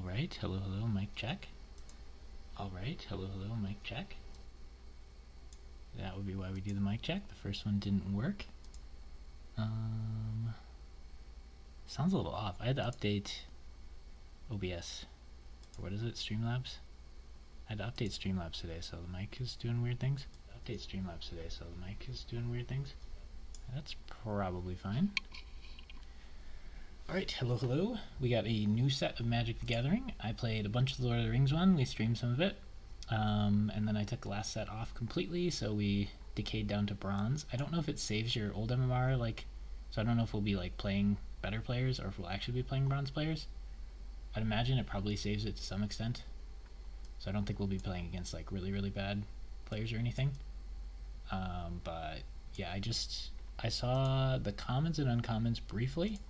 Alright, hello, mic check. Alright, hello, mic check. That would be why we do the mic check. The first one didn't work. Sounds a little off. I had to update OBS. Or what is it? Streamlabs? I had to update Streamlabs today, so the mic is doing weird things. That's probably fine. Alright, hello. We got a new set of Magic the Gathering. I played a bunch of the Lord of the Rings one. We streamed some of it. And then I took the last set off completely, so we decayed down to bronze. I don't know if it saves your old MMR, so I don't know if we'll be playing better players or if we'll actually be playing bronze players. I'd imagine it probably saves it to some extent. So I don't think we'll be playing against really bad players or anything. But yeah, I saw the commons and uncommons briefly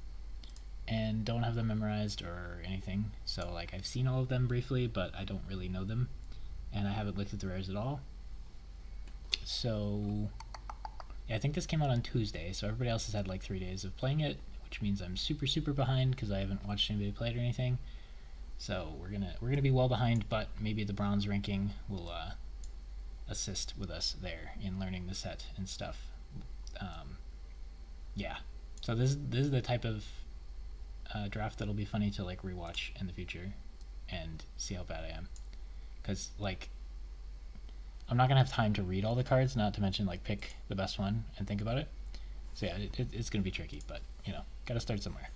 and don't have them memorized or anything. So I've seen all of them briefly, but I don't really know them. And I haven't looked at the rares at all. So yeah, I think this came out on Tuesday, so everybody else has had 3 days of playing it, which means I'm super behind because I haven't watched anybody play it or anything. So we're gonna be well behind, but maybe the bronze ranking will assist with us there in learning the set and stuff. Yeah, so this is the type of draft that'll be funny to rewatch in the future and see how bad I am, because I'm not gonna have time to read all the cards, not to mention pick the best one and think about it. So yeah, it's gonna be tricky, but gotta start somewhere.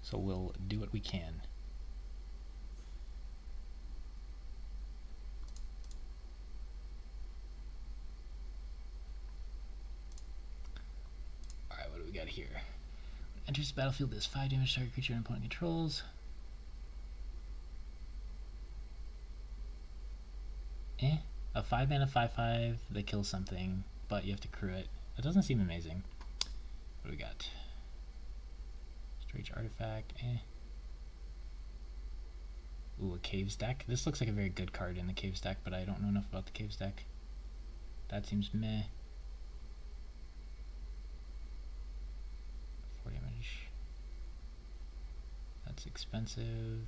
So we'll do what we can. Alright, what do we got here? Enters the battlefield, does 5 damage to target creature and opponent controls. A 5 mana 5/5 that kills something, but you have to crew it. That doesn't seem amazing. What do we got? Strange artifact, Ooh, a Caves deck. This looks like a very good card in the Caves deck, but I don't know enough about the Caves deck. That seems meh. 4 damage. That's expensive.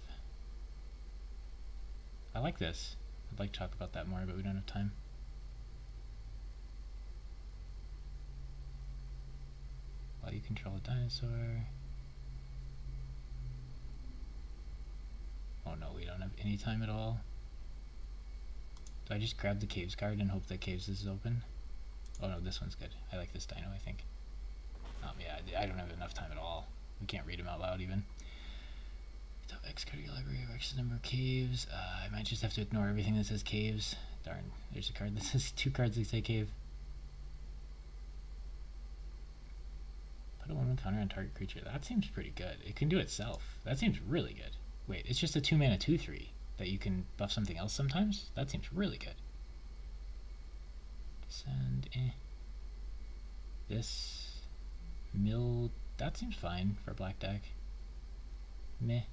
I like this. I'd like to talk about that more, but we don't have time. While you control a dinosaur. Oh no, we don't have any time at all. Do I just grab the Caves card and hope that Caves is open? Oh no, this one's good. I like this Dino, I think. Yeah, I don't have enough time at all. We can't read them out loud even. Top X card library, X number of Caves. I might just have to ignore everything that says Caves. Darn, there's a card that says 2 cards that say Cave. Put a 1/1 counter on target creature. That seems pretty good. It can do itself. That seems really good. Wait, it's just a 2 mana 2/3 that you can buff something else sometimes? That seems really good. Send this mill, that seems fine for a black deck. Meh.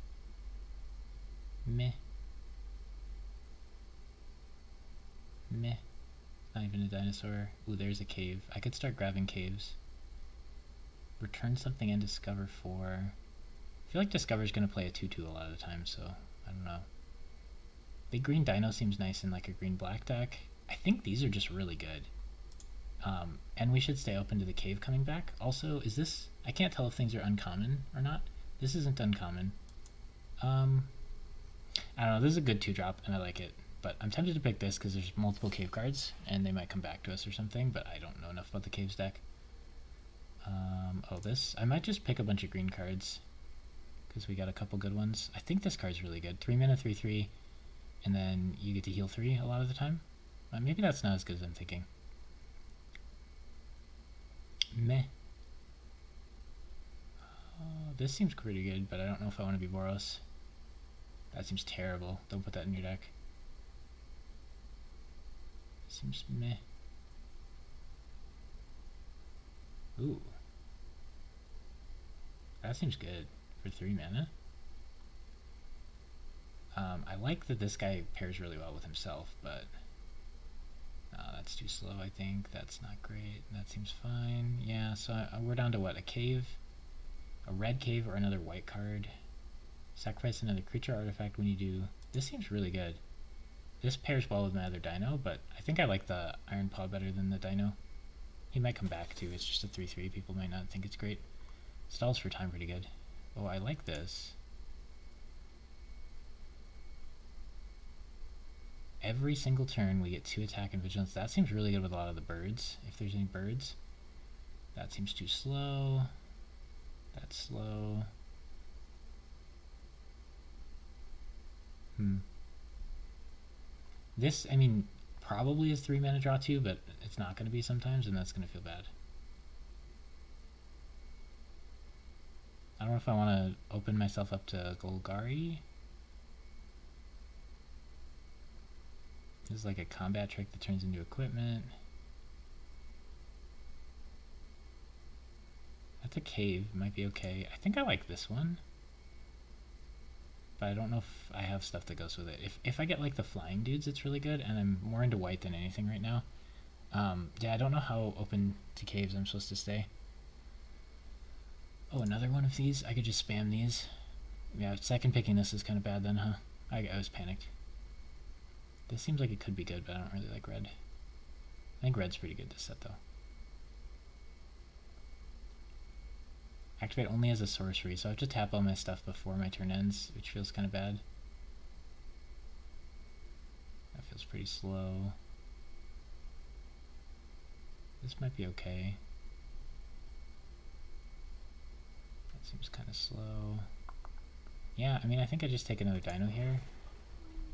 Not even a dinosaur. Ooh, there's a cave. I could start grabbing caves. Return something and discover 4. I feel like Discover's gonna play a 2/2 a lot of the time, so I don't know. Big green Dino seems nice in a green black deck. I think these are just really good. And we should stay open to the cave coming back. Also, is this, I can't tell if things are uncommon or not. This isn't uncommon. I don't know, this is a good 2-drop and I like it, but I'm tempted to pick this because there's multiple cave cards and they might come back to us or something, but I don't know enough about the caves deck. Oh, this, I might just pick a bunch of green cards because we got a couple good ones. I think this card's really good. 3 mana 3/3, and then you get to heal 3 a lot of the time. Maybe that's not as good as I'm thinking. Meh. This seems pretty good, but I don't know if I want to be Boros. That seems terrible. Don't put that in your deck. Seems meh. Ooh. That seems good for 3 mana. I like that this guy pairs really well with himself, but That's too slow, I think. That's not great. That seems fine. Yeah, so we're down to what? A cave? A red cave or another white card? Sacrifice another creature artifact when you do... This seems really good. This pairs well with my other Dino, but I think I like the Iron Paw better than the Dino. He might come back too. It's just a 3/3. People might not think it's great. Stalls for time pretty good. Oh, I like this. Every single turn we get 2 attack and vigilance. That seems really good with a lot of the birds, if there's any birds. That seems too slow. That's slow. This, I mean, probably is 3 mana draw too, but it's not going to be sometimes, and that's going to feel bad. I don't know if I want to open myself up to Golgari. This is like a combat trick that turns into equipment. That's a cave. It might be okay. I think I like this one. But I don't know if I have stuff that goes with it. If I get like the flying dudes, it's really good, and I'm more into white than anything right now. Yeah, I don't know how open to caves I'm supposed to stay. Oh, another one of these? I could just spam these. Yeah, second picking this is kind of bad then, huh? I was panicked. This seems like it could be good, but I don't really like red. I think red's pretty good this set, though. Activate only as a sorcery, so I have to tap all my stuff before my turn ends, which feels kind of bad. That feels pretty slow. This might be okay. That seems kind of slow. Yeah, I mean, I think I just take another Dino here,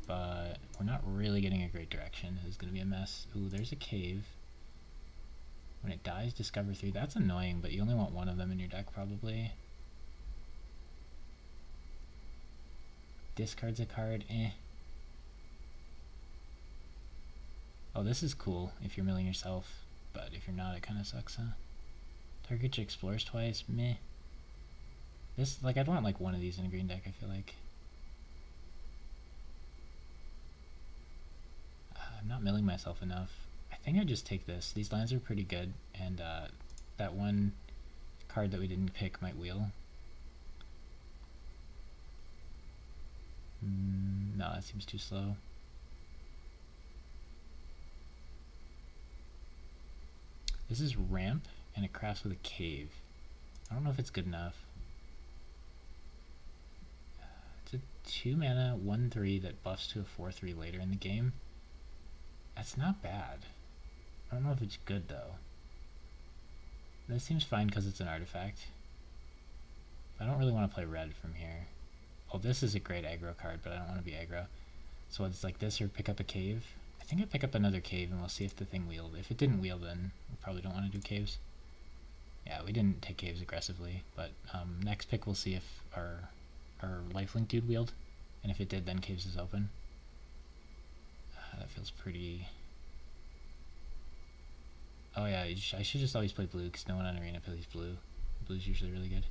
but we're not really getting a great direction. This is going to be a mess. Ooh, there's a cave. When it dies, discover 3. That's annoying, but you only want one of them in your deck, probably. Discards a card, eh. Oh, this is cool if you're milling yourself, but if you're not, it kind of sucks, huh? Target your explores twice, meh. This, like, I'd want like one of these in a green deck, I feel like. I'm not milling myself enough. I think I just take this. These lands are pretty good, and that one card that we didn't pick might wheel. No, that seems too slow. This is ramp, and it crafts with a cave. I don't know if it's good enough. It's a 2 mana 1/3 that buffs to a 4/3 later in the game. That's not bad. I don't know if it's good though. This seems fine because it's an artifact. I don't really want to play red from here. Oh, this is a great aggro card, but I don't want to be aggro. So it's like this or pick up a cave. I think I pick up another cave and we'll see if the thing wheeled. If it didn't wheel, then we probably don't want to do caves. Yeah, we didn't take caves aggressively, but next pick we'll see if our lifelink dude wheeled. And if it did, then caves is open. That feels pretty... Oh yeah, I should just always play blue because no one on arena plays blue. Blue's usually really good.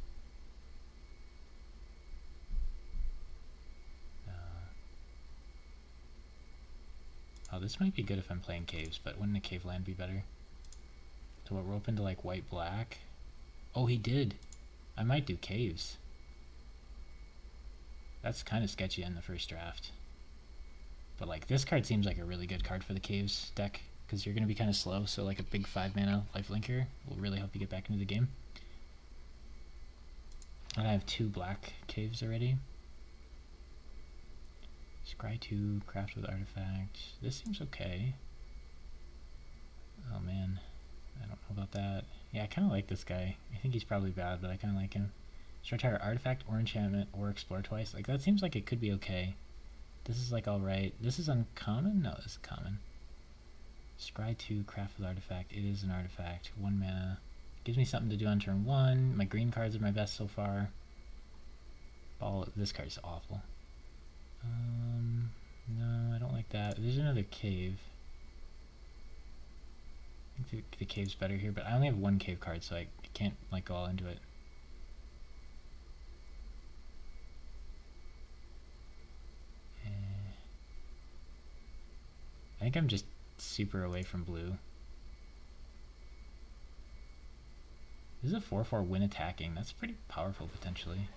Oh, this might be good if I'm playing caves, but wouldn't a cave land be better? So what, we're open to like white-black? Oh, he did! I might do caves. That's kind of sketchy in the first draft. But like, this card seems like a really good card for the caves deck, because you're going to be kind of slow, so like a big 5 mana lifelink here will really help you get back into the game. And I have 2 black caves already. Scry 2, craft with artifact. This seems okay. Oh man, I don't know about that. Yeah, I kind of like this guy. I think he's probably bad, but I kind of like him. Start target artifact or enchantment or explore twice. Like, that seems like it could be okay. This is like alright. This is uncommon? No, this is common. Scry 2, craft with artifact. It is an artifact. 1 mana. Gives me something to do on turn 1. My green cards are my best so far. This card is awful. No, I don't like that. There's another cave. I think the cave's better here, but I only have 1 cave card, so I can't like go all into it. I think I'm just super away from blue. This is a 4/4 win attacking. That's pretty powerful potentially.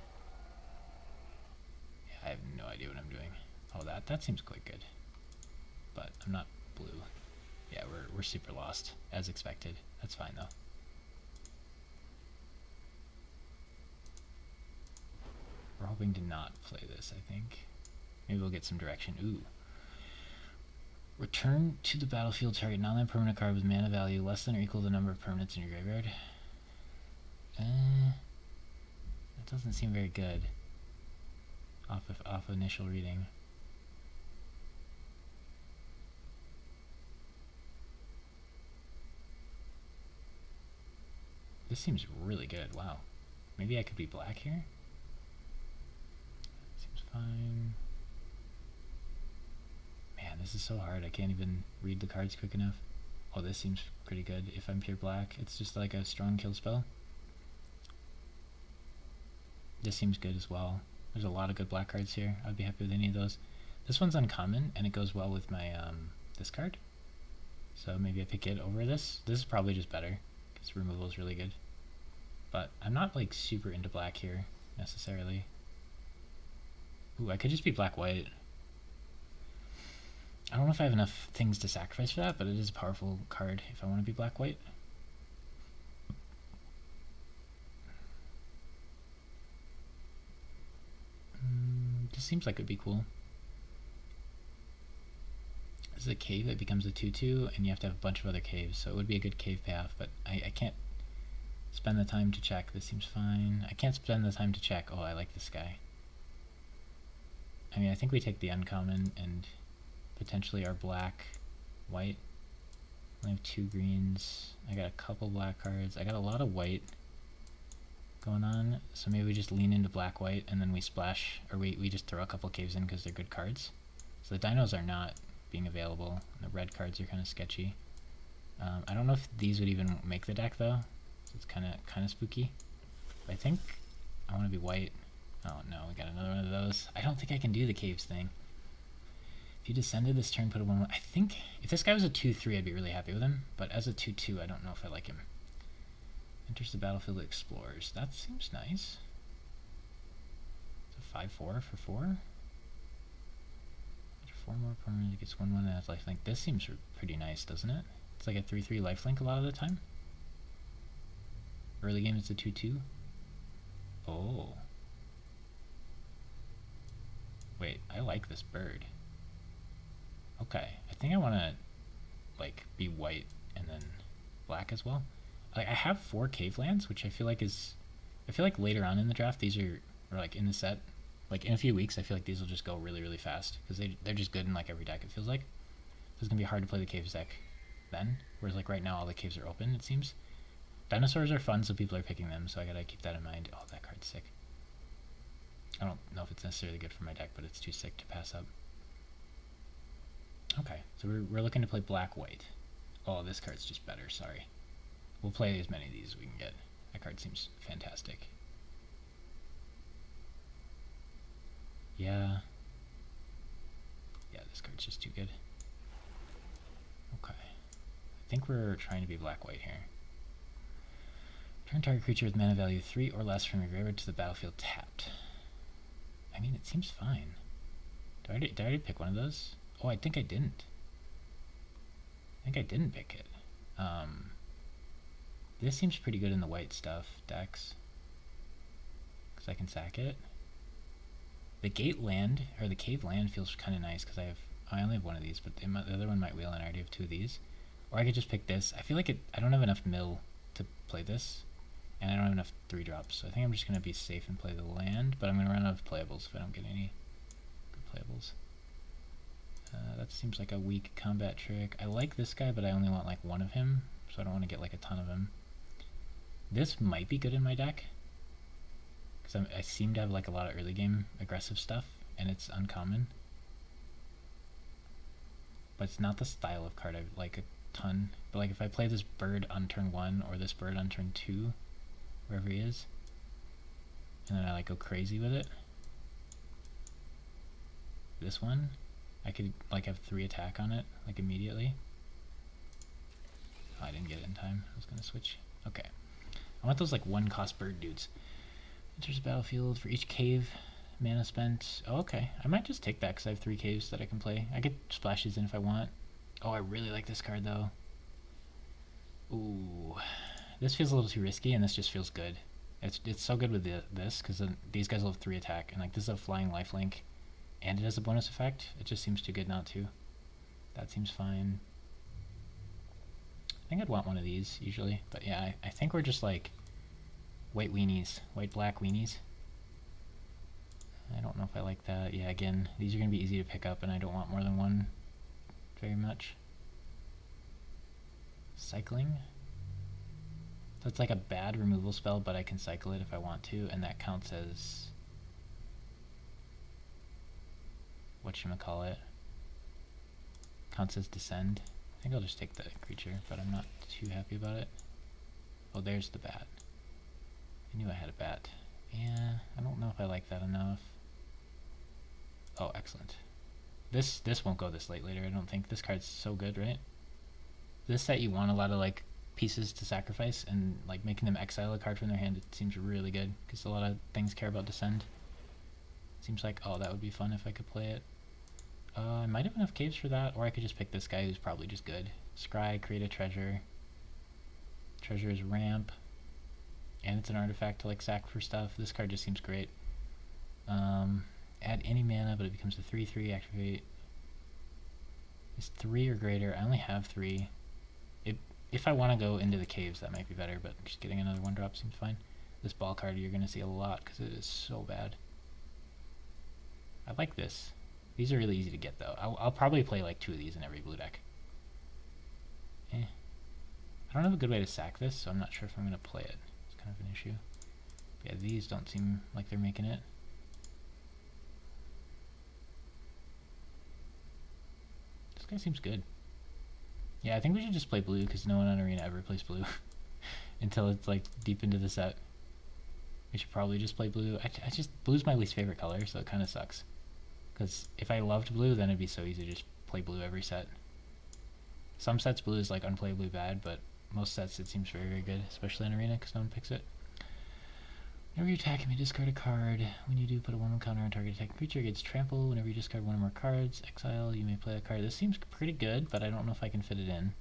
Yeah, I have no idea what I'm doing. Oh, that seems quite good. But I'm not blue. Yeah, we're super lost, as expected. That's fine though. We're hoping to not play this, I think. Maybe we'll get some direction. Ooh. Return to the battlefield target non-land permanent card with mana value less than or equal to the number of permanents in your graveyard. That doesn't seem very good off initial reading. This seems really good. Wow. Maybe I could be black here? Seems fine. Man, this is so hard. I can't even read the cards quick enough. Oh, this seems pretty good. If I'm pure black, it's just like a strong kill spell. This seems good as well. There's a lot of good black cards here. I'd be happy with any of those. This one's uncommon, and it goes well with my this card. So maybe I pick it over this. This is probably just better, because removal is really good. But I'm not like super into black here, necessarily. Ooh, I could just be black-white. I don't know if I have enough things to sacrifice for that, but it is a powerful card if I want to be black-white. This seems like it would be cool. This is a cave that becomes a 2/2, and you have to have a bunch of other caves, so it would be a good cave payoff, but I can't spend the time to check. This seems fine. I can't spend the time to check. Oh, I like this guy. I mean, I think we take the uncommon and potentially our black, white. I have 2 greens. I got a couple black cards. I got a lot of white going on, so maybe we just lean into black, white, and then we splash, or we just throw a couple caves in because they're good cards. So the dinos are not being available. The red cards are kind of sketchy. I don't know if these would even make the deck though. So it's kind of spooky. But I think I want to be white. Oh no, we got another one of those. I don't think I can do the caves thing. If you descended this turn, put a 1/1. I think if this guy was a 2/3, I'd be really happy with him. But as a 2/2, I don't know if I like him. Enters the battlefield, explores. That seems nice. It's a 5/4 for 4. 4 more permanent, it gets 1/1 and has lifelink. This seems pretty nice, doesn't it? It's like a 3/3 lifelink a lot of the time. Early game it's a 2/2. Oh. Wait, I like this bird. Okay, I think I want to like be white and then black as well. I have 4 cave lands, which I feel like later on in the draft these are, or like in the set, like in a few weeks I feel like these will just go really, really fast because they're just good in like every deck, it feels like. So it's gonna be hard to play the caves deck then, whereas like right now all the caves are open, it seems. Dinosaurs are fun, so people are picking them, so I gotta keep that in mind. Oh, that card's sick. I don't know if it's necessarily good for my deck, but it's too sick to pass up. Okay, so we're looking to play black-white. Oh, this card's just better, sorry. We'll play as many of these as we can get. That card seems fantastic. Yeah. Yeah, this card's just too good. Okay. I think we're trying to be black-white here. Turn target creature with mana value 3 or less from your graveyard to the battlefield tapped. I mean, it seems fine. Did I already pick one of those? Oh, I think I didn't. I think I didn't pick it. This seems pretty good in the white stuff decks, because I can sack it. The gate land, or the cave land, feels kind of nice because I only have one of these, but the other one might wheel, and I already have 2 of these. Or I could just pick this. I feel like I don't have enough mill to play this, and I don't have enough 3-drops, so I think I'm just going to be safe and play the land, but I'm going to run out of playables if I don't get any good playables. That seems like a weak combat trick. I like this guy, but I only want like 1 of him, so I don't want to get like a ton of him. This might be good in my deck, because I seem to have like a lot of early game aggressive stuff, and it's uncommon. But it's not the style of card I like a ton. But like if I play this bird on turn 1, or this bird on turn 2, wherever he is, and then I like go crazy with it, this one, I could like have 3 attack on it like immediately. Oh, I didn't get it in time. I was gonna switch. Okay. I want those like 1-cost bird dudes. Enters the battlefield for each cave. Mana spent. Oh, okay. I might just take that because I have 3 caves that I can play. I could splash these in if I want. Oh, I really like this card though. Ooh. This feels a little too risky, and this just feels good. It's so good with this, because these guys will have 3 attack, and like this is a flying lifelink, and it has a bonus effect. It just seems too good not to. That seems fine. I think I'd want one of these, usually. But yeah, I think we're just like white weenies. White-black weenies. I don't know if I like that. Yeah, again, these are going to be easy to pick up, and I don't want more than one very much. Cycling. So it's like a bad removal spell, but I can cycle it if I want to, and that counts as... whatchamacallit? Counts as Descend. I think I'll just take the creature, but I'm not too happy about it. Oh, there's the bat. I knew I had a bat. Yeah, I don't know if I like that enough. Oh, excellent. This won't go this late later, I don't think. This card's so good, right? This set you want a lot of like pieces to sacrifice, and like making them exile a card from their hand, it seems really good, because a lot of things care about Descend. Seems like, oh, that would be fun if I could play it. I might have enough caves for that, or I could just pick this guy who's probably just good. Scry, create a treasure. Treasure is ramp. And it's an artifact to like sack for stuff. This card just seems great. Add any mana, but it becomes a 3/3 activate. It's 3 or greater. I only have 3. If I want to go into the caves, that might be better, but just getting another 1-drop seems fine. This ball card you're going to see a lot, because it is so bad. I like this. These are really easy to get, though. I'll probably play like 2 of these in every blue deck. I don't have a good way to sack this, so I'm not sure if I'm going to play it. It's kind of an issue. Yeah, these don't seem like they're making it. This guy seems good. Yeah, I think we should just play blue, because no one on Arena ever plays blue. Until it's like deep into the set. We should probably just play blue. Blue's my least favorite color, so it kind of sucks. Because if I loved blue, then it'd be so easy to just play blue every set. Some sets blue is like unplayably bad, but most sets it seems very, very good, especially in Arena, because no one picks it. Whenever you attack, you may discard a card. When you do, put a 1/1 counter on target attacking creature, it gets trample. Whenever you discard 1 or more cards, exile, you may play a card. This seems pretty good, but I don't know if I can fit it in.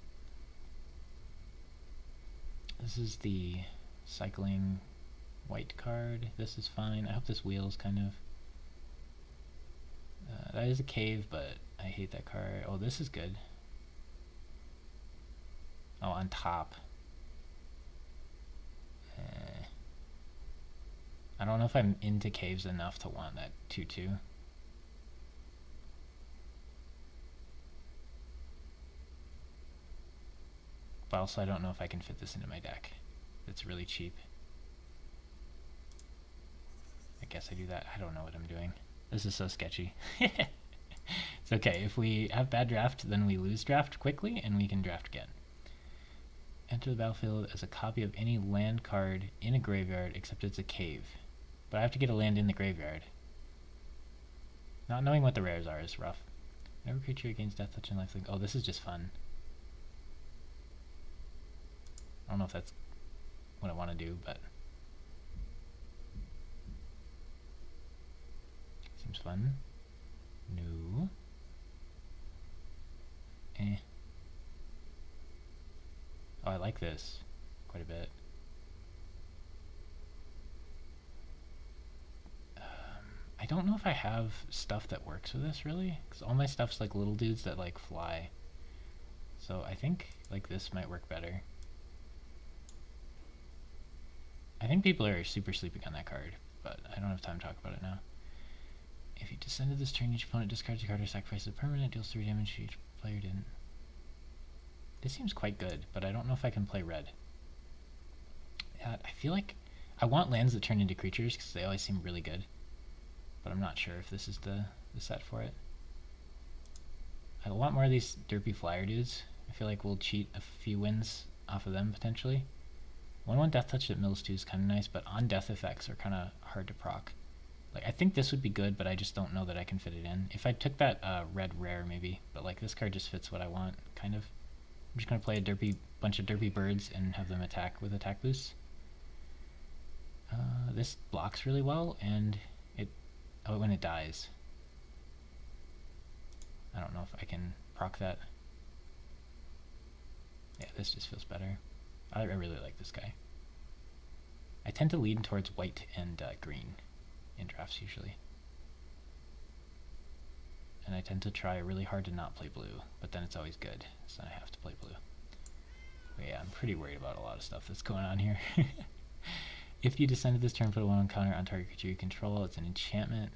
This is the cycling white card. This is fine. I hope this wheels kind of. That is a cave, but I hate that card. Oh, this is good. Oh, on top. I don't know if I'm into caves enough to want that 2/2. But also I don't know if I can fit this into my deck. It's really cheap. I guess I do that. I don't know what I'm doing. This is so sketchy. It's okay. If we have bad draft, then we lose draft quickly, and we can draft again. Enter the battlefield as a copy of any land card in a graveyard, except it's a cave. But I have to get a land in the graveyard. Not knowing what the rares are is rough. Whenever creature gains death touch and lifelink. Oh, this is just fun. I don't know if that's what I want to do, but seems fun. No. Oh, I like this quite a bit. I don't know if I have stuff that works with this really, because all my stuff's like little dudes that like fly. So I think like this might work better. I think people are super sleeping on that card, but I don't have time to talk about it now. If you descended this turn, each opponent discards a card or sacrifices a permanent, deals 3 damage to each player didn't. This seems quite good, but I don't know if I can play red. Yeah, I feel like I want lands that turn into creatures, because they always seem really good. But I'm not sure if this is the set for it. I want more of these derpy flyer dudes. I feel like we'll cheat a few wins off of them, potentially. 1/1 Death Touch that mills 2 is kind of nice, but on death effects are kind of hard to proc. Like, I think this would be good, but I just don't know that I can fit it in. If I took that red rare, maybe. But like, this card just fits what I want, kind of. I'm just gonna play a bunch of derpy birds and have them attack with attack boosts. This blocks really well, and when it dies. I don't know if I can proc that. Yeah, this just feels better. I really like this guy. I tend to lean towards white and green in drafts usually. And I tend to try really hard to not play blue, but then it's always good, so I have to play blue. But yeah, I'm pretty worried about a lot of stuff that's going on here. If you descended this turn, put a 1/1 counter on target creature you control. It's an enchantment.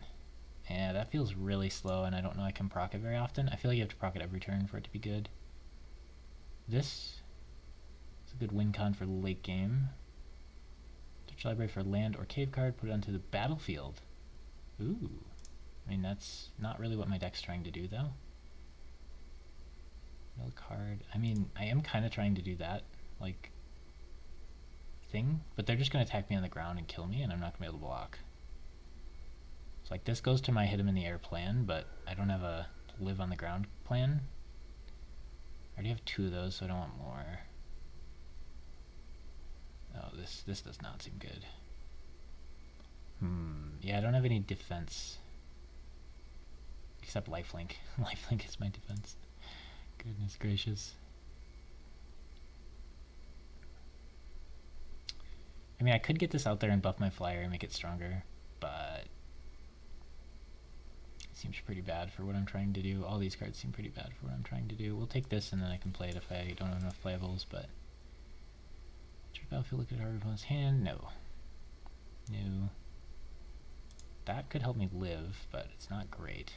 Yeah, that feels really slow, and I don't know I can proc it very often. I feel like you have to proc it every turn for it to be good. This is a good win con for the late game. Search library for land or cave card, put it onto the battlefield. Ooh. I mean, that's not really what my deck's trying to do, though. Mill card. I mean, I am kind of trying to do that, like, thing, but they're just going to attack me on the ground and kill me, and I'm not going to be able to block. So, like, this goes to my hit him in the air plan, but I don't have a live on the ground plan. I already have 2 of those, so I don't want more. Oh, this does not seem good. Yeah, I don't have any defense. Except lifelink. Lifelink is my defense. Goodness gracious. I mean, I could get this out there and buff my flyer and make it stronger, but it seems pretty bad for what I'm trying to do. All these cards seem pretty bad for what I'm trying to do. We'll take this and then I can play it if I don't have enough playables, but... Battlefield, look at our opponent's hand. No. No. That could help me live, but it's not great.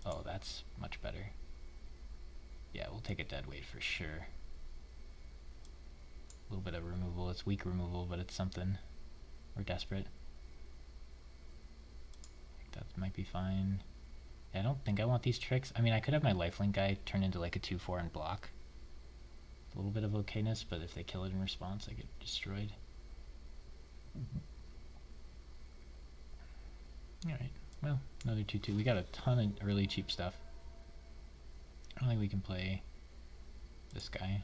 Oh, that's much better. Yeah, we'll take a dead weight for sure. A little bit of removal. It's weak removal, but it's something. We're desperate. I think that might be fine. Yeah, I don't think I want these tricks. I mean, I could have my lifelink guy turn into like a 2/4 and block. A little bit of okayness, but if they kill it in response, I get destroyed. Alright, well, another 2/2. We got a ton of early cheap stuff. I don't think we can play this guy.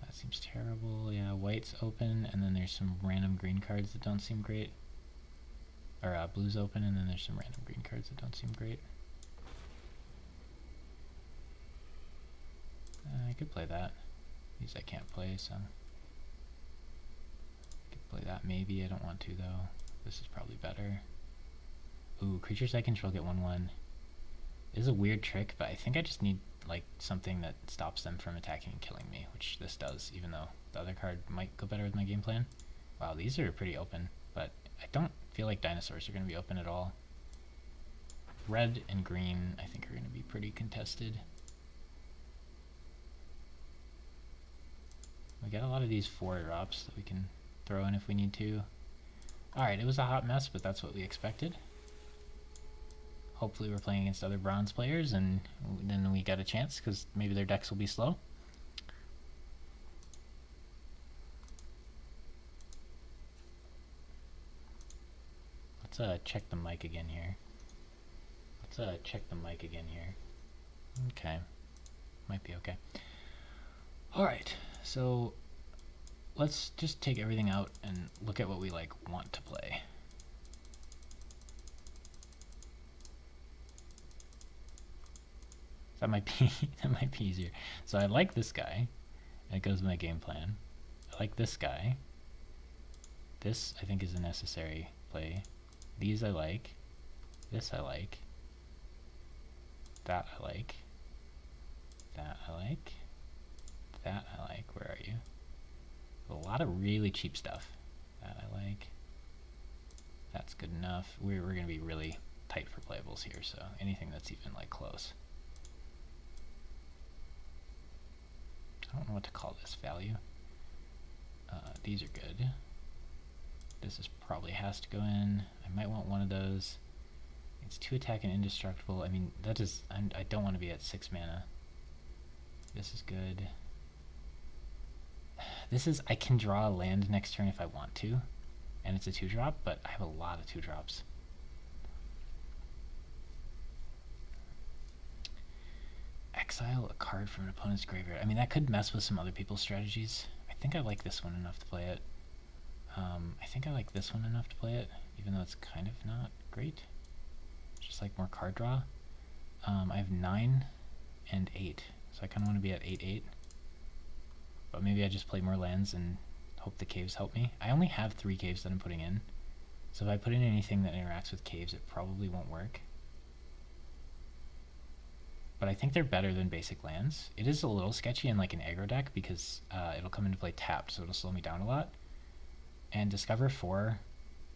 That seems terrible. Yeah, white's open, and then there's some random green cards that don't seem great. Or blue's open, and then there's some random green cards that don't seem great. I could play that. These I can't play, so... I could play that maybe. I don't want to, though. This is probably better. Ooh, creatures I control get 1/1. It is a weird trick, but I think I just need like something that stops them from attacking and killing me, which this does, even though the other card might go better with my game plan. Wow, these are pretty open, but I don't feel like dinosaurs are going to be open at all. Red and green, I think, are going to be pretty contested. We got a lot of these 4-drops that we can throw in if we need to. Alright, it was a hot mess, but that's what we expected. Hopefully we're playing against other bronze players, and then we got a chance, because maybe their decks will be slow. Let's check the mic again here. Okay. Might be okay. Alright, so let's just take everything out and look at what we like want to play. That might be easier. So I like this guy, and it goes with my game plan. I like this guy. This I think is a necessary play. These I like. This I like. That I like. That I like. That I like. Where are you? A lot of really cheap stuff. That I like. That's good enough. We're gonna be really tight for playables here, so anything that's even like close. I don't know what to call this value. These are good. This is probably has to go in. I might want one of those. It's 2 attack and indestructible. I mean, that is, I don't want to be at 6 mana. This is good. This is, I can draw a land next turn if I want to, and it's a 2-drop, but I have a lot of 2-drops. Exile exile a card from an opponent's graveyard. I mean, that could mess with some other people's strategies. I think I like this one enough to play it. Even though it's kind of not great. Just like more card draw. I have 9 and 8, so I kind of want to be at 8/8. But maybe I just play more lands and hope the caves help me. I only have 3 caves that I'm putting in, so if I put in anything that interacts with caves, it probably won't work. But I think they're better than basic lands. It is a little sketchy in like an aggro deck because it'll come into play tapped, so it'll slow me down a lot. And Discover 4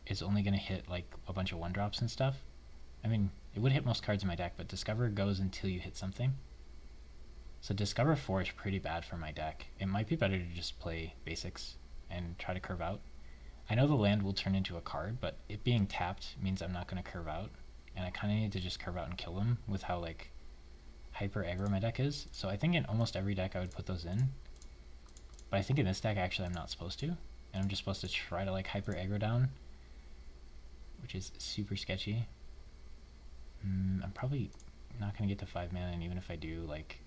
is only going to hit like a bunch of 1-drops and stuff. I mean, it would hit most cards in my deck, but Discover goes until you hit something. So Discover 4 is pretty bad for my deck. It might be better to just play basics and try to curve out. I know the land will turn into a card, but it being tapped means I'm not going to curve out. And I kind of need to just curve out and kill them with how like hyper aggro my deck is. So I think in almost every deck I would put those in. But I think in this deck actually I'm not supposed to. And I'm just supposed to try to like hyper aggro down, which is super sketchy. I'm probably not going to get to 5 mana, and even if I do, like,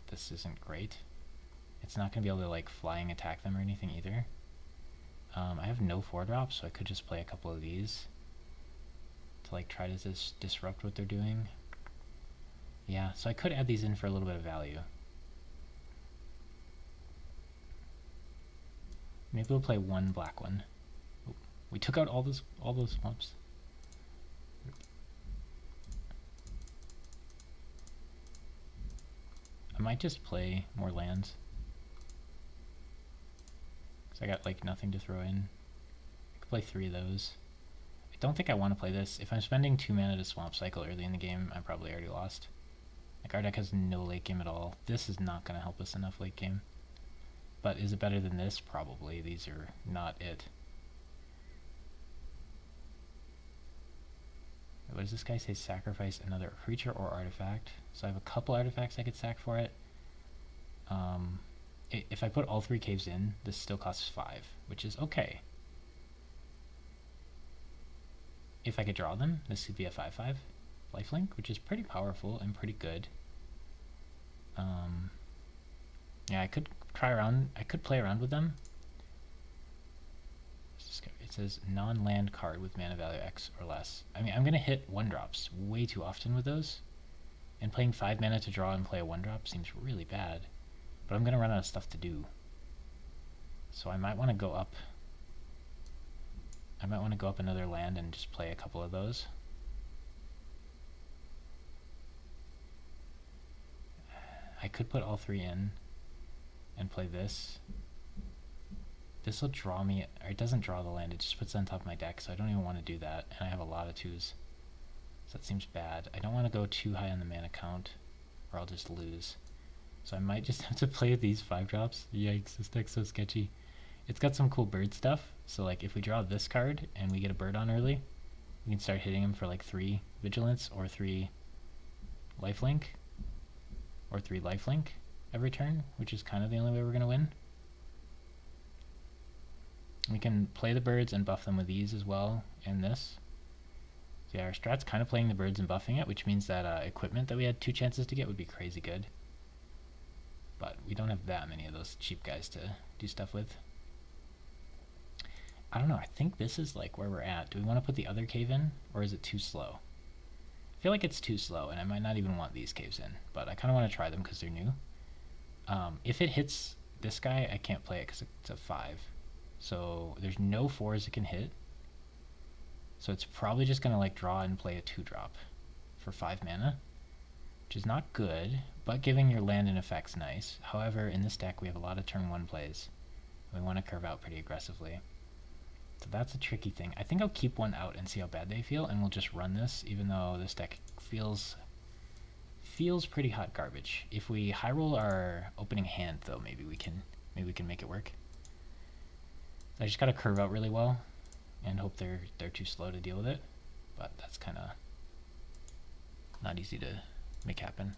this isn't great. It's not going to be able to like flying attack them or anything either. I have no 4-drops, so I could just play a couple of these to like try to disrupt what they're doing. Yeah, so I could add these in for a little bit of value. Maybe we'll play 1 black one. Oh, we took out all those swamps. I might just play more lands. So I got like nothing to throw in. I could play 3 of those. I don't think I want to play this. If I'm spending 2 mana to swamp cycle early in the game, I'm probably already lost. Like our deck has no late game at all. This is not going to help us enough late game. But is it better than this? Probably. These are not it. What does this guy say? Sacrifice another creature or artifact. So I have a couple artifacts I could sack for it. If I put all 3 caves in, this still costs 5, which is okay. If I could draw them, this could be a 5/5 lifelink, which is pretty powerful and pretty good. Yeah, I could play around with them. It says non-land card with mana value X or less. I mean, I'm going to hit 1-drops way too often with those. And playing 5 mana to draw and play a 1-drop seems really bad. But I'm going to run out of stuff to do. So I might want to go up. I might want to go up another land and just play a couple of those. I could put all 3 in and play this. This will draw me, or it doesn't draw the land, it just puts it on top of my deck, so I don't even want to do that, and I have a lot of 2s. So that seems bad. I don't want to go too high on the mana count, or I'll just lose. So I might just have to play these 5-drops. Yikes, this deck's so sketchy. It's got some cool bird stuff, so like if we draw this card and we get a bird on early, we can start hitting him for like 3 vigilance or 3 lifelink, or 3 lifelink every turn, which is kind of the only way we're going to win. We can play the birds and buff them with these as well, and this. So yeah, our strat's kind of playing the birds and buffing it, which means that equipment that we had 2 chances to get would be crazy good. But we don't have that many of those cheap guys to do stuff with. I don't know, I think this is like where we're at. Do we want to put the other cave in, or is it too slow? I feel like it's too slow, and I might not even want these caves in, but I kind of want to try them because they're new. If it hits this guy, I can't play it because it's a 5. So there's no 4s it can hit. So it's probably just going to like draw and play a 2-drop for 5 mana, which is not good, but giving your land an effect's nice. However, in this deck we have a lot of turn 1 plays. We want to curve out pretty aggressively. So that's a tricky thing. I think I'll keep 1 out and see how bad they feel, and we'll just run this, even though this deck feels pretty hot garbage. If we high roll our opening hand, though, maybe we can make it work. I just gotta curve out really well and hope they're too slow to deal with it, but that's kind of not easy to make happen.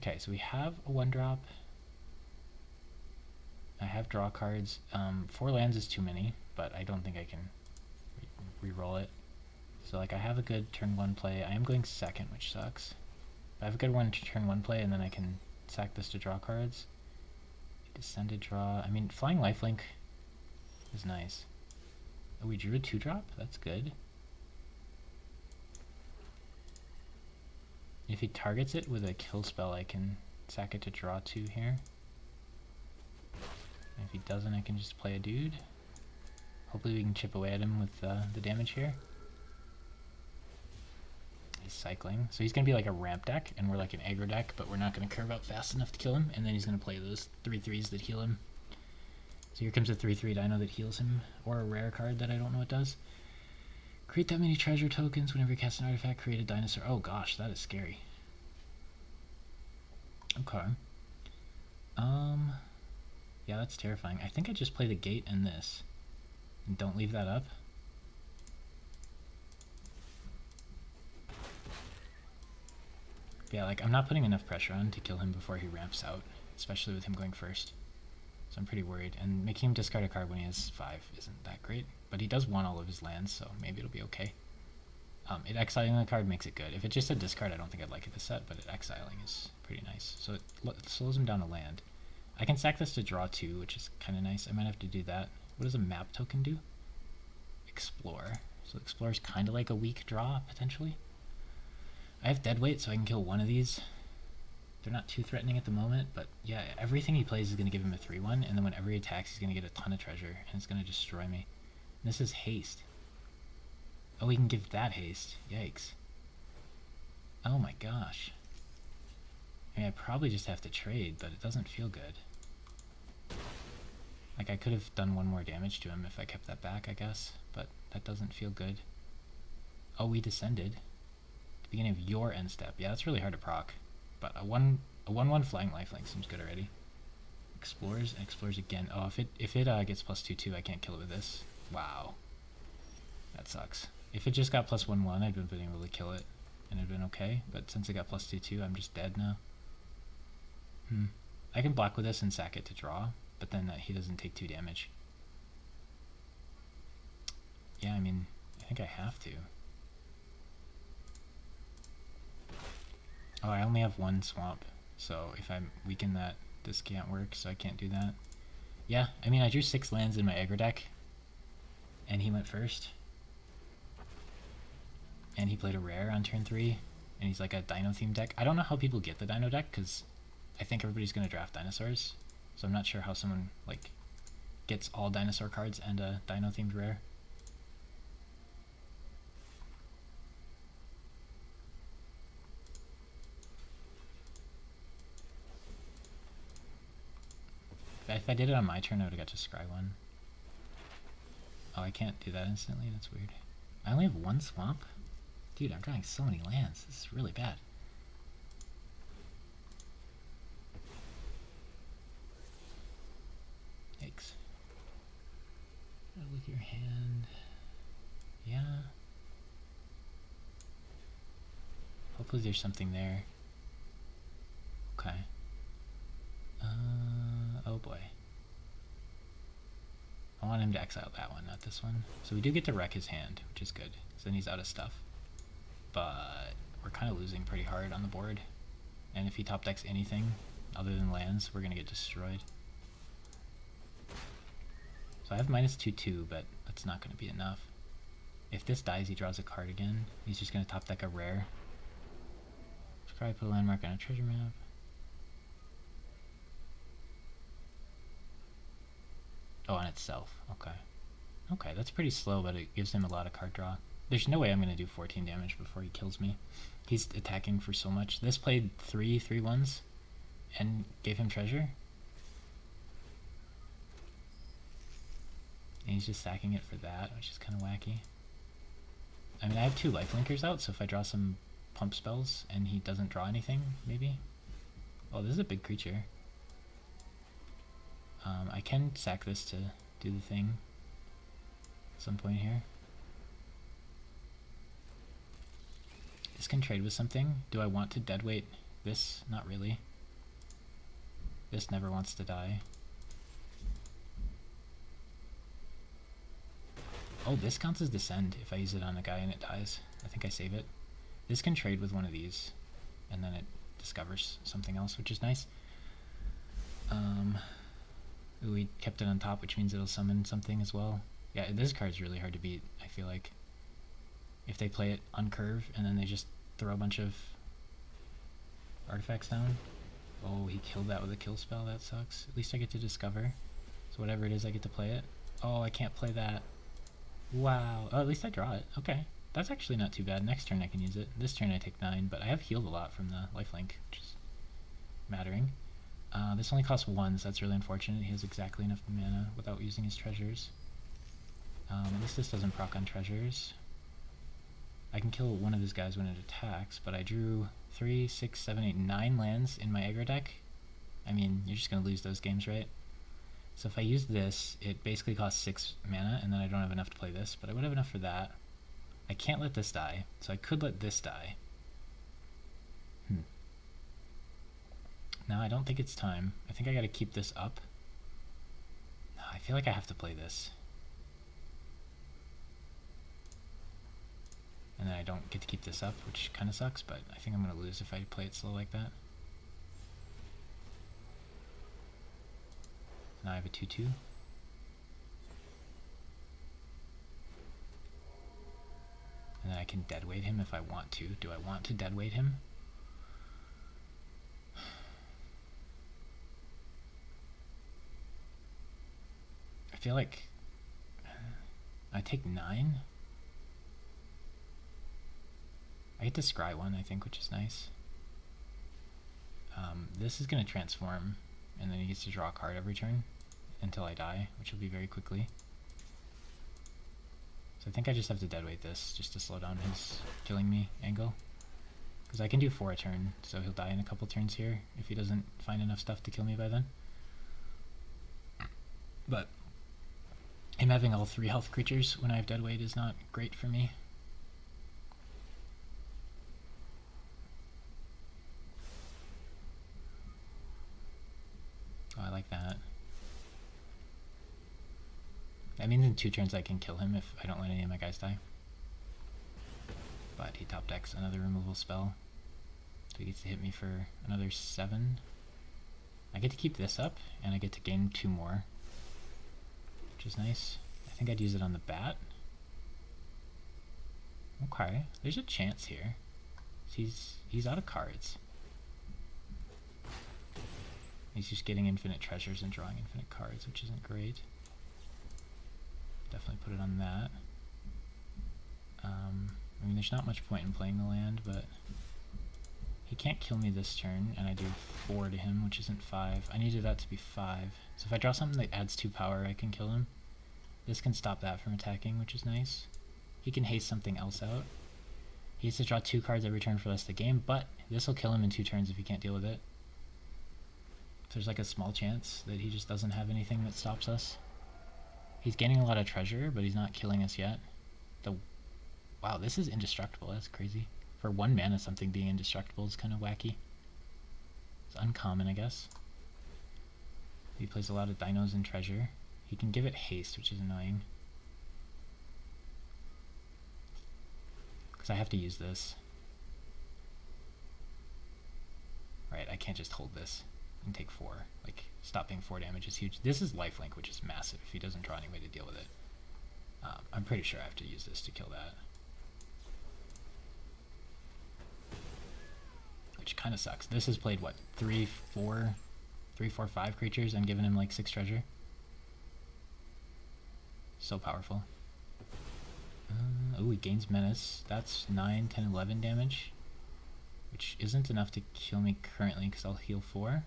Okay, so we have a 1-drop. I have draw cards. 4 lands is too many, but I don't think I can re-roll it. So like I have a good turn 1 play. I am going second, which sucks. I have a good turn 1 play, and then I can sack this to draw cards. Descended draw. I mean, flying lifelink is nice. Oh, we drew a 2-drop? That's good. If he targets it with a kill spell, I can sack it to draw 2 here. And if he doesn't, I can just play a dude. Hopefully we can chip away at him with the damage here. He's cycling. So he's going to be like a ramp deck, and we're like an aggro deck, but we're not going to curve out fast enough to kill him, and then he's going to play those 3/3s that heal him. So here comes a 3/3 Dino that heals him, or a rare card that I don't know what does. Create that many treasure tokens whenever you cast an artifact, create a dinosaur. Oh gosh, that is scary. Okay. Yeah, that's terrifying. I think I just play the gate and this. And don't leave that up. Yeah, like I'm not putting enough pressure on to kill him before he ramps out, especially with him going first. So I'm pretty worried. And making him discard a card when he has 5 isn't that great. But he does want all of his lands, so maybe it'll be okay. It exiling the card makes it good. If it just said discard, I don't think I'd like it this set, but it exiling is pretty nice. So it slows him down a land. I can sack this to draw 2, which is kind of nice. I might have to do that. What does a map token do? Explore. So Explore is kind of like a weak draw, potentially. I have deadweight, so I can kill one of these. They're not too threatening at the moment, but yeah, everything he plays is going to give him a 3/1, and then whenever he attacks, he's going to get a ton of treasure, and it's going to destroy me. And this is haste. Oh, he can give that haste. Yikes. Oh my gosh. I mean, I probably just have to trade, but it doesn't feel good. Like, I could have done 1 more damage to him if I kept that back, I guess, but that doesn't feel good. Oh, we descended. The beginning of your end step. Yeah, that's really hard to proc. But a 1/1 flying lifelink seems good already. Explores again. Oh, if it gets +2/2, I can't kill it with this. Wow. That sucks. If it just got +1/1, I'd been able to kill it, and it'd been okay. But since it got +2/2, I'm just dead now. I can block with this and sack it to draw, but then he doesn't take 2 damage. Yeah, I mean, I think I have to. Oh, I only have 1 swamp, so if I weaken that, this can't work, so I can't do that. Yeah, I mean, I drew 6 lands in my aggro deck, and he went first. And he played a rare on turn 3, and he's like a Dino themed deck. I don't know how people get the Dino deck, because I think everybody's going to draft dinosaurs, so I'm not sure how someone like gets all dinosaur cards and a Dino themed rare. If I did it on my turn, I would have got to scry 1. Oh, I can't do that instantly? That's weird. I only have 1 swamp? Dude, I'm drawing so many lands. This is really bad. Yikes. Gotta look at your hand. Yeah. Hopefully there's something there. Okay. Oh boy. I want him to exile that one, not this one. So we do get to wreck his hand, which is good, because then he's out of stuff. But we're kind of losing pretty hard on the board. And if he top decks anything other than lands, we're going to get destroyed. So I have -2/2, but that's not going to be enough. If this dies, he draws a card again. He's just going to top deck a rare. Let's probably put a landmark on a treasure map. Oh, on itself. Okay. Okay, that's pretty slow, but it gives him a lot of card draw. There's no way I'm going to do 14 damage before he kills me. He's attacking for so much. This played 3 3/1s and gave him treasure. And he's just sacking it for that, which is kind of wacky. I mean, I have 2 lifelinkers out, so if I draw some pump spells and he doesn't draw anything, maybe. Oh, this is a big creature. I can sack this to do the thing at some point here. This can trade with something. Do I want to deadweight this? Not really. This never wants to die. Oh, this counts as Descend if I use it on a guy and it dies. I think I save it. This can trade with one of these, and then it discovers something else, which is nice. Ooh, we kept it on top, which means it'll summon something as well. Yeah, this card's really hard to beat, I feel like. If they play it on curve, and then they just throw a bunch of artifacts down. Oh, he killed that with a kill spell, that sucks. At least I get to discover. So whatever it is, I get to play it. Oh, I can't play that. Wow. Oh, at least I draw it. Okay. That's actually not too bad. Next turn I can use it. This turn I take 9, but I have healed a lot from the lifelink, which is mattering. This only costs 1, so that's really unfortunate. He has exactly enough mana without using his treasures. At least this doesn't proc on treasures. I can kill one of his guys when it attacks, but I drew 3, 6, 7, 8, 9 lands in my aggro deck. I mean, you're just going to lose those games, right? So if I use this, it basically costs 6 mana, and then I don't have enough to play this, but I would have enough for that. I can't let this die, so I could let this die. Now I don't think it's time. I think I gotta keep this up. No, I feel like I have to play this. And then I don't get to keep this up, which kind of sucks, but I think I'm gonna lose if I play it slow like that. Now I have a 2/2. And then I can deadweight him if I want to. Do I want to deadweight him? I feel like I take 9. I get to scry 1, I think, which is nice. This is going to transform, and then he gets to draw a card every turn until I die, which will be very quickly. So I think I just have to deadweight this just to slow down his killing me angle. Because I can do 4 a turn, so he'll die in a couple turns here if he doesn't find enough stuff to kill me by then. But him having all 3 health creatures when I have deadweight is not great for me. Oh, I like that. That means in 2 turns I can kill him if I don't let any of my guys die. But he top decks another removal spell. So he gets to hit me for another 7. I get to keep this up, and I get to gain 2 more. Which is nice. I think I'd use it on the bat. Okay, there's a chance here. He's out of cards. He's just getting infinite treasures and drawing infinite cards, which isn't great. Definitely put it on that. I mean, there's not much point in playing the land, but he can't kill me this turn, and I do 4 to him, which isn't 5. I needed that to be 5. So if I draw something that adds 2 power, I can kill him. This can stop that from attacking, which is nice. He can haste something else out. He has to draw 2 cards every turn for the rest of the game, but this will kill him in 2 turns if he can't deal with it. So there's like a small chance that he just doesn't have anything that stops us. He's gaining a lot of treasure, but he's not killing us yet. Wow, this is indestructible. That's crazy. For 1 mana, something being indestructible is kind of wacky. It's uncommon, I guess. He plays a lot of dinos and treasure. He can give it haste, which is annoying. Because I have to use this. Right, I can't just hold this and take 4. Like, stopping 4 damage is huge. This is lifelink, which is massive if he doesn't draw any way to deal with it. I'm pretty sure I have to use this to kill that. Which kind of sucks. This has played, what, 3, 4, 5 creatures and given him like 6 treasure. So powerful. Oh, he gains menace. That's 9, 10, 11 damage. Which isn't enough to kill me currently because I'll heal 4.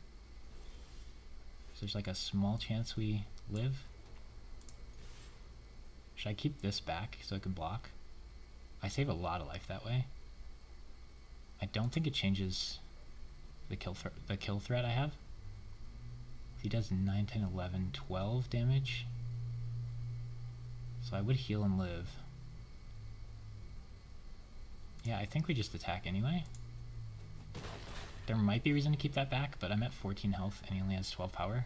So there's like a small chance we live. Should I keep this back so I can block? I save a lot of life that way. I don't think it changes the kill threat I have. He does 9, 10, 11, 12 damage. So I would heal and live. Yeah, I think we just attack anyway. There might be reason to keep that back, but I'm at 14 health and he only has 12 power.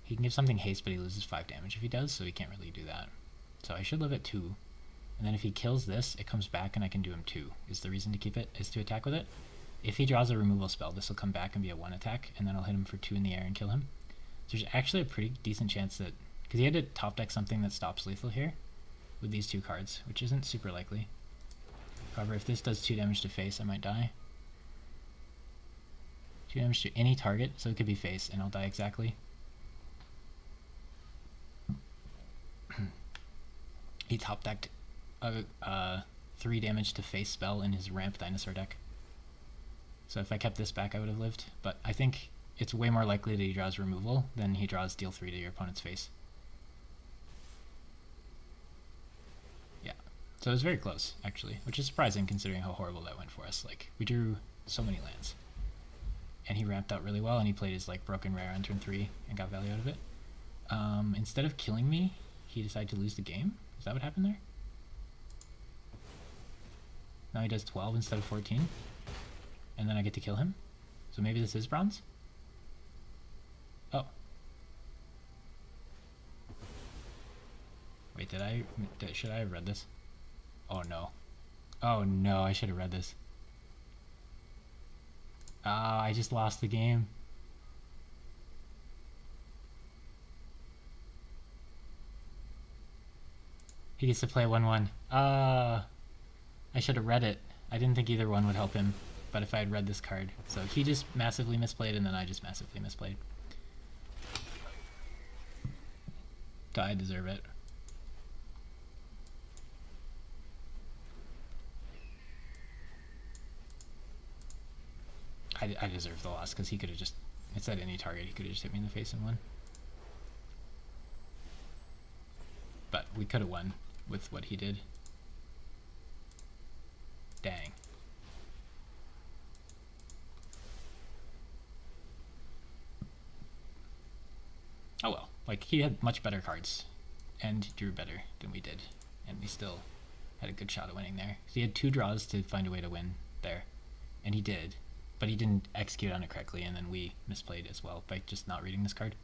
He can give something haste, but he loses 5 damage if he does, so he can't really do that. So I should live at 2. And then if he kills this, it comes back and I can do him 2. Is the reason to keep it, is to attack with it. If he draws a removal spell, this will come back and be a 1 attack, and then I'll hit him for 2 in the air and kill him. So there's actually a pretty decent chance that, because he had to top deck something that stops lethal here with these 2 cards, which isn't super likely. However, if this does 2 damage to face, I might die. 2 damage to any target, so it could be face, and I'll die exactly. He top decked 3 damage to face spell in his ramp dinosaur deck. So if I kept this back, I would have lived. But I think it's way more likely that he draws removal than he draws deal 3 to your opponent's face. Yeah, so it was very close, actually, which is surprising considering how horrible that went for us. Like, we drew so many lands. And he ramped out really well, and he played his like broken rare on turn 3 and got value out of it. Instead of killing me, he decided to lose the game. Is that what happened there? Now he does 12 instead of 14. And then I get to kill him. So maybe this is bronze? Oh. Wait, should I have read this? Oh no. Oh no, I should have read this. Ah, I just lost the game. He gets to play 1-1. I should have read it. I didn't think either one would help him, but if I had read this card. So he just massively misplayed, and then I just massively misplayed. Do I deserve it? I deserve the loss, because he could have just, it said any target, he could have just hit me in the face and won. But we could have won with what he did. Dang. Oh well, like he had much better cards and drew better than we did, and we still had a good shot at winning there. So he had 2 draws to find a way to win there, and he did, but he didn't execute on it correctly, and then we misplayed as well by just not reading this card.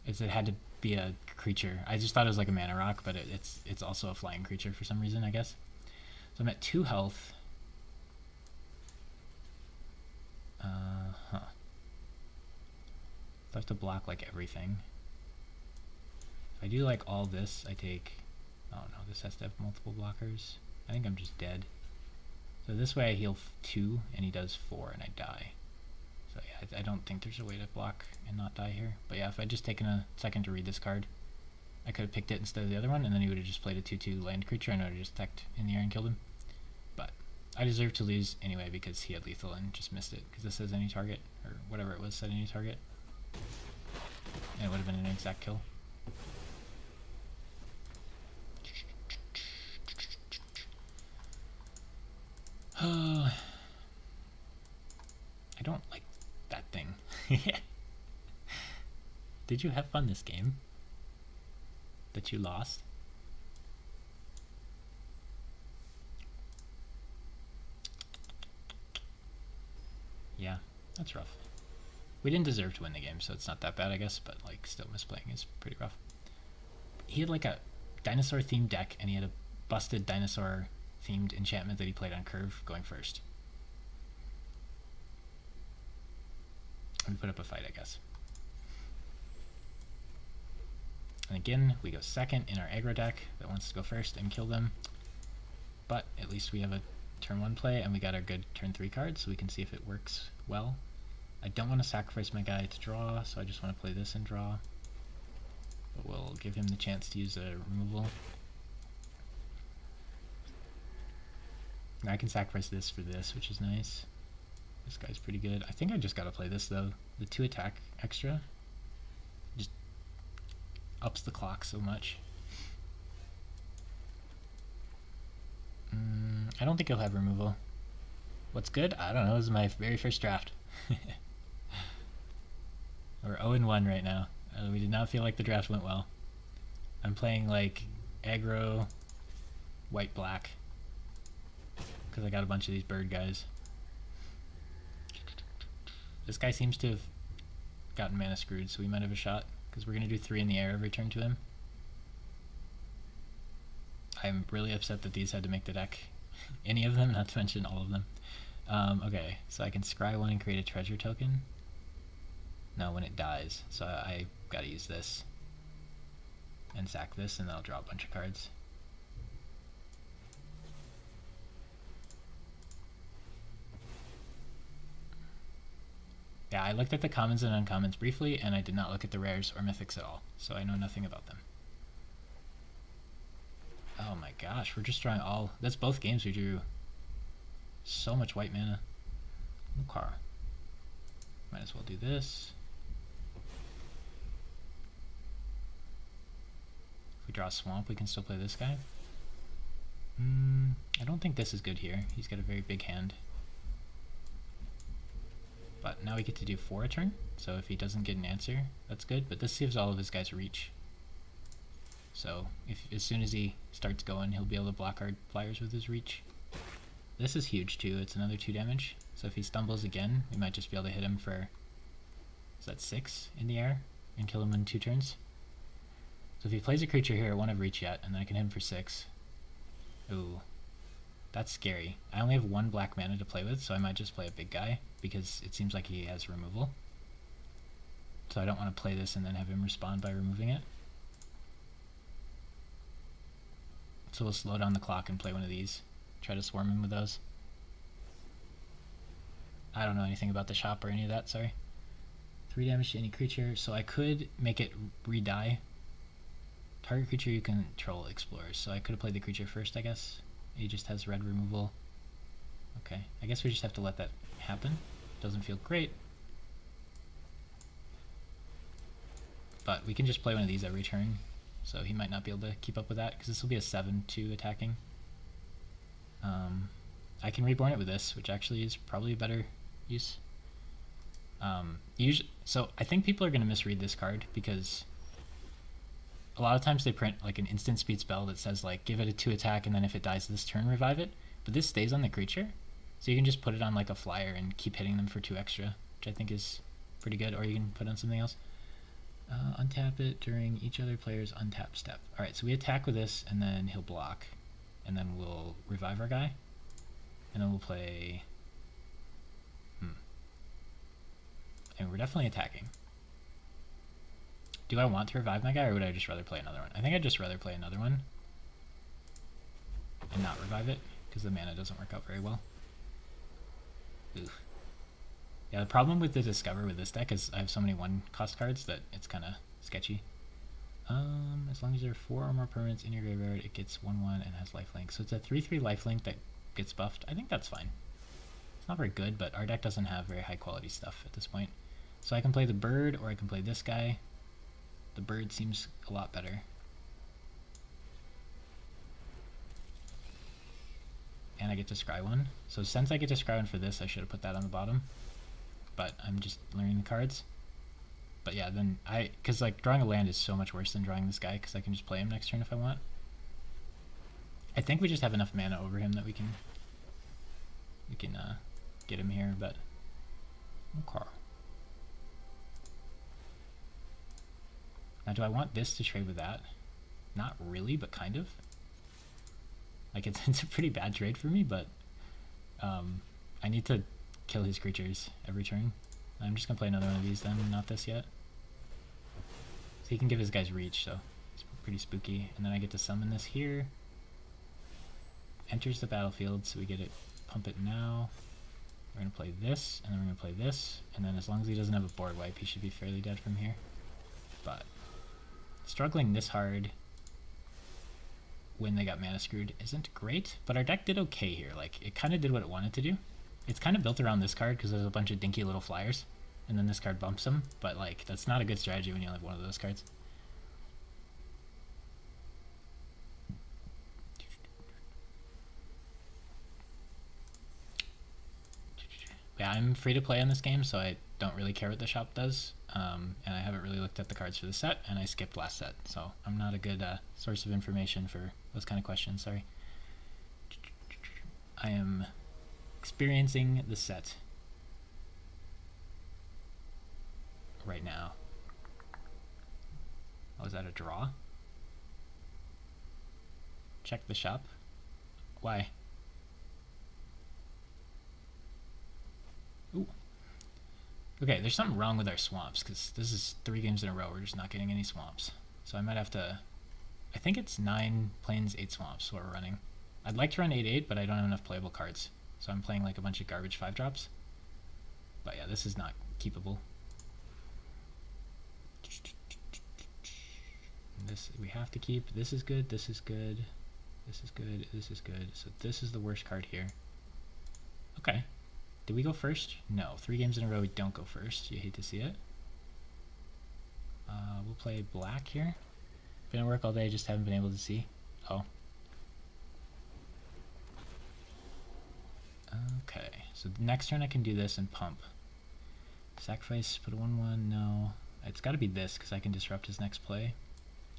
It had to be a creature. I just thought it was like a mana rock, but it's also a flying creature for some reason, I guess. So I'm at 2 health. So I have to block like everything. If I do like all this, I take... Oh no, this has to have multiple blockers. I think I'm just dead. So this way I heal 2 and he does 4 and I die. So yeah, I don't think there's a way to block and not die here. But yeah, if I'd just taken a second to read this card, I could have picked it instead of the other one, and then he would have just played a 2/2 land creature and I would have just attacked in the air and killed him. But I deserve to lose anyway because he had lethal and just missed it, because this says any target, or whatever it was said any target. And it would have been an exact kill. I don't like that thing. Did you have fun this game? That you lost? Yeah, that's rough. We didn't deserve to win the game, so it's not that bad, I guess, but like still misplaying is pretty rough. He had like a dinosaur themed deck, and he had a busted dinosaur themed enchantment that he played on curve going first. We put up a fight, I guess. And again, we go second in our aggro deck that wants to go first and kill them. But at least we have a turn 1 play, and we got our good turn 3 card, so we can see if it works well. I don't want to sacrifice my guy to draw, so I just want to play this and draw. But we'll give him the chance to use a removal. Now I can sacrifice this for this, which is nice. This guy's pretty good. I think I just gotta play this though. The 2 attack extra just ups the clock so much. I don't think he'll have removal. What's good? I don't know. This is my very first draft. We're 0-1 right now. We did not feel like the draft went well. I'm playing like aggro, white-black, because I got a bunch of these bird guys. This guy seems to have gotten mana screwed, so we might have a shot, because we're going to do 3 in the air every turn to him. I'm really upset that these had to make the deck. Any of them, not to mention all of them. Okay, so I can scry 1 and create a treasure token. No, when it dies. So I gotta use this. And sack this, and then I'll draw a bunch of cards. Yeah, I looked at the commons and uncommons briefly, and I did not look at the rares or mythics at all, so I know nothing about them. Oh my gosh, we're just drawing all... That's both games we drew so much white mana. Okay. Might as well do this. If we draw a swamp, we can still play this guy. I don't think this is good here. He's got a very big hand. But now we get to do 4 a turn, so if he doesn't get an answer, that's good, but this gives all of his guys reach. So as soon as he starts going, he'll be able to block our flyers with his reach. This is huge too, it's another 2 damage, so if he stumbles again, we might just be able to hit him for, is that 6 in the air, and kill him in 2 turns. So if he plays a creature here, it won't have reach yet, and then I can hit him for 6. Ooh, that's scary. I only have 1 black mana to play with, so I might just play a big guy, because it seems like he has removal. So I don't want to play this and then have him respond by removing it. So we'll slow down the clock and play one of these. Try to swarm him with those. I don't know anything about the shop or any of that, sorry. 3 damage to any creature, so I could make it re-die. Target creature you control explores, so I could have played the creature first, I guess. He just has red removal. Okay, I guess we just have to let that happen. Doesn't feel great. But we can just play one of these every turn, so he might not be able to keep up with that, because this will be a 7-2 attacking. I can reborn it with this, which actually is probably a better use. So I think people are going to misread this card, because a lot of times they print like an instant speed spell that says like give it a 2 attack, and then if it dies this turn revive it, but this stays on the creature, so you can just put it on like a flyer and keep hitting them for 2 extra, which I think is pretty good, or you can put on something else. Untap it during each other player's untap step. Alright, so we attack with this, and then he'll block, and then we'll revive our guy, and then we'll play... And we're definitely attacking. Do I want to revive my guy, or would I just rather play another one? I think I'd just rather play another one and not revive it, because the mana doesn't work out very well. Oof. Yeah, the problem with the Discover with this deck is I have so many 1-cost cards that it's kind of sketchy. As long as there are 4 or more permanents in your graveyard, it gets 1/1 and has lifelink. So it's a 3/3 lifelink that gets buffed. I think that's fine. It's not very good, but our deck doesn't have very high quality stuff at this point. So I can play the bird, or I can play this guy. The bird seems a lot better. And I get to scry 1. So since I get to scry 1 for this, I should have put that on the bottom. But I'm just learning the cards. But yeah, then because like drawing a land is so much worse than drawing this guy, because I can just play him next turn if I want. I think we just have enough mana over him that we can get him here, but okay. Now do I want this to trade with that? Not really, but kind of. Like it's a pretty bad trade for me, but I need to kill his creatures every turn. I'm just gonna play another one of these then, not this yet. So he can give his guys reach, so it's pretty spooky. And then I get to summon this here. Enters the battlefield, so we get it, pump it now. We're gonna play this, and then we're gonna play this, and then as long as he doesn't have a board wipe, he should be fairly dead from here. But struggling this hard when they got mana screwed isn't great, but our deck did okay here. Like, it kind of did what it wanted to do. It's kind of built around this card because there's a bunch of dinky little flyers, and then this card bumps them, but like, that's not a good strategy when you only have one of those cards. Yeah, I'm free to play on this game, so I don't really care what the shop does, and I haven't really looked at the cards for the set, and I skipped last set, so I'm not a good source of information for those kind of questions, sorry. I am experiencing the set. right now. Oh, is that a draw? Check the shop. Why? Ooh. Okay, there's something wrong with our swamps, because this is 3 games in a row we're just not getting any swamps. So I might have to... I think it's 9 plains, 8 swamps what we're running. I'd like to run 8-8, but I don't have enough playable cards. So I'm playing like a bunch of garbage 5-drops. But yeah, this is not keepable. This we have to keep. This is good, this is good, this is good, this is good. So this is the worst card here. Okay. Did we go first? No. 3 games in a row we don't go first. You hate to see it. We'll play black here. Been at work all day, just haven't been able to see. Oh. Okay. So next turn I can do this and pump. Sacrifice, put a 1-1, no. It's got to be this, because I can disrupt his next play.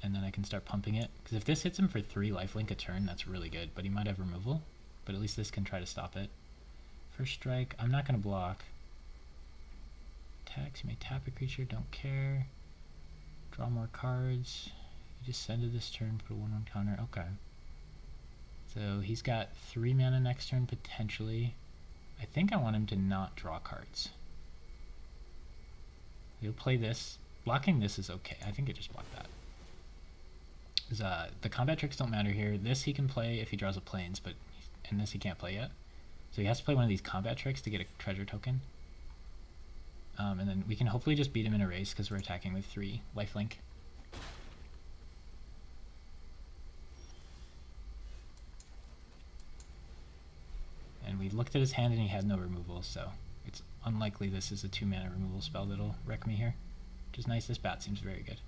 And then I can start pumping it. Because if this hits him for 3 lifelink a turn, that's really good. But he might have removal. But at least this can try to stop it. First strike, I'm not going to block. Attacks, you may tap a creature, don't care. Draw more cards. You just send it this turn, put a 1-1 counter, okay. So he's got 3 mana next turn, potentially. I think I want him to not draw cards. He'll play this. Blocking this is okay. I think it just blocked that. The combat tricks don't matter here. This he can play if he draws a plains, but and this he can't play yet. So he has to play one of these combat tricks to get a treasure token. And then we can hopefully just beat him in a race because we're attacking with 3 lifelink. And we looked at his hand and he had no removal, so it's unlikely this is a 2 mana removal spell that'll wreck me here. Which is nice. This bat seems very good.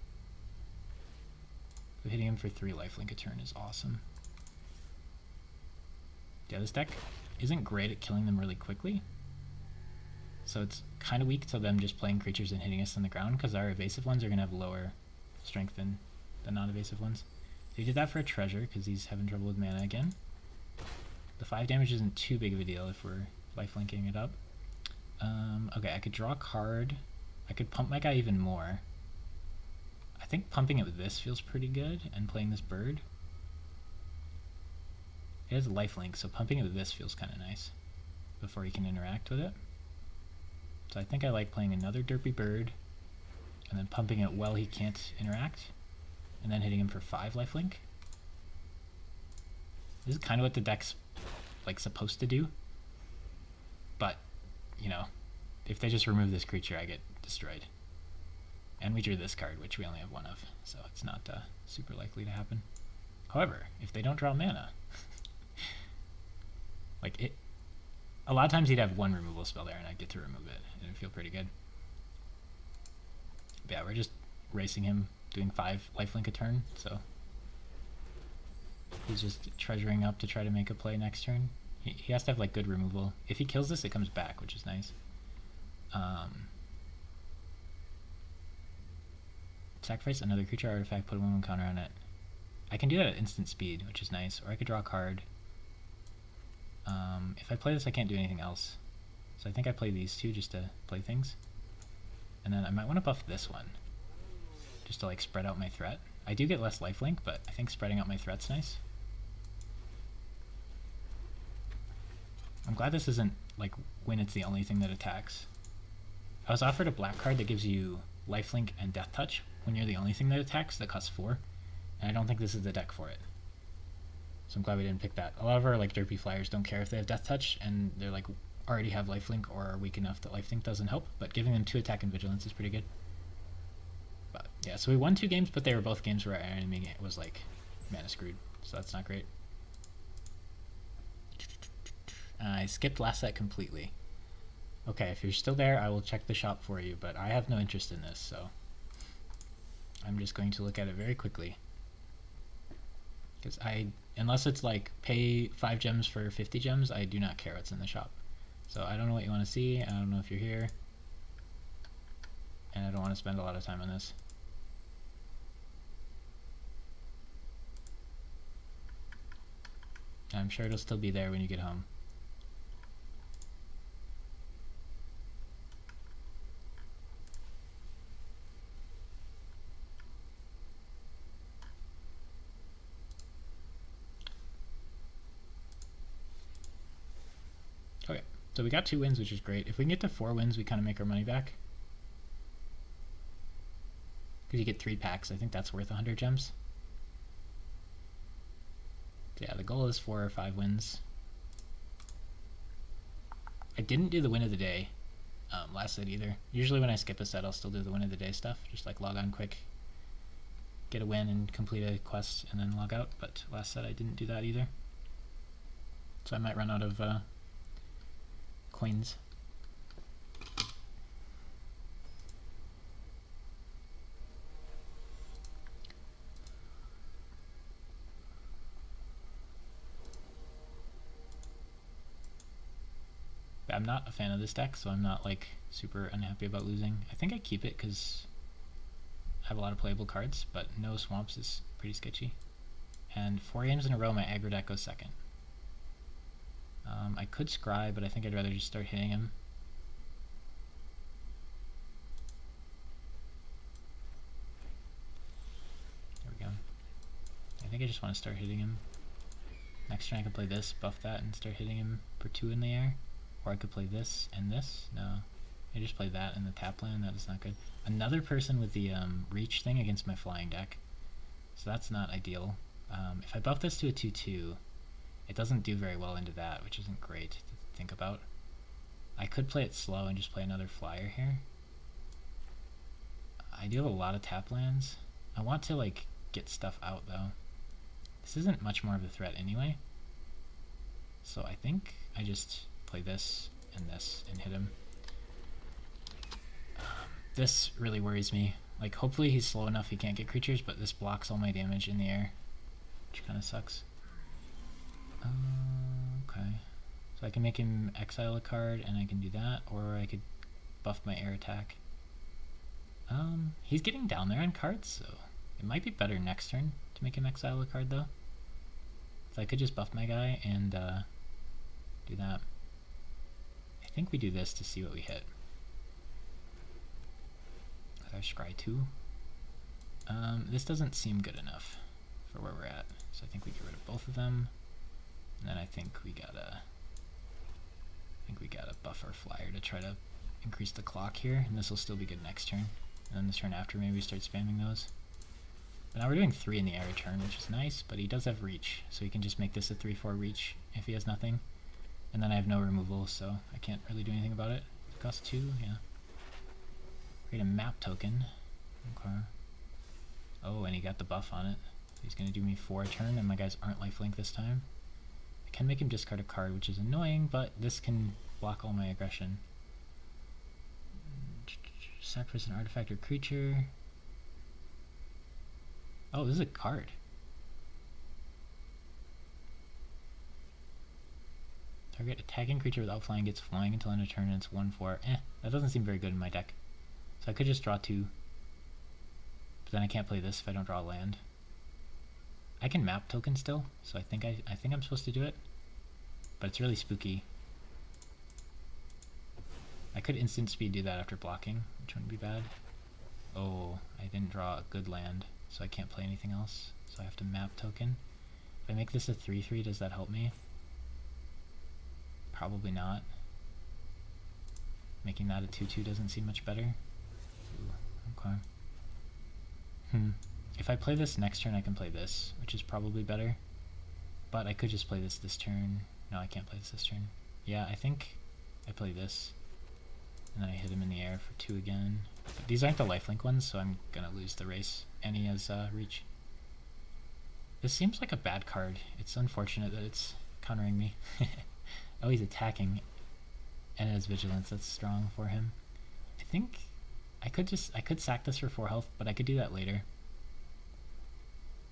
So hitting him for 3 lifelink a turn is awesome. Yeah, this deck isn't great at killing them really quickly. So it's kind of weak to them just playing creatures and hitting us on the ground, because our evasive ones are going to have lower strength than the non-evasive ones. So he did that for a treasure, because he's having trouble with mana again. The 5 damage isn't too big of a deal if we're lifelinking it up. Okay, I could draw a card. I could pump my guy even more. I think pumping it with this feels pretty good, and playing this bird. It has a lifelink, so pumping it with this feels kind of nice before he can interact with it. So I think I like playing another derpy bird, and then pumping it while he can't interact, and then hitting him for 5 lifelink. This is kind of what the deck's like supposed to do, but you know, if they just remove this creature, I get destroyed. And we drew this card, which we only have 1 of, so it's not super likely to happen. However, if they don't draw mana, like it, a lot of times he'd have 1 removal spell there, and I'd get to remove it, and it'd feel pretty good. But yeah, we're just racing him, doing 5 lifelink a turn, so he's just treasuring up to try to make a play next turn. He has to have like good removal. If he kills this, it comes back, which is nice. Sacrifice another creature artifact, put a 1-1 counter on it. I can do that at instant speed, which is nice, or I could draw a card. If I play this, I can't do anything else. So I think I play these 2 just to play things. And then I might want to buff this one, just to like spread out my threat. I do get less lifelink, but I think spreading out my threat's nice. I'm glad this isn't like when it's the only thing that attacks. I was offered a black card that gives you lifelink and death touch when you're the only thing that attacks that costs 4, and I don't think this is the deck for it. So I'm glad we didn't pick that. A lot of our like derpy flyers don't care if they have death touch and they're like already have lifelink or are weak enough that lifelink doesn't help, but giving them 2 attack and vigilance is pretty good. But yeah, so we won 2 games, but they were both games where our enemy was like mana screwed, so that's not great. I skipped last set completely. Okay, if you're still there, I will check the shop for you, but I have no interest in this, so I'm just going to look at it very quickly. Because unless it's like pay 5 gems for 50 gems, I do not care what's in the shop. So I don't know what you want to see, I don't know if you're here, and I don't want to spend a lot of time on this. I'm sure it'll still be there when you get home. So we got 2 wins, which is great. If we can get to 4 wins, we kind of make our money back. Because you get 3 packs. I think that's worth 100 gems. So yeah, the goal is 4 or 5 wins. I didn't do the win of the day last set either. Usually when I skip a set, I'll still do the win of the day stuff. Just like log on quick, get a win and complete a quest, and then log out. But last set I didn't do that either. So I might run out of coins. I'm not a fan of this deck, so I'm not like super unhappy about losing. I think I keep it because I have a lot of playable cards, but no swamps is pretty sketchy. And 4 games in a row, my aggro deck goes second. I could scry, but I think I'd rather just start hitting him. There we go. I think I just want to start hitting him. Next turn I can play this, buff that, and start hitting him for 2 in the air. Or I could play this and this. No. I just play that in the tap land. That is not good. Another person with the reach thing against my flying deck. So that's not ideal. If I buff this to a 2-2, it doesn't do very well into that, which isn't great to think about. I could play it slow and just play another flyer here. I do have a lot of tap lands. I want to like get stuff out though. This isn't much more of a threat anyway. So I think I just play this and hit him. This really worries me. Like hopefully he's slow enough he can't get creatures, but this blocks all my damage in the air, which kind of sucks. Okay, so I can make him exile a card and I can do that, or I could buff my air attack. He's getting down there on cards, so it might be better next turn to make him exile a card though. So I could just buff my guy and do that. I think we do this to see what we hit. With our scry 2. This doesn't seem good enough for where we're at, so I think we get rid of both of them. And then I think we gotta buff our flyer to try to increase the clock here, and this will still be good next turn. And then the turn after maybe we start spamming those. But now we're doing 3 in the air return, which is nice, but he does have reach, so he can just make this a 3-4 reach if he has nothing. And then I have no removal, so I can't really do anything about it. It costs 2, yeah. Create a map token. Okay. Oh, and he got the buff on it. He's gonna do me 4 a turn, and my guys aren't lifelink this time. I can make him discard a card, which is annoying, but this can block all my aggression. Sacrifice an artifact or creature. Oh, this is a card. Target attacking creature without flying gets flying until end of turn and it's 1/4. That doesn't seem very good in my deck. So I could just draw 2. But then I can't play this if I don't draw a land. I can map token still, so I think I'm supposed to do it. But it's really spooky. I could instant speed do that after blocking, which wouldn't be bad. Oh, I didn't draw a good land, so I can't play anything else. So I have to map token. If I make this a 3/3, does that help me? Probably not. Making that a 2/2 doesn't seem much better. Ooh, okay. If I play this next turn, I can play this, which is probably better. But I could just play this turn. No, I can't play this turn. Yeah, I think I play this. And then I hit him in the air for 2 again. But these aren't the lifelink ones, so I'm gonna lose the race. And he has reach. This seems like a bad card. It's unfortunate that it's countering me. Oh, he's attacking. And it has vigilance. That's strong for him. I think I could sack this for 4 health, but I could do that later.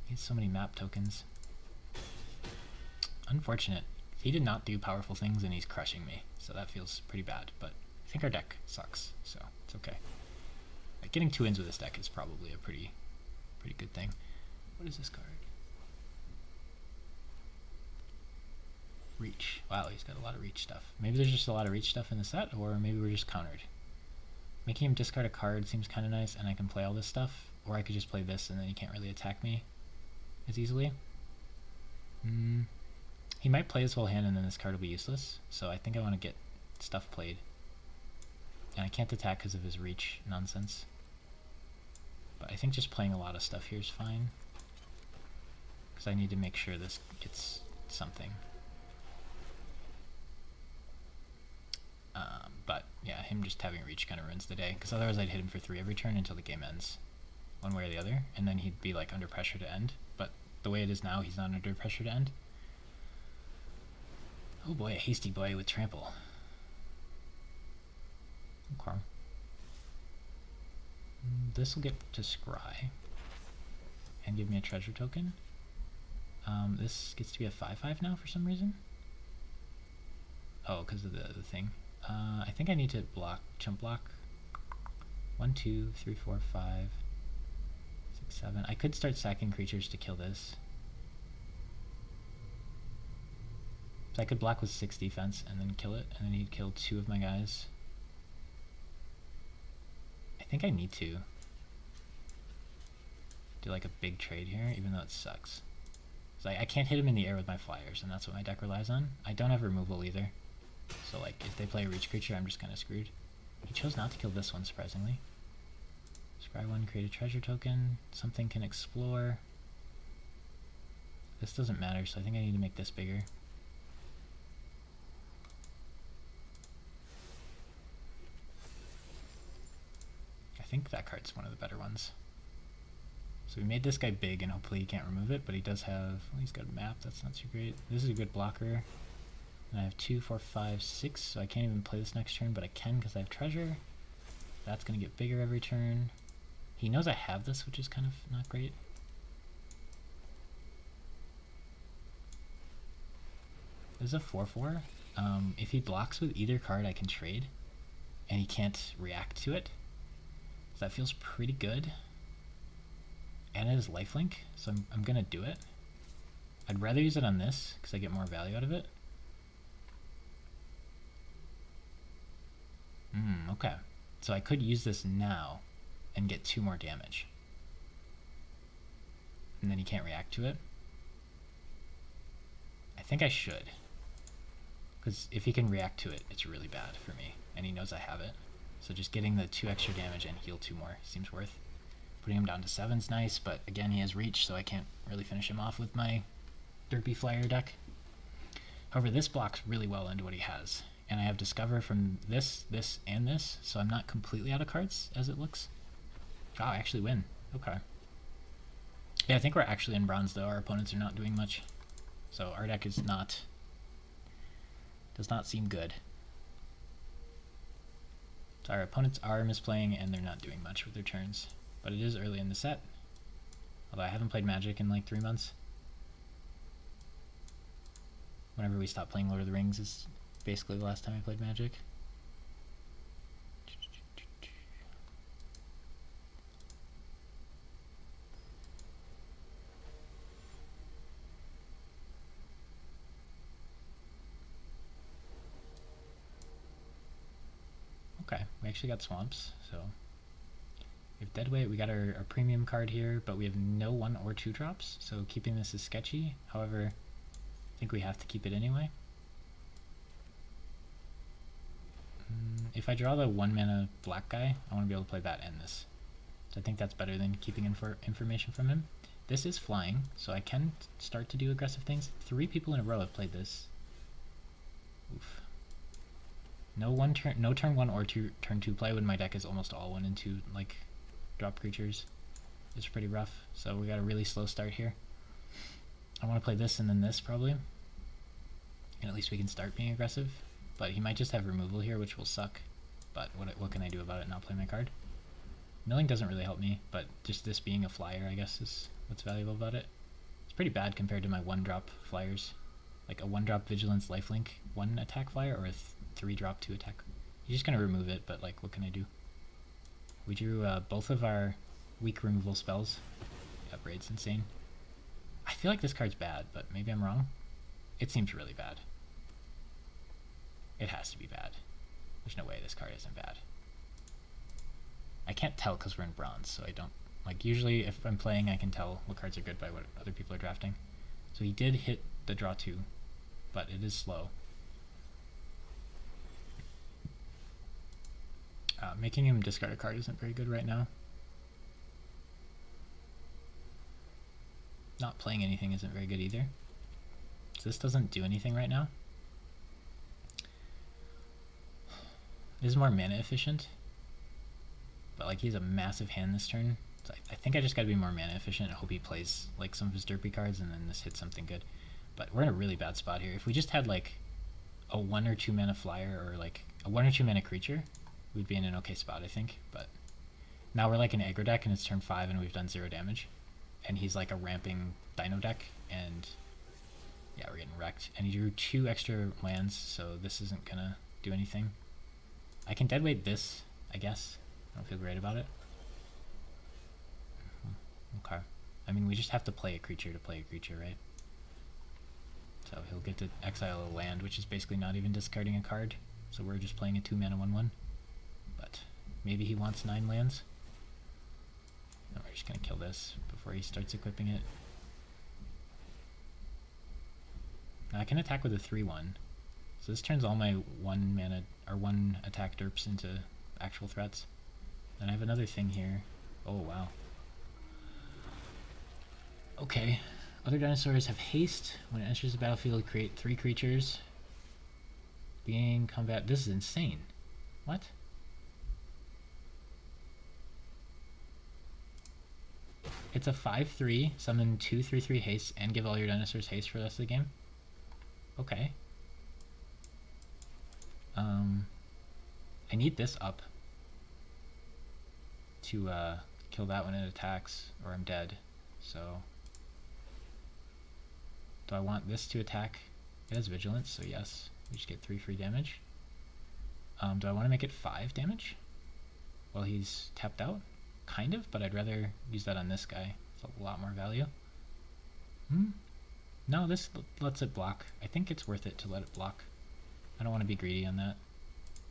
He has so many map tokens. Unfortunate. He did not do powerful things and he's crushing me. So that feels pretty bad, but I think our deck sucks, so it's okay. Like, getting 2 wins with this deck is probably a pretty good thing. What is this card? Reach. Wow, he's got a lot of reach stuff. Maybe there's just a lot of reach stuff in the set, or maybe we're just countered. Making him discard a card seems kind of nice, and I can play all this stuff, or I could just play this and then he can't really attack me as easily. He might play his whole hand and then this card will be useless, so I think I want to get stuff played. And I can't attack because of his reach nonsense. But I think just playing a lot of stuff here is fine. Because I need to make sure this gets something. But yeah, him just having reach kind of ruins the day. Because otherwise I'd hit him for 3 every turn until the game ends. One way or the other. And then he'd be like under pressure to end. But the way it is now, he's not under pressure to end. Oh boy, a hasty boy with trample. Okay. This will get to scry and give me a treasure token. This gets to be a 5/5 now for some reason. Oh, because of the thing. I think I need to chump block. 1, 2, 3, 4, 5, 6, 7. I could start sacking creatures to kill this. So I could block with 6 defense and then kill it, and then he'd kill 2 of my guys. I think I need to do like a big trade here, even though it sucks. So I can't hit him in the air with my flyers, and that's what my deck relies on. I don't have removal either. So like, if they play a reach creature, I'm just kind of screwed. He chose not to kill this one, surprisingly. Scry 1, create a treasure token. Something can explore. This doesn't matter, so I think I need to make this bigger. I think that card's one of the better ones. So we made this guy big, and hopefully he can't remove it, but he does have, well, he's got a map, that's not too great. This is a good blocker. And I have 2, 4, 5, 6, so I can't even play this next turn, but I can because I have treasure. That's going to get bigger every turn. He knows I have this, which is kind of not great. This is a 4/4. If he blocks with either card, I can trade, and he can't react to it. So that feels pretty good. And it is lifelink, so I'm gonna do it. I'd rather use it on this because I get more value out of it. Okay. So I could use this now and get 2 more damage. And then he can't react to it. I think I should. Because if he can react to it, it's really bad for me. And he knows I have it. So just getting the 2 extra damage and heal 2 more seems worth. Putting him down to 7's nice, but again he has reach, so I can't really finish him off with my derpy flyer deck. However, this blocks really well into what he has. And I have Discover from this, this, and this, so I'm not completely out of cards, as it looks. Oh, I actually win. Okay. Yeah, I think we're actually in bronze, though. Our opponents are not doing much. So our deck is not... does not seem good. So our opponents are misplaying, and they're not doing much with their turns. But it is early in the set. Although I haven't played Magic in like 3 months. Whenever we stopped playing Lord of the Rings is basically the last time I played Magic. Okay, we actually got swamps, so we have Deadweight, we got our premium card here, but we have no 1 or 2 drops, so keeping this is sketchy. However, I think we have to keep it anyway. If I draw the 1 mana black guy, I want to be able to play that and this. So I think that's better than keeping information from him. This is flying, so I can start to do aggressive things. 3 people in a row have played this. Oof. No turn 1 or turn 2 play when my deck is almost all 1 and 2 like drop creatures. It's pretty rough, so we got a really slow start here. I want to play this and then this probably, and at least we can start being aggressive. But he might just have removal here, which will suck. But what can I do about it? Not play my card? Milling doesn't really help me, but just this being a flyer, I guess, is what's valuable about it. It's pretty bad compared to my 1-drop flyers. Like a 1-drop Vigilance Lifelink 1 attack flyer, or a 3-drop 2 attack. You're just gonna remove it, but like, what can I do? We drew both of our weak removal spells. Upgrade's insane. I feel like this card's bad, but maybe I'm wrong. It seems really bad. It has to be bad. There's no way this card isn't bad. I can't tell because we're in bronze, so I don't... Like, usually if I'm playing, I can tell what cards are good by what other people are drafting. So he did hit the draw 2, but it is slow. Making him discard a card isn't very good right now. Not playing anything isn't very good either. So this doesn't do anything right now. It is more mana efficient. But like he has a massive hand this turn. So I think I just gotta be more mana efficient and hope he plays like some of his derpy cards and then this hits something good. But we're in a really bad spot here. If we just had like a 1 or 2 mana flyer or like a 1 or 2 mana creature, we'd be in an okay spot, I think. But now we're like an aggro deck and it's turn 5 and we've done 0 damage. And he's like a ramping Dino deck, and yeah, we're getting wrecked. And he drew 2 extra lands, so this isn't gonna do anything. I can deadweight this, I guess. I don't feel great about it. Okay. I mean, we just have to play a creature to play a creature, right? So he'll get to exile a land, which is basically not even discarding a card. So we're just playing a 2 mana 1/1. But maybe he wants 9 lands. No, we're just gonna kill this before he starts equipping it. Now I can attack with a 3/1. So this turns all my 1 mana or 1 attack derps into actual threats. Then I have another thing here. Oh wow. Okay. Other dinosaurs have haste. When it enters the battlefield, create 3 creatures. Being combat. This is insane. What? It's a 5/3, summon 2 3/3 haste, and give all your dinosaurs haste for the rest of the game. Okay. I need this up to kill that when it attacks, or I'm dead. So, do I want this to attack? It has vigilance, so yes. We just get 3 free damage. Do I want to make it 5 damage while he's tapped out? Kind of, but I'd rather use that on this guy. It's a lot more value. No, this lets it block. I think it's worth it to let it block. I don't want to be greedy on that.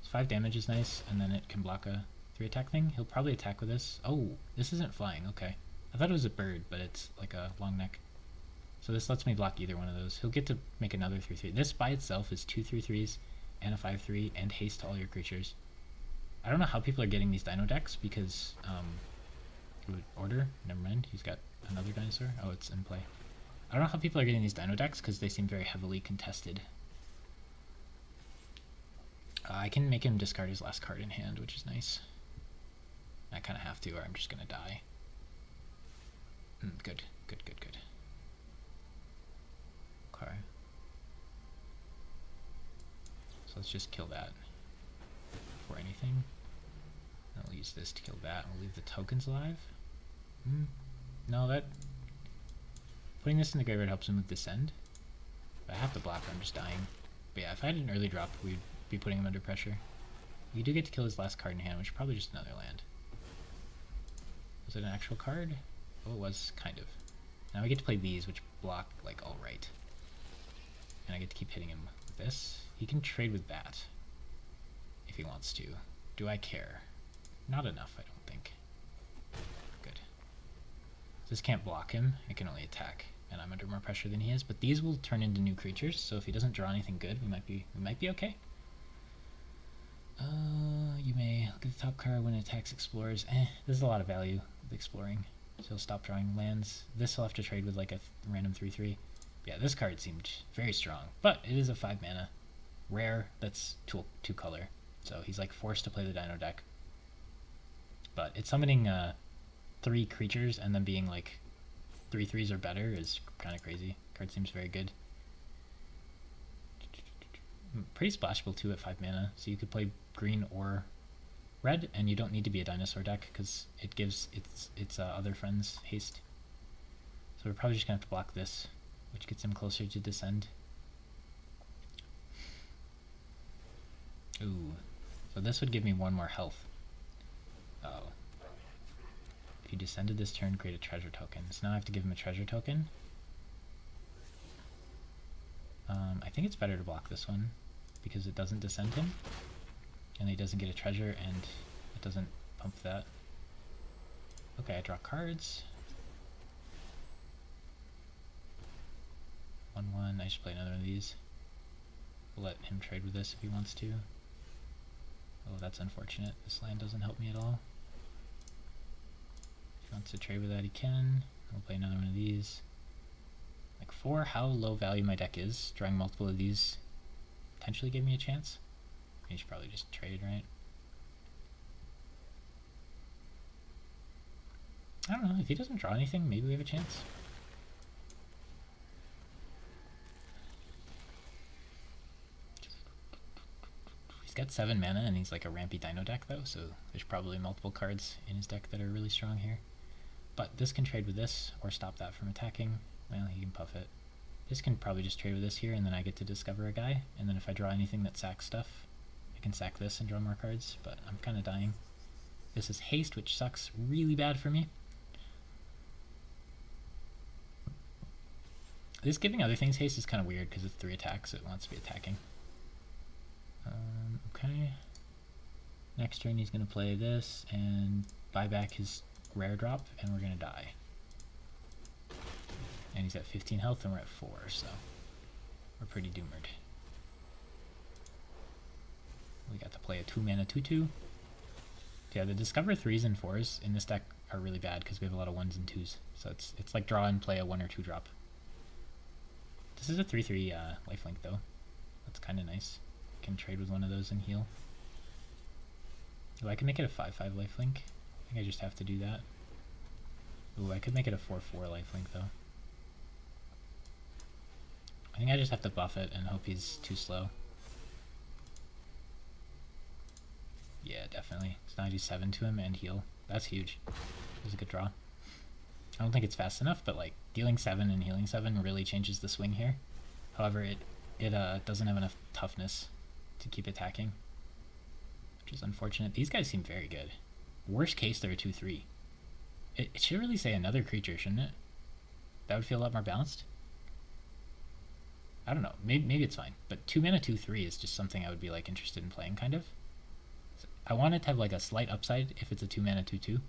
So 5 damage is nice, and then it can block a 3 attack thing. He'll probably attack with this. Oh, this isn't flying. Okay. I thought it was a bird, but it's like a long neck. So this lets me block either one of those. He'll get to make another 3/3. This by itself is 2 3/3s and a 5/3 and haste to all your creatures. I don't know how people are getting these dino decks because order. Never mind. He's got another dinosaur. Oh, it's in play. I don't know how people are getting these dino decks because they seem very heavily contested. I can make him discard his last card in hand, which is nice. I kind of have to, or I'm just gonna die. Good. Okay. So let's just kill that before anything. I'll use this to kill that. We'll leave the tokens alive. No, that... Putting this in the graveyard helps him with Descend. If I have to block or I'm just dying. But yeah, if I had an early drop, we'd be putting him under pressure. We do get to kill his last card in hand, which is probably just another land. Was it an actual card? Oh, it was, kind of. Now we get to play these, which block, like, alright. And I get to keep hitting him with this. He can trade with that, if he wants to. Do I care? Not enough, I don't think. Good. This can't block him, it can only attack. And I'm under more pressure than he is, but these will turn into new creatures, so if he doesn't draw anything good, we might be okay. You may look at the top card when it attacks explorers. There's a lot of value with exploring. So he'll stop drawing lands. This will have to trade with like a random 3/3. Yeah, this card seemed very strong, but it is a 5 mana. Rare, that's 2 color. So he's like forced to play the Dino deck. But it's summoning 3 creatures and then being like 3/3s or better is kind of crazy. Card seems very good. Pretty splashable too at 5 mana, so you could play green or red, and you don't need to be a dinosaur deck because it gives its other friends haste. So we're probably just gonna have to block this, which gets him closer to Descend. Ooh, so this would give me 1 more health. Oh. If you descended this turn, create a treasure token. So now I have to give him a treasure token. I think it's better to block this one because it doesn't descend him, and he doesn't get a treasure, and it doesn't pump that. Okay, I draw cards. 1/1. I should play another one of these. We'll let him trade with this if he wants to. Oh, that's unfortunate. This land doesn't help me at all. If he wants to trade with that, he can. I'll play another one of these. Like, for how low value my deck is, drawing multiple of these potentially gave me a chance. He should probably just trade, right? I don't know. If he doesn't draw anything, maybe we have a chance. He's got 7 mana and he's like a rampy Dino deck though, so there's probably multiple cards in his deck that are really strong here. But this can trade with this or stop that from attacking. Well, he can puff it. This can probably just trade with this here and then I get to discover a guy. And then if I draw anything that sacks stuff, I can sack this and draw more cards, but I'm kind of dying. This is haste, which sucks really bad for me. This giving other things haste is kind of weird because it's 3 attacks, so it wants to be attacking. Okay. Next turn he's going to play this and buy back his rare drop, and we're going to die. And he's at 15 health and we're at 4, so we're pretty doomed. We got to play a 2 mana 2/2. Yeah, the Discover 3s and 4s in this deck are really bad because we have a lot of 1s and 2s. So it's like draw and play a 1 or 2 drop. This is a 3/3 lifelink though. That's kind of nice. Can trade with one of those and heal. Oh, I can make it a 5/5 lifelink. I think I just have to do that. Ooh, I could make it a 4/4 lifelink though. I think I just have to buff it and hope he's too slow. Yeah, definitely. So now I do 7 to him and heal. That's huge. It was a good draw. I don't think it's fast enough, but like dealing 7 and healing 7 really changes the swing here. However, it doesn't have enough toughness to keep attacking, which is unfortunate. These guys seem very good. Worst case, they're a 2/3. It should really say another creature, shouldn't it? That would feel a lot more balanced. I don't know. Maybe it's fine. But 2 mana 2/3 is just something I would be like interested in playing, kind of. So I want it to have like a slight upside if it's a 2 mana 2/2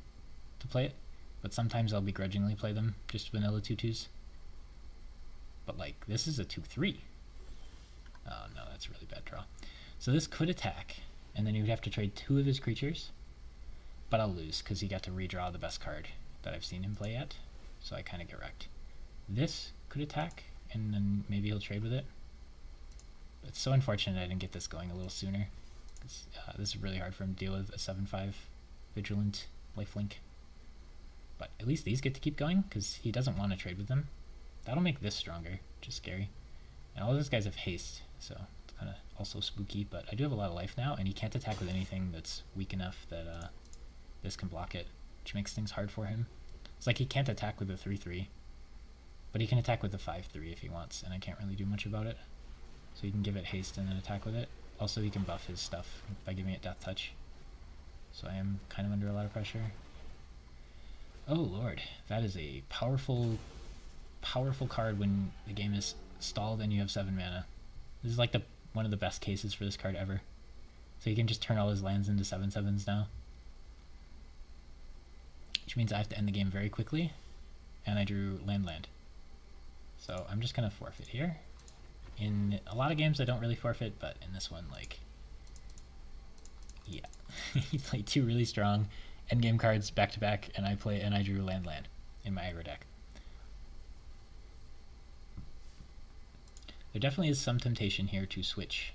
to play it. But sometimes I'll begrudgingly play them, just vanilla 2/2s. But like, this is a 2/3. Oh no, that's a really bad draw. So this could attack, and then he would have to trade 2 of his creatures. But I'll lose, because he got to redraw the best card that I've seen him play yet. So I kind of get wrecked. This could attack, and then maybe he'll trade with it. But it's so unfortunate I didn't get this going a little sooner. This is really hard for him to deal with, a 7/5 Vigilant lifelink. But at least these get to keep going, because he doesn't want to trade with them. That'll make this stronger, which is scary. And all those guys have haste, so it's kind of also spooky, but I do have a lot of life now, and he can't attack with anything that's weak enough that this can block it, which makes things hard for him. It's like he can't attack with the 3/3, but he can attack with the 5/3 if he wants, and I can't really do much about it. So he can give it haste and then attack with it. Also, he can buff his stuff by giving it Death Touch. So I am kind of under a lot of pressure. Oh lord, that is a powerful card when the game is stalled and you have 7 mana. This is like one of the best cases for this card ever. So he can just turn all his lands into 7/7s now. Which means I have to end the game very quickly, and I drew land. So I'm just gonna forfeit here. In a lot of games I don't really forfeit, but in this one, like, yeah. He played 2 really strong endgame cards back to back, and I drew land in my aggro deck. There definitely is some temptation here to switch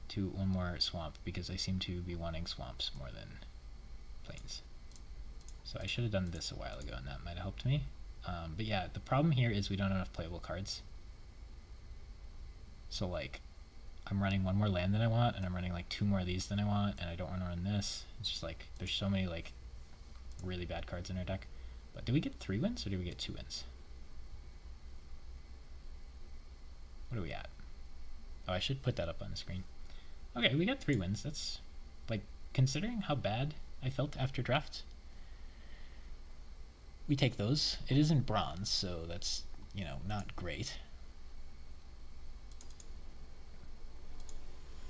to one more swamp, because I seem to be wanting swamps more than plains. So I should have done this a while ago, and that might have helped me. But yeah, the problem here is we don't have enough playable cards. So like, I'm running 1 more land than I want, and I'm running like 2 more of these than I want, and I don't want to run this. It's just like, there's so many like really bad cards in our deck. But did we get 3 wins, or did we get 2 wins? What are we at? Oh, I should put that up on the screen. Okay, we got 3 wins. That's, like, considering how bad I felt after draft, we take those. It is in bronze, so that's, you know, not great.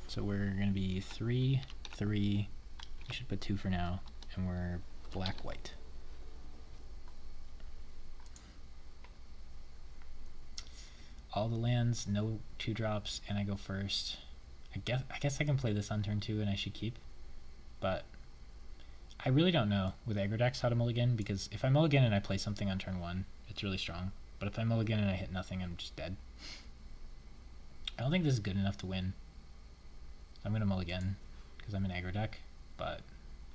So we're going to be 3, 3. We should put 2 for now, and we're black-white. All the lands, no 2 drops, and I go first. I guess I can play this on turn 2 and I should keep. But I really don't know with aggro decks how to mulligan, because if I mulligan and I play something on turn 1, it's really strong. But if I mulligan and I hit nothing, I'm just dead. I don't think this is good enough to win. So I'm going to mulligan because I'm an aggro deck, but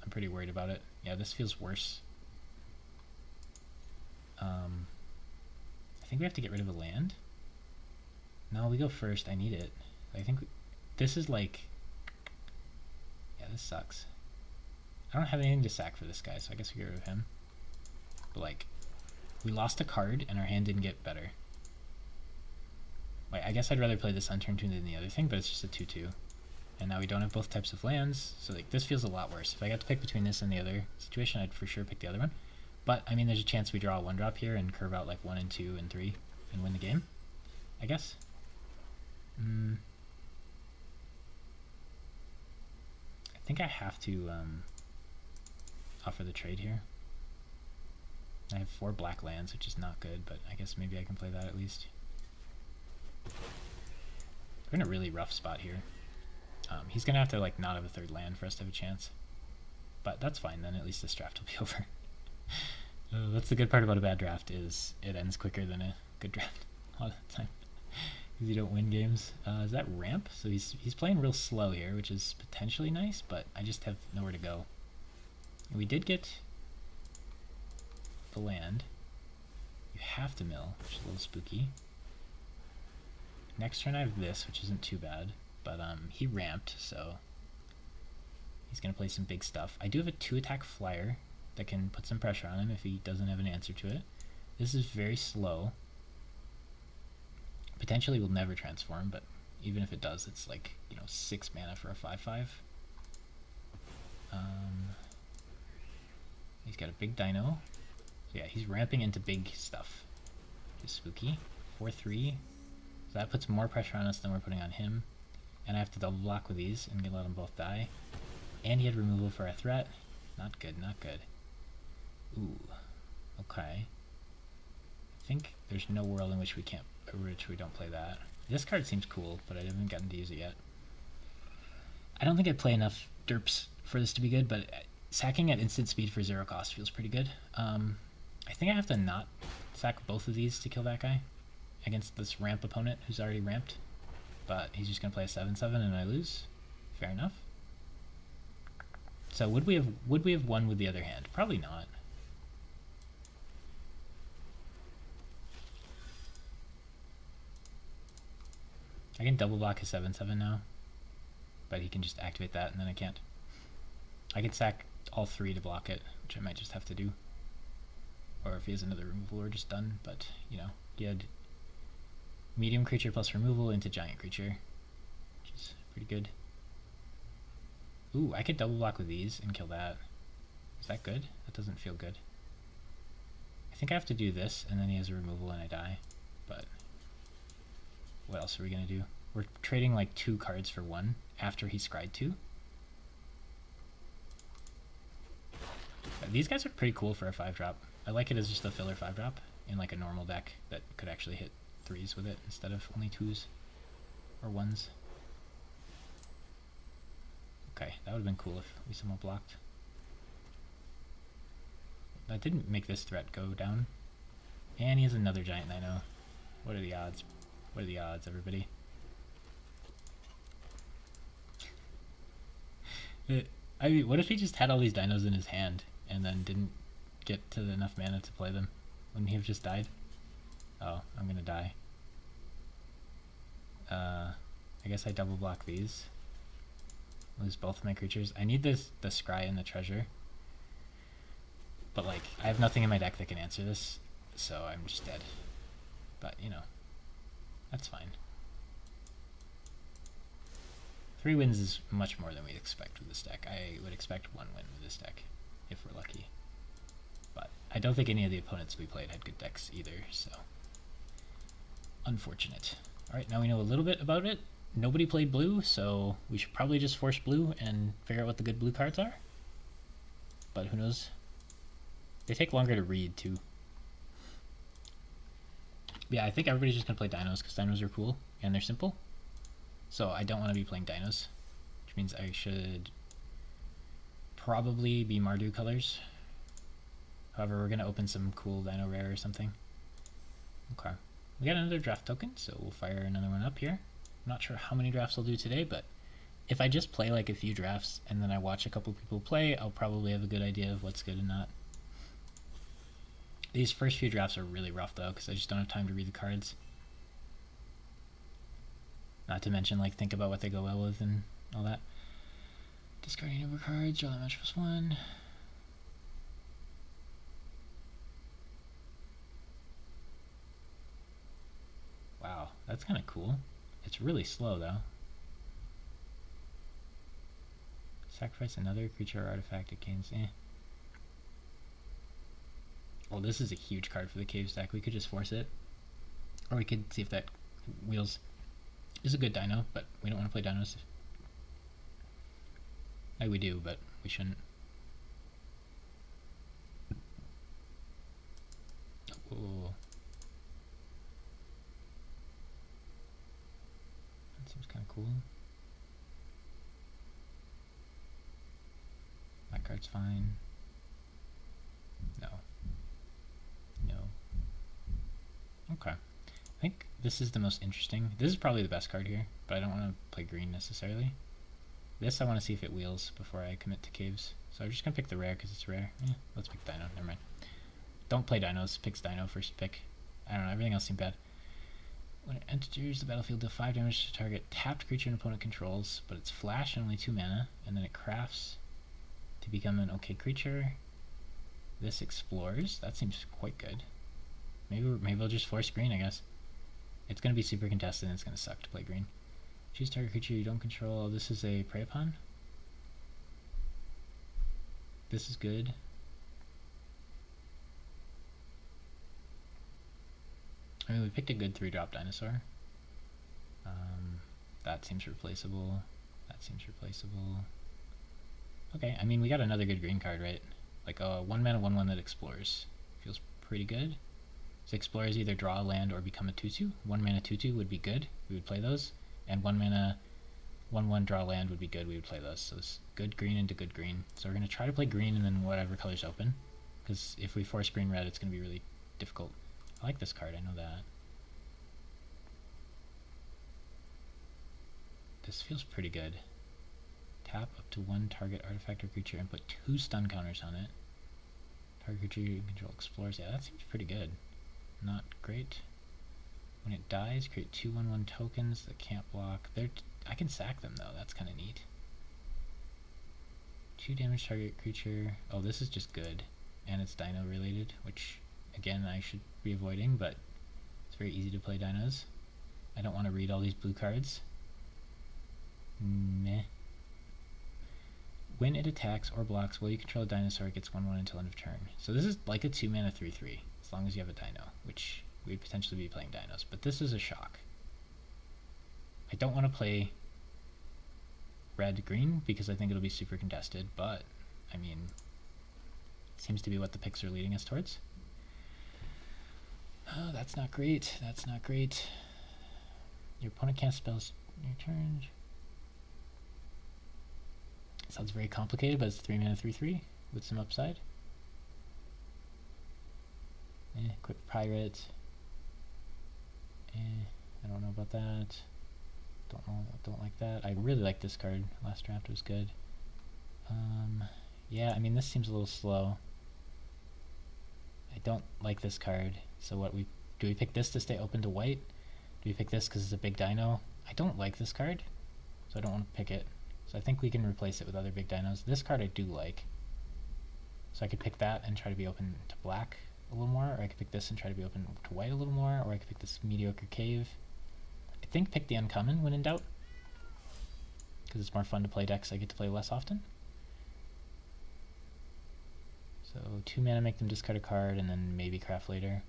I'm pretty worried about it. Yeah, this feels worse. I think we have to get rid of a land. No, we go first. I need it. I think this is like... Yeah, this sucks. I don't have anything to sack for this guy, so I guess we get rid of him. But like, we lost a card and our hand didn't get better. Wait, I guess I'd rather play this on turn 2 than the other thing, but it's just a 2/2. And now we don't have both types of lands, so like this feels a lot worse. If I got to pick between this and the other situation, I'd for sure pick the other one. But I mean, there's a chance we draw a 1-drop here and curve out like 1 and 2 and 3 and win the game, I guess. I think I have to offer the trade here. I have 4 black lands, which is not good, but I guess maybe I can play that at least. We're in a really rough spot here. He's gonna have to like not have a 3rd land for us to have a chance, but that's fine then. At least this draft will be over. That's the good part about a bad draft, is it ends quicker than a good draft a lot of the time, because you don't win games. Is that ramp? So he's playing real slow here, which is potentially nice, but I just have nowhere to go. We did get the land. You have to mill, which is a little spooky. Next turn I have this, which isn't too bad, but he ramped, so he's going to play some big stuff. I do have a 2-attack flyer that can put some pressure on him if he doesn't have an answer to it. This is very slow. Potentially will never transform, but even if it does, it's like, you know, 6 mana for a 5/5. He's got a big Dino. So yeah, he's ramping into big stuff. Which is spooky. 4/3. So that puts more pressure on us than we're putting on him. And I have to double block with these and let them both die. And he had removal for a threat. Not good, not good. Ooh. Okay. I think there's no world in which we don't play that. This card seems cool, but I haven't gotten to use it yet. I don't think I play enough derps for this to be good, but sacking at instant speed for 0 cost feels pretty good. I think I have to not sack both of these to kill that guy against this ramp opponent who's already ramped, but he's just gonna play a 7/7 and I lose. Fair enough. So would we have won with the other hand? Probably not. I can double block his 7/7 now, but he can just activate that and then I can't. I could sack all 3 to block it, which I might just have to do. Or if he has another removal, we're just done. But, you know, he had medium creature plus removal into giant creature, which is pretty good. Ooh, I could double block with these and kill that. Is that good? That doesn't feel good. I think I have to do this, and then he has a removal and I die. But what else are we going to do? We're trading like 2 cards for 1 after he scryed 2. These guys are pretty cool for a 5-drop. I like it as just a filler 5-drop in like a normal deck that could actually hit 3s with it instead of only 2s or 1s. Okay, that would have been cool if we somehow blocked. That didn't make this threat go down. And he has another giant Dino. What are the odds? What are the odds, everybody? I mean, what if he just had all these dinos in his hand and then didn't get to enough mana to play them? Wouldn't he have just died? Oh, I'm gonna die. I guess I double block these. Lose both of my creatures. I need the scry and the treasure. But like, I have nothing in my deck that can answer this, so I'm just dead. But, you know, that's fine. 3 wins is much more than we'd expect with this deck. I would expect 1 win with this deck, if we're lucky. But I don't think any of the opponents we played had good decks either, so unfortunate. Alright, now we know a little bit about it. Nobody played blue, so we should probably just force blue and figure out what the good blue cards are. But who knows? They take longer to read, too. Yeah, I think everybody's just gonna play dinos, because dinos are cool, and they're simple. So I don't want to be playing Dinos, which means I should probably be Mardu colors. However, we're going to open some cool Dino rare or something. Okay. We got another draft token, so we'll fire another one up here. I'm not sure how many drafts I'll do today, but if I just play like a few drafts and then I watch a couple people play, I'll probably have a good idea of what's good and not. These first few drafts are really rough though, because I just don't have time to read the cards. Not to mention, like, think about what they go well with and all that. Discarding over cards, draw that match +1. Wow, that's kind of cool. It's really slow though. Sacrifice another creature or artifact, it gains. Well, this is a huge card for the cave stack. We could just force it. Or we could see if that wheels is a good dino, but we don't want to play dinos. We do, but we shouldn't. Oh. That seems kind of cool. That card's fine. No. No. Okay. I think this is the most interesting. This is probably the best card here, but I don't want to play green necessarily. This I want to see if it wheels before I commit to caves. So I'm just going to pick the rare because it's rare. Let's pick Dino. Never mind. Don't play Dinos. Picks Dino first pick. I don't know. Everything else seemed bad. When it enters the battlefield, deal 5 damage to target tapped creature an opponent controls, but it's flash and only 2 mana, and then it crafts to become an okay creature. This explores. That seems quite good. Maybe we'll just force green, I guess. It's going to be super contested and it's going to suck to play green. Choose target creature you don't control. This is a prey upon. This is good. I mean, we picked a good 3-drop dinosaur. That seems replaceable. That seems replaceable. Okay, I mean, we got another good green card, right? Like a 1 mana 1/1 that explores. Feels pretty good. So explorers either draw a land or become a 2/2. 1 mana 2/2 would be good. We would play those. And 1 mana 1/1 draw land would be good. We would play those. So it's good green into good green. So we're going to try to play green and then whatever color's open. Because if we force green red, it's going to be really difficult. I like this card. I know that. This feels pretty good. Tap up to 1 target artifact or creature and put 2 stun counters on it. Target creature you control explores. Yeah, that seems pretty good. Not great. When it dies, create 2 1/1 tokens that can't block. I can sack them though, that's kind of neat. 2 damage target creature. Oh, this is just good. And it's dino related, which again I should be avoiding, but it's very easy to play dinos. I don't want to read all these blue cards. Meh. When it attacks or blocks while you control a dinosaur, it gets 1/1 until end of turn. So this is like a 2 mana 3/3, as long as you have a dino, which we'd potentially be playing dinos, but this is a shock. I don't want to play red-green because I think it'll be super contested, but I mean, it seems to be what the picks are leading us towards. Oh, that's not great. That's not great. Your opponent can't spells your turn. Sounds very complicated, but it's 3 mana 3/3 with some upside. Quick pirate. I don't know about that. Don't like that. I really like this card. Last draft was good. Yeah, I mean, this seems a little slow. I don't like this card. So what do we pick this to stay open to white? Do we pick this because it's a big dino? I don't like this card, so I don't want to pick it. So I think we can replace it with other big dinos. This card I do like. So I could pick that and try to be open to black a little more, or I could pick this and try to be open to white a little more, or I could pick this mediocre cave. I think pick the uncommon when in doubt, because it's more fun to play decks I get to play less often. So 2 mana, make them discard a card, and then maybe craft later.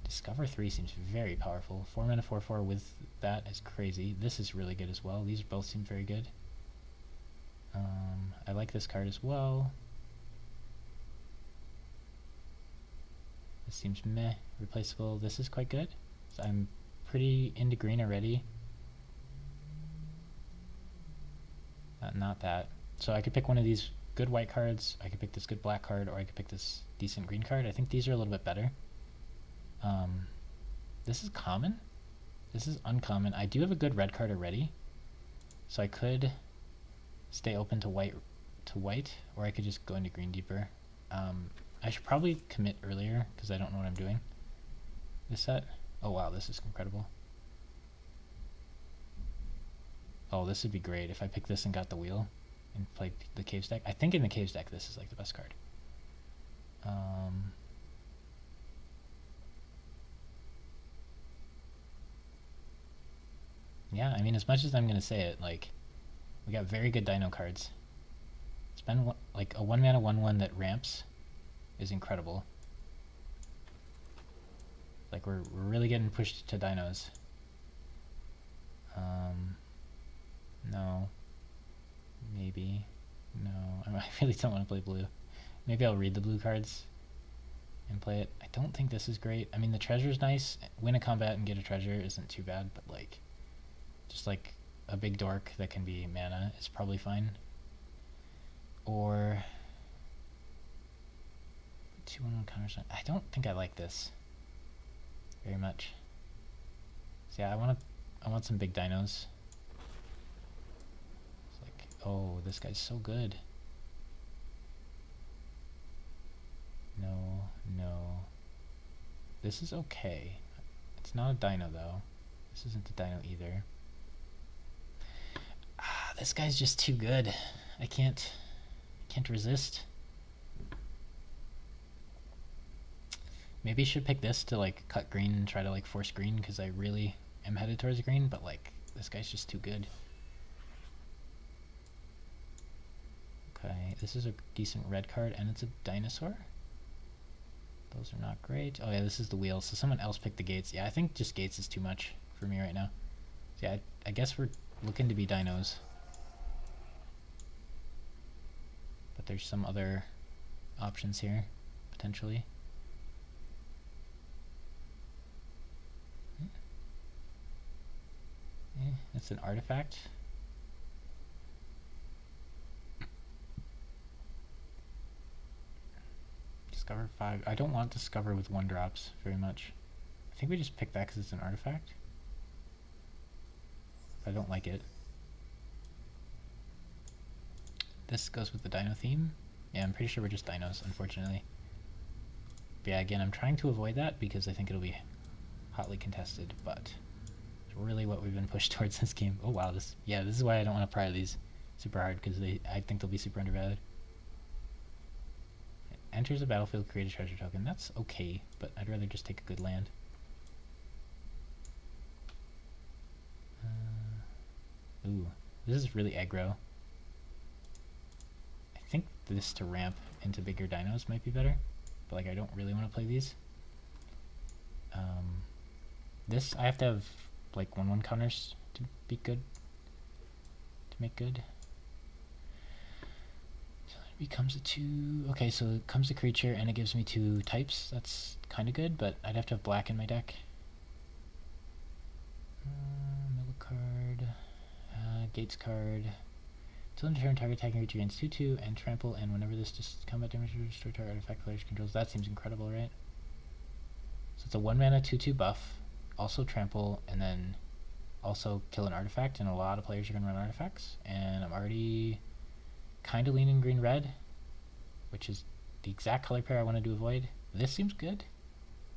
Discover 3 seems very powerful. 4 mana 4/4 with that is crazy. This is really good as well. These both seem very good. I like this card as well. This seems meh. Replaceable. This is quite good. So I'm pretty into green already. Not that. So I could pick one of these good white cards, I could pick this good black card, or I could pick this decent green card. I think these are a little bit better. This is common. This is uncommon. I do have a good red card already, so I could stay open to white, or I could just go into green deeper. I should probably commit earlier because I don't know what I'm doing. This set. Oh wow, this is incredible. Oh, this would be great if I picked this and got the wheel and played the Caves deck. I think in the Caves deck this is like the best card. Yeah, I mean, as much as I'm going to say it, like, we got very good Dino cards. Spend like a 1-mana 1/1 that ramps is incredible. Like, we're really getting pushed to Dinos. No. Maybe. No. I really don't want to play blue. Maybe I'll read the blue cards and play it. I don't think this is great. I mean, the treasure's nice. Win a combat and get a treasure isn't too bad, but like, just like a big dork that can be mana is probably fine. Or 2/1 counters. I don't think I like this very much. So yeah, I want some big dinos. It's like, oh, this guy's so good. No, no. This is okay. It's not a dino though. This isn't a dino either. Ah, this guy's just too good. I can't resist. Maybe I should pick this to like cut green and try to like force green because I really am headed towards green, but like this guy's just too good. Okay, this is a decent red card and it's a dinosaur. Those are not great. Oh yeah, this is the wheel. So someone else picked the gates. Yeah, I think just gates is too much for me right now. So yeah, I guess we're looking to be dinos. But there's some other options here, potentially. It's an artifact. Discover 5. I don't want Discover with 1-drops very much. I think we just picked that because it's an artifact. I don't like it. This goes with the dino theme. Yeah, I'm pretty sure we're just dinos, unfortunately. But yeah, again, I'm trying to avoid that because I think it'll be hotly contested, but it's really what we've been pushed towards this game. Oh wow, this is why I don't want to pry these super hard because I think they'll be super undervalued. It enters the battlefield, create a treasure token. That's okay, but I'd rather just take a good land. Ooh, this is really aggro. I think this to ramp into bigger dinos might be better, but like I don't really want to play these. This I have to have like 1/1 counters to be good, to make good. So it becomes a 2. Okay, so it comes a creature and it gives me 2 types. That's kind of good, but I'd have to have black in my deck. Middle card. Gates card. Till end of turn, target attacking creature gains 2/2 and trample, and whenever this combat damage or destroy target artifact players controls. That seems incredible, right? So it's a 1-mana 2/2 buff, also trample, and then also kill an artifact, and a lot of players are going to run artifacts, and I'm already kind of leaning green-red, which is the exact color pair I wanted to avoid. This seems good.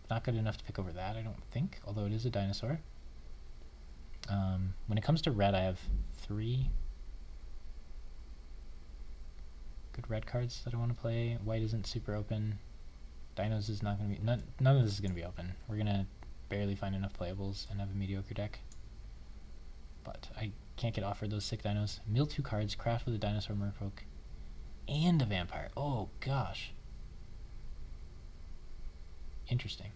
Not good enough to pick over that, I don't think, although it is a dinosaur. When it comes to red, I have 3 good red cards that I want to play. White isn't super open. Dinos is not going to be... None of this is going to be open. We're going to barely find enough playables and have a mediocre deck. But I can't get offered those sick dinos. Mill 2 cards, craft with a dinosaur merfolk, and a vampire. Oh gosh. Interesting.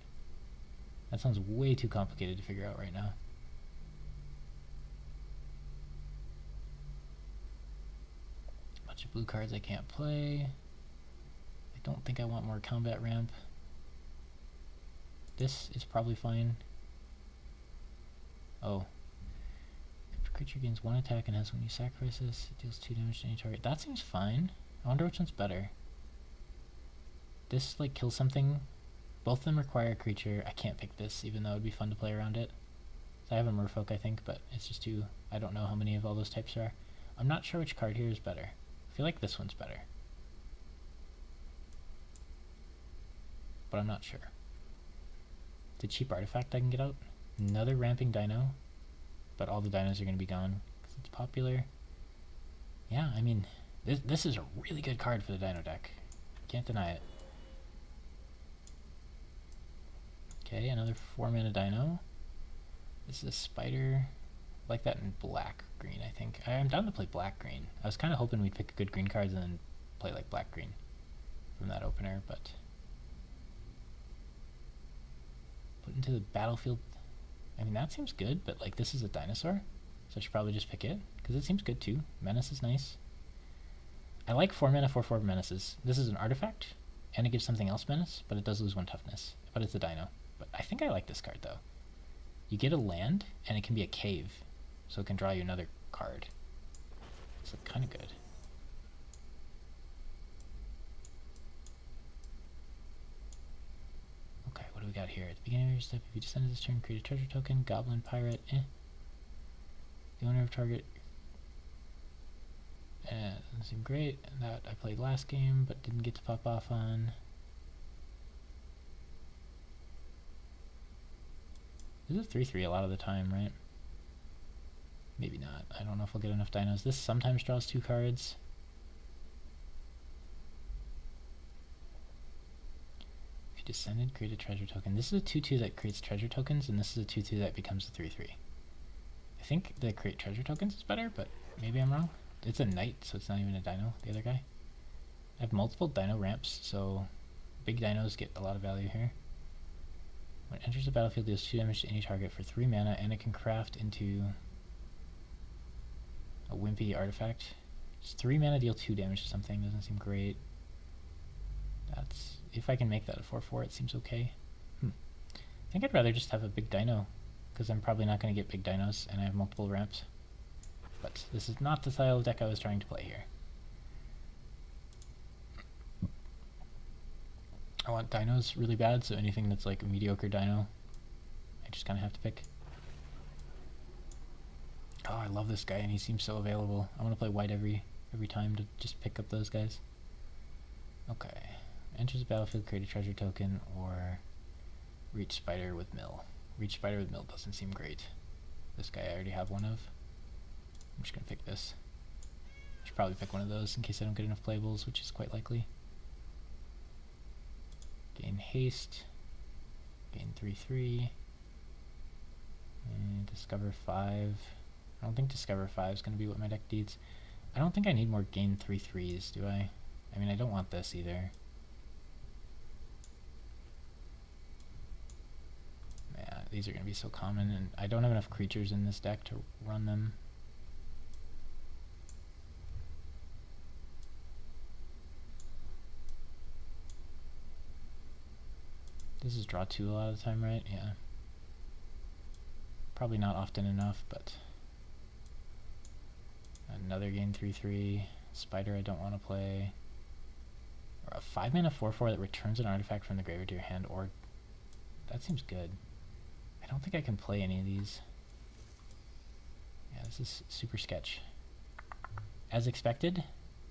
That sounds way too complicated to figure out right now. Bunch of blue cards I can't play. I don't think I want more combat ramp. This is probably fine. Oh. Creature gains 1 attack and has when you sacrifice this, it deals 2 damage to any target. That seems fine. I wonder which one's better. This, like, kills something. Both of them require a creature. I can't pick this, even though it would be fun to play around it. I have a Merfolk, I think, but it's just too... I don't know how many of all those types there are. I'm not sure which card here is better. I feel like this one's better. But I'm not sure. The cheap artifact I can get out. Another Ramping Dino. But all the dinos are going to be gone because it's popular. Yeah, I mean, this is a really good card for the dino deck. Can't deny it. Okay, another 4-mana dino. This is a spider. I like that in black-green, I think. I'm down to play black-green. I was kind of hoping we'd pick good green cards and then play like black-green from that opener, but... Put into the battlefield... I mean, that seems good, but like this is a dinosaur, so I should probably just pick it, because it seems good too. Menace is nice. I like 4-mana 4/4 menaces. This is an artifact, and it gives something else menace, but it does lose 1 toughness. But it's a dino. But I think I like this card though. You get a land, and it can be a cave, so it can draw you another card. So kind of good. Okay, what do we got here? At the beginning of your step, if you descend this turn, create a treasure token, goblin, pirate, The owner of target... doesn't seem great. That I played last game, but didn't get to pop off on. This is a 3/3 a lot of the time, right? Maybe not. I don't know if we'll get enough dinos. This sometimes draws 2 cards. If you descended, create a treasure token. This is a 2/2 that creates treasure tokens, and this is a 2/2 that becomes a 3/3. I think the create treasure tokens is better, but maybe I'm wrong. It's a knight, so it's not even a dino, the other guy. I have multiple dino ramps, so big dinos get a lot of value here. When it enters the battlefield, deals 2 damage to any target for 3 mana, and it can craft into a wimpy artifact. It's 3 mana, deal 2 damage to something. Doesn't seem great. That's... if I can make that a 4/4, it seems okay. I think I'd rather just have a big dino, because I'm probably not going to get big dinos, and I have multiple ramps. But this is not the style of deck I was trying to play here. I want dinos really bad, so anything that's like a mediocre dino, I just kind of have to pick. Oh, I love this guy, and he seems so available. I want to play white every time to just pick up those guys. Okay. Enters the battlefield, create a treasure token, or reach spider with mill. Reach spider with mill doesn't seem great. This guy I already have one of. I'm just going to pick this. I should probably pick one of those in case I don't get enough playables, which is quite likely. Gain haste. Gain 3/3. And discover 5. I don't think discover 5 is going to be what my deck needs. I don't think I need more gain 3/3s, do I? I mean, I don't want this either. Yeah, these are going to be so common, and I don't have enough creatures in this deck to run them. This is draw 2 a lot of the time, right? Yeah. Probably not often enough, but... Another gain 3/3. Spider I don't want to play. Or a 5-mana 4/4 that returns an artifact from the graveyard to your hand, or... That seems good. I don't think I can play any of these. Yeah, this is super sketch. As expected,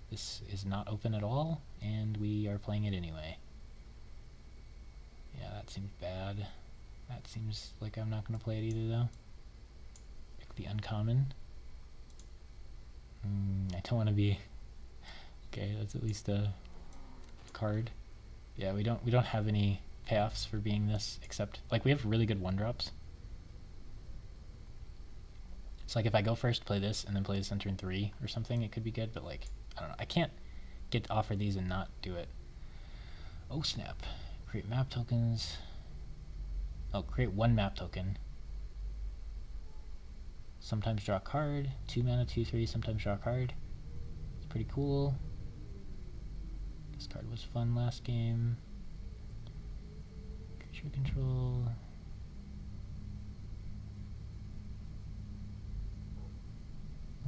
this is not open at all, and we are playing it anyway. Yeah, that seems bad. That seems like I'm not going to play it either, though. Pick the uncommon. I don't want to be... Okay, that's at least a card. Yeah, we don't have any payoffs for being this, except... Like, we have really good 1-drops. It's like if I go first, play this, and then play this on turn 3 or something, it could be good, but like, I don't know. I can't get offered these and not do it. Oh, snap. Create map tokens. Oh, create 1 map token. Sometimes draw a card. 2 mana, 2/3. Sometimes draw a card. It's pretty cool. This card was fun last game. Creature control.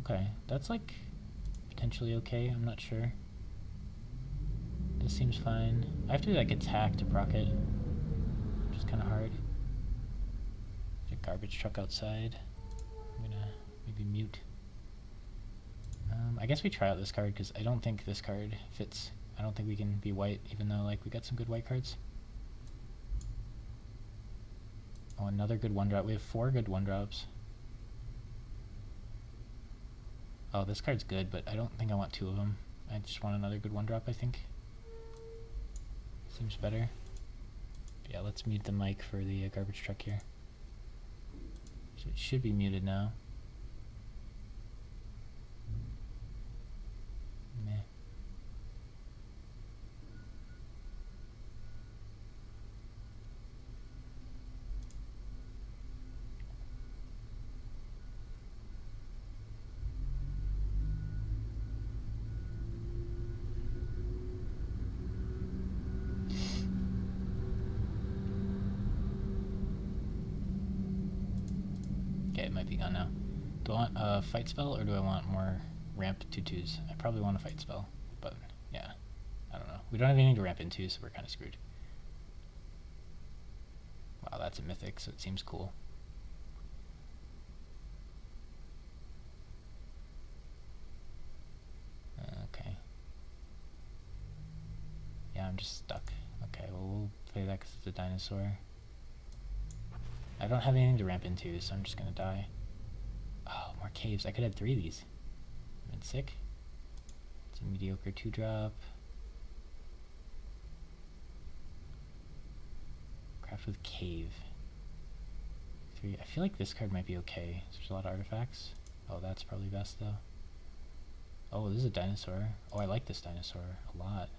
Okay, that's like potentially okay, I'm not sure. This seems fine. I have to like attack to proc it, which is kind of hard. There's a garbage truck outside. I'm gonna maybe mute. I guess we try out this card because I don't think this card fits. I don't think we can be white, even though like we got some good white cards. Oh, another good one drop. We have 4 good one drops. Oh, this card's good, but I don't think I want 2 of them. I just want another good one drop, I think. Seems better. But yeah, let's mute the mic for the garbage truck here. So it should be muted now. Meh. Okay, it might be gone now. Do I want a fight spell or do I want more ramp 2/2s? I probably want a fight spell, but yeah, I don't know. We don't have anything to ramp into, so we're kind of screwed. Wow, that's a mythic, so it seems cool. Okay. Yeah, I'm just stuck. Okay, well, we'll play that because it's a dinosaur. I don't have anything to ramp into, so I'm just gonna die. Oh, more caves. I could have 3 of these. I've been sick. It's a mediocre 2-drop. Craft with cave. 3. I feel like this card might be okay. There's a lot of artifacts. Oh, that's probably best though. Oh, this is a dinosaur. Oh, I like this dinosaur a lot.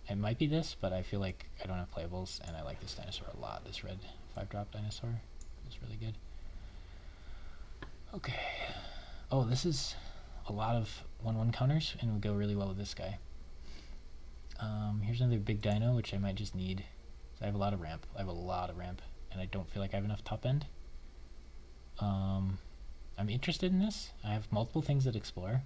It might be this, but I feel like I don't have playables, and I like this dinosaur a lot. This red 5-drop dinosaur is really good. Okay. Oh, this is a lot of 1/1 counters, and would go really well with this guy. Here's another big dino, which I might just need. I have a lot of ramp. And I don't feel like I have enough top end. I'm interested in this. I have multiple things that explore.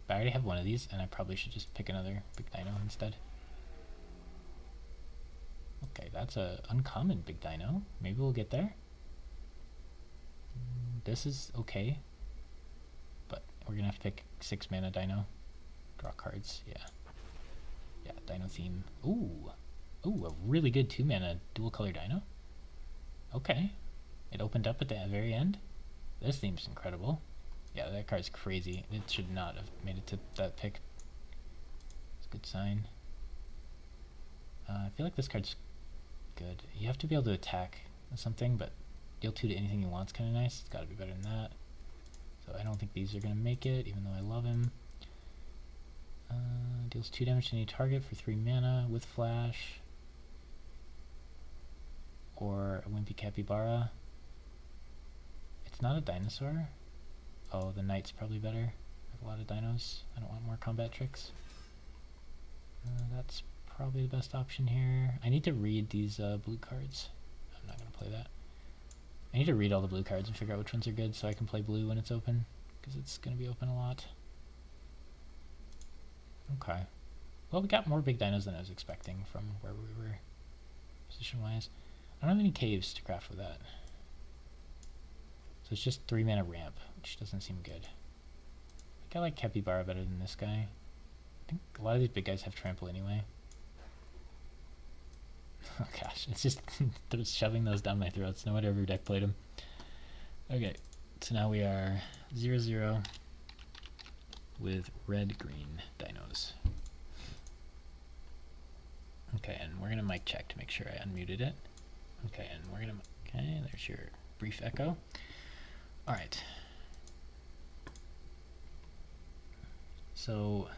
But I already have one of these, and I probably should just pick another big dino instead. Okay, that's a uncommon big dino. Maybe we'll get there. This is okay. But we're gonna have to pick 6 mana dino. Draw cards, yeah. Yeah, dino theme. Ooh. Ooh, a really good 2 mana dual color dino. Okay. It opened up at the very end. This theme's incredible. Yeah, that card's crazy. It should not have made it to that pick. It's a good sign. I feel like this card's good. You have to be able to attack something, but deal 2 to anything you want's kind of nice. It's got to be better than that. So I don't think these are going to make it, even though I love him. Deals 2 damage to any target for 3 mana with flash. Or a wimpy capybara. It's not a dinosaur. Oh, the knight's probably better. I have a lot of dinos. I don't want more combat tricks. That's probably the best option here. I need to read these blue cards. I'm not going to play that. I need to read all the blue cards and figure out which ones are good so I can play blue when it's open, because it's going to be open a lot. Okay. Well, we got more big dinos than I was expecting from where we were position-wise. I don't have any caves to craft with that. So it's just 3 mana ramp, which doesn't seem good. I think I like Capybara better than this guy. I think a lot of these big guys have trample anyway. Oh gosh, it's just shoving those down my throats. No wonder every deck played them. Okay, so now we are 0-0 with red-green dinos. Okay, and we're gonna mic check to make sure I unmuted it. Okay, and we're gonna, okay, there's your brief echo. All right. So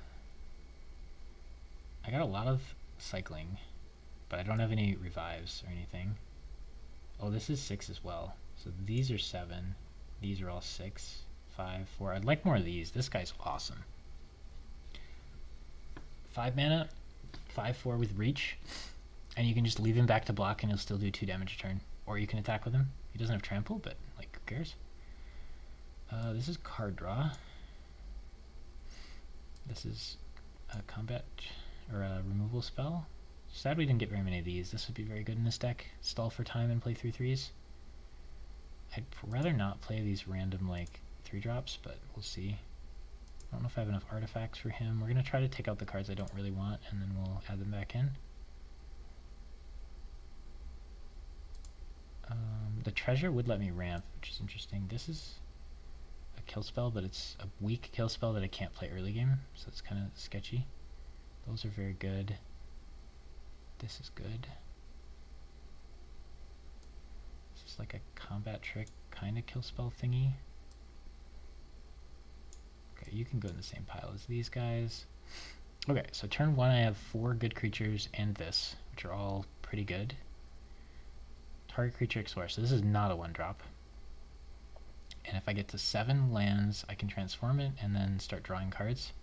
I got a lot of cycling, but I don't have any revives or anything. Oh, this is 6 as well. So these are 7. These are all 6, 5, 4. I'd like more of these. This guy's awesome. 5 mana, 5/4 with reach, and you can just leave him back to block and he'll still do 2 damage a turn. Or you can attack with him. He doesn't have trample, but like, who cares? This is card draw. This is a combat or a removal spell. Sad we didn't get very many of these. This would be very good in this deck. Stall for time and play 3/3s. I'd rather not play these random like 3-drops, but we'll see. I don't know if I have enough artifacts for him. We're going to try to take out the cards I don't really want, and then we'll add them back in. The treasure would let me ramp, which is interesting. This is a kill spell, but it's a weak kill spell that I can't play early game, so it's kind of sketchy. Those are very good. This is good. This is like a combat trick kind of kill spell thingy. Okay, you can go in the same pile as these guys. Okay, so turn 1 I have 4 good creatures and this, which are all pretty good. Target creature explore. So this is not a 1-drop. And if I get to 7 lands, I can transform it and then start drawing cards,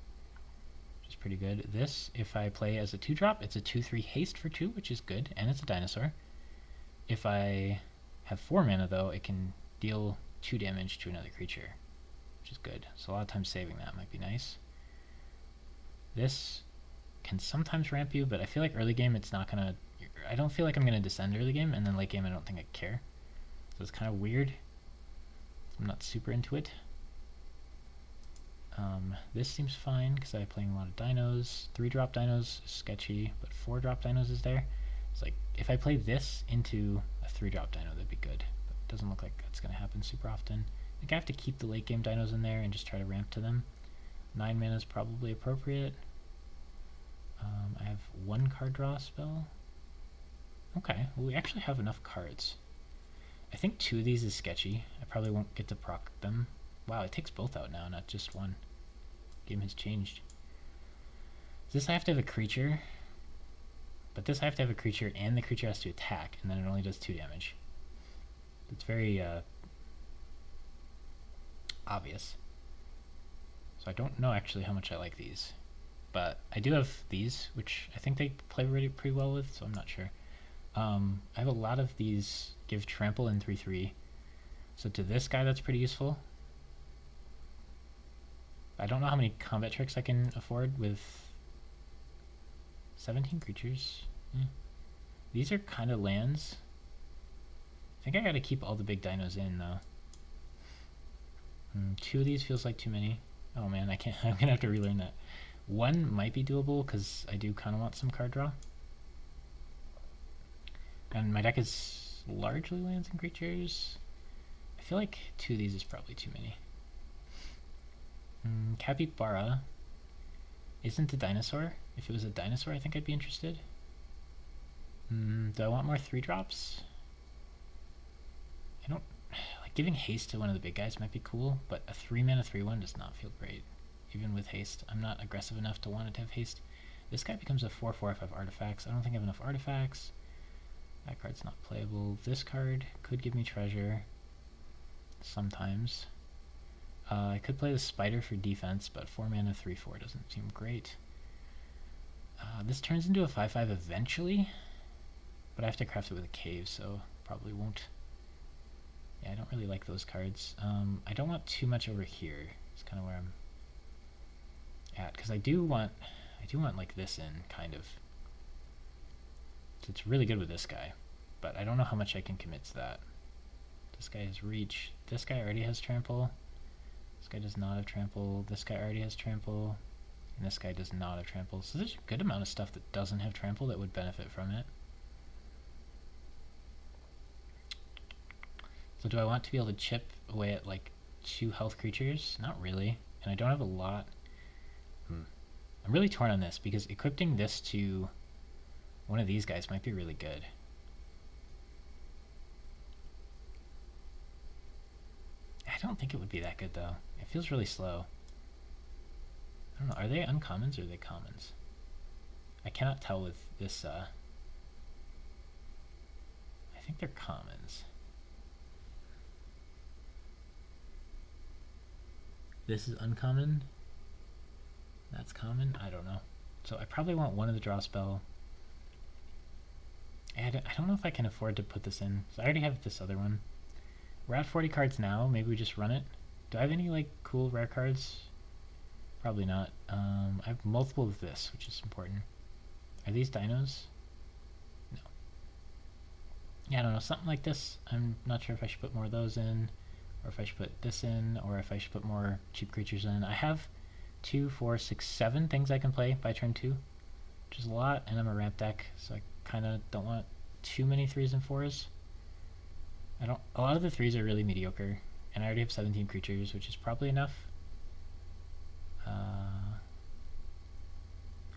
which is pretty good. This, if I play as a 2-drop, it's a 2/3 haste for 2, which is good, and it's a dinosaur. If I have 4 mana though, it can deal 2 damage to another creature, which is good. So a lot of times saving that might be nice. This can sometimes ramp you, but I feel like early game it's not gonna. I don't feel like I'm gonna descend early game, and then late game I don't think I care. So it's kind of weird. I'm not super into it. This seems fine because I'm playing a lot of dinos. 3-drop dinos is sketchy, but 4-drop dinos is there. It's like if I play this into a 3-drop dino, that'd be good. But it doesn't look like that's gonna happen super often. I think I have to keep the late game dinos in there and just try to ramp to them. 9 mana is probably appropriate. I have 1 card draw spell. Okay, well we actually have enough cards. I think 2 of these is sketchy. I probably won't get to proc them. Wow, it takes both out now, not just 1. Game has changed. This I have to have a creature, but this I have to have a creature and the creature has to attack, and then it only does 2 damage. It's very obvious. So I don't know actually how much I like these. But I do have these, which I think they play pretty well with, so I'm not sure. I have a lot of these give trample in 3/3. So to this guy that's pretty useful. I don't know how many combat tricks I can afford with 17 creatures. These are kind of lands. I think I gotta keep all the big dinos in though. 2 of these feels like too many. Oh man, I can't. I'm gonna have to relearn that. 1 might be doable because I do kind of want some card draw. And my deck is largely lands and creatures. I feel like 2 of these is probably too many. Capybara isn't a dinosaur. If it was a dinosaur, I think I'd be interested. Do I want more 3-drops? I don't... Like, giving haste to one of the big guys might be cool, but a 3-mana 3/1 does not feel great. Even with haste. I'm not aggressive enough to want it to have haste. This guy becomes a 4/4 if I have artifacts. I don't think I have enough artifacts. That card's not playable. This card could give me treasure. Sometimes. I could play the spider for defense, but 4 mana 3/4 doesn't seem great. This turns into a 5/5 eventually, but I have to craft it with a cave, so probably won't. Yeah, I don't really like those cards. I don't want too much over here. It's kind of where I'm at, because I do want like this in, kind of. So it's really good with this guy, but I don't know how much I can commit to that. This guy has reach. This guy already has trample. This guy does not have trample. This guy already has trample. And this guy does not have trample. So there's a good amount of stuff that doesn't have trample that would benefit from it. So do I want to be able to chip away at like 2 health creatures? Not really. And I don't have a lot. I'm really torn on this because equipping this to one of these guys might be really good. I don't think it would be that good though. It feels really slow. I don't know, are they uncommons or are they commons? I cannot tell with this, I think they're commons. This is uncommon. That's common? I don't know. So I probably want one of the draw spell. I don't know if I can afford to put this in. So I already have this other one. We're at 40 cards now. Maybe we just run it. Do I have any like cool rare cards? Probably not. I have multiple of this, which is important. Are these dinos? No. Yeah, I don't know. Something like this. I'm not sure if I should put more of those in, or if I should put this in, or if I should put more cheap creatures in. I have 2, 4, 6, 7 things I can play by turn 2, which is a lot, and I'm a ramp deck, so I kind of don't want too many 3s and 4s. A lot of the 3s are really mediocre, and I already have 17 creatures, which is probably enough.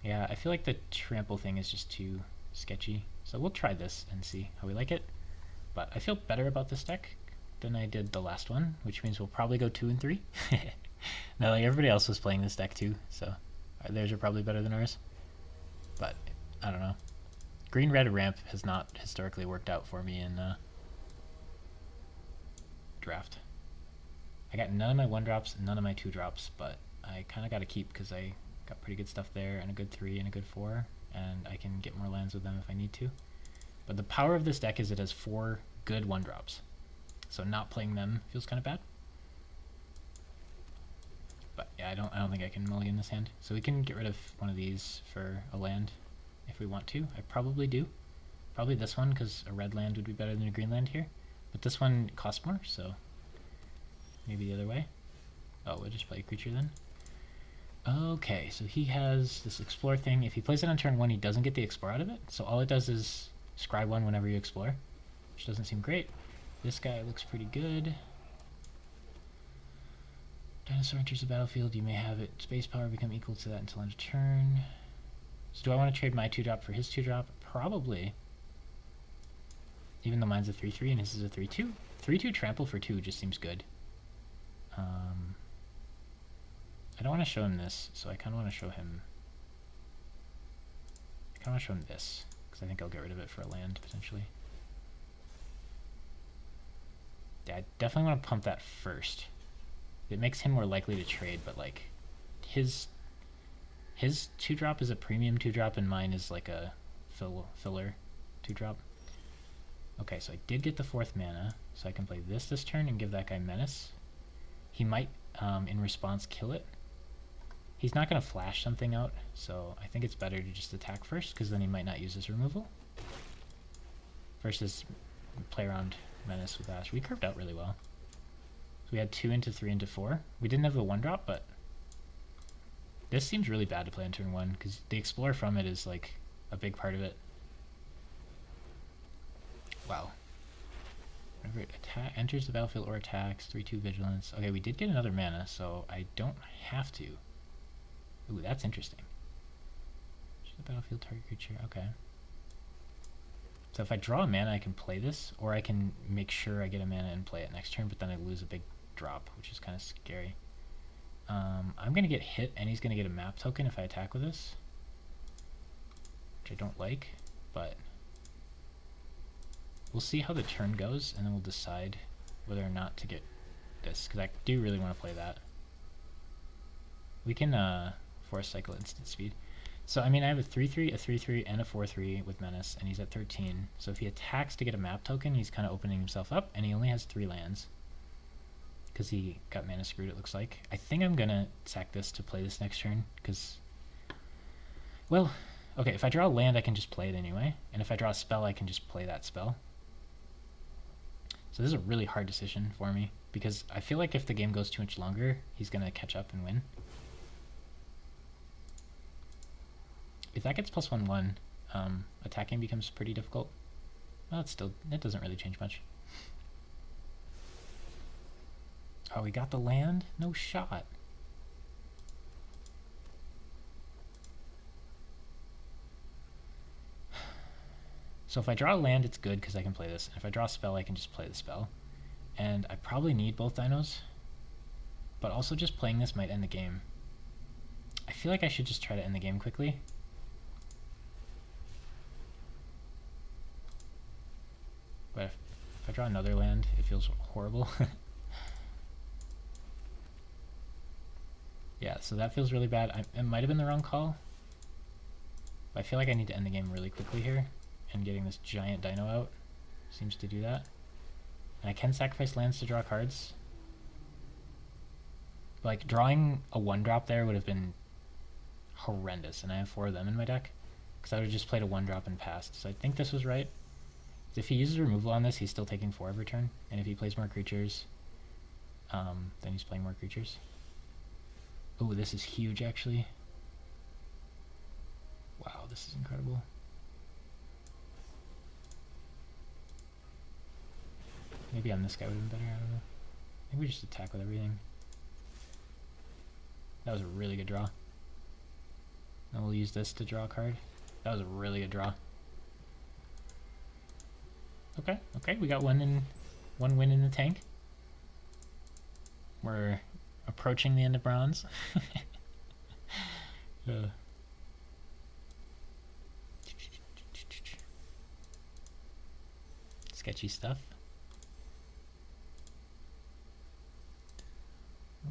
Yeah, I feel like the trample thing is just too sketchy, so we'll try this and see how we like it. But I feel better about this deck than I did the last one, which means we'll probably go 2 and 3. Now, like everybody else was playing this deck too, so theirs are probably better than ours. But I don't know. Green-red ramp has not historically worked out for me in draft. I got none of my 1-drops, none of my 2-drops, but I kind of got to keep because I got pretty good stuff there, and a good 3 and a good 4, and I can get more lands with them if I need to. But the power of this deck is it has 4 good 1-drops, so not playing them feels kind of bad. But yeah, I don't think I can mulligan this hand. So we can get rid of one of these for a land if we want to. I probably do. Probably this one, because a red land would be better than a green land here. But this one costs more, so maybe the other way. Oh, we'll just play a creature then. Okay, so he has this explore thing. If he plays it on turn 1, he doesn't get the explore out of it. So all it does is scry 1 whenever you explore, which doesn't seem great. This guy looks pretty good. Dinosaur enters the battlefield. You may have its base power become equal to that until end of turn. So do I want to trade my 2-drop for his 2-drop? Probably. Even though mine's a 3-3 and his is a 3-2. 3-2 trample for 2 just seems good. I don't want to show him this, so I kind of want to show him... I kind of want to show him this, because I think I'll get rid of it for a land, potentially. Yeah, I definitely want to pump that first. It makes him more likely to trade, but like, his 2-drop is a premium 2-drop, and mine is like a filler 2-drop. Okay, so I did get the 4th mana, so I can play this turn and give that guy Menace. He might, in response, kill it. He's not going to flash something out, so I think it's better to just attack first, because then he might not use his removal. Versus play around Menace with Ash. We curved out really well. So we had 2 into 3 into 4. We didn't have the 1-drop, but this seems really bad to play on turn 1, because the Explore from it is like a big part of it. Wow. Whenever it enters the battlefield or attacks, 3/2 vigilance. Okay, we did get another mana, so I don't have to. Ooh, that's interesting. The battlefield target creature, okay. So if I draw a mana, I can play this, or I can make sure I get a mana and play it next turn, but then I lose a big drop, which is kind of scary. I'm going to get hit, and he's going to get a map token if I attack with this, which I don't like, but we'll see how the turn goes, and then we'll decide whether or not to get this, because I do really want to play that. We can force cycle instant speed. So, I mean, I have a 3/3, a 3/3, and a 4/3 with Menace, and he's at 13. So if he attacks to get a map token, he's kind of opening himself up, and he only has 3 lands. Because he got mana screwed, it looks like. I think I'm going to sack this to play this next turn, because... Well, okay, if I draw a land, I can just play it anyway. And if I draw a spell, I can just play that spell. So this is a really hard decision for me, because I feel like if the game goes too much longer, he's going to catch up and win. If that gets +1/1, attacking becomes pretty difficult. Well, it doesn't really change much. Oh, we got the land? No shot. So if I draw a land, it's good because I can play this. And if I draw a spell, I can just play the spell. And I probably need both dinos, but also just playing this might end the game. I feel like I should just try to end the game quickly. But if I draw another land, it feels horrible. Yeah, so that feels really bad. It might have been the wrong call. But I feel like I need to end the game really quickly here. and getting this giant Dino out seems to do that. And I can sacrifice lands to draw cards. Like, drawing a 1-drop there would have been horrendous, and I have 4 of them in my deck, because I would have just played a 1-drop and passed. So I think this was right. If he uses removal on this, he's still taking 4 every turn, and if he plays more creatures, then he's playing more creatures. Oh, this is huge, actually. Wow, this is incredible. Maybe on this guy would have been better, I don't know. I think we just attack with everything. That was a really good draw. And we'll use this to draw a card. That was a really good draw. Okay, okay, we got one win in the tank. We're approaching the end of bronze. Sketchy stuff.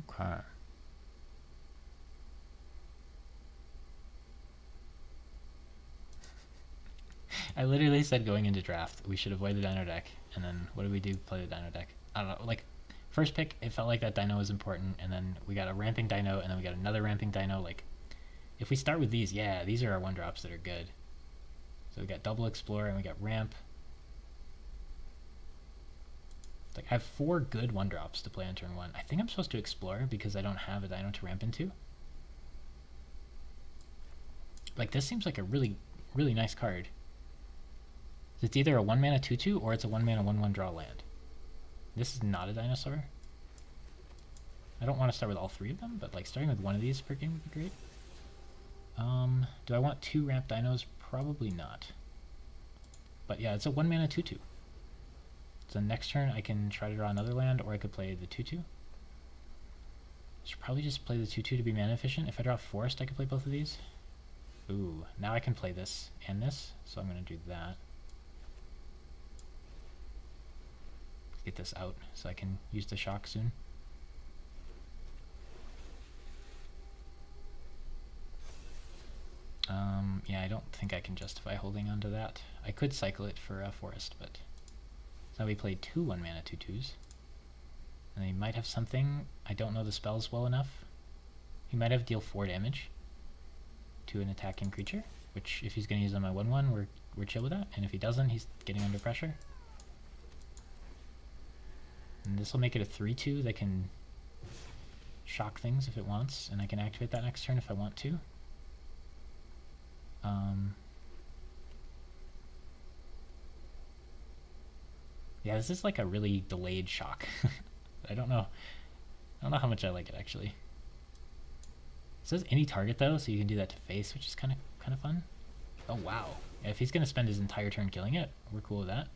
Okay. I literally said going into draft, we should avoid the Dino deck, and then what did we do? Play the Dino deck. I don't know, like, first pick, it felt like that Dino was important, and then we got a ramping Dino, and then we got another ramping Dino. Like, if we start with these, yeah, these are our 1-drops that are good. So we got double Explore, and we got ramp. Like, I have 4 good 1-drops to play on turn 1. I think I'm supposed to Explore because I don't have a Dino to ramp into. Like, this seems like a really, really nice card. It's either a 1-mana 2/2 or it's a 1-mana 1/1 draw land. This is not a dinosaur. I don't want to start with all 3 of them, but like starting with one of these per game would be great. Do I want 2 ramp dinos? Probably not. But yeah, it's a 1-mana 2/2. So next turn I can try to draw another land, or I could play the 2/2. Should probably just play the 2/2 to be mana efficient. If I draw Forest, I could play both of these. Ooh, now I can play this and this, so I'm going to do that. Get this out so I can use the shock soon. Yeah, I don't think I can justify holding onto that. I could cycle it for a Forest, but so now we played 2 1-mana 2/2s. And he might have something. I don't know the spells well enough. He might have deal 4 damage to an attacking creature, which if he's going to use on my 1/1, we're chill with that. And if he doesn't, he's getting under pressure. And this will make it a 3/2 that can shock things if it wants, and I can activate that next turn if I want to. Yeah, this is like a really delayed shock. I don't know how much I like it actually. It says any target though, so you can do that to face, which is kind of fun. Oh wow! Yeah, if he's gonna spend his entire turn killing it, we're cool with that.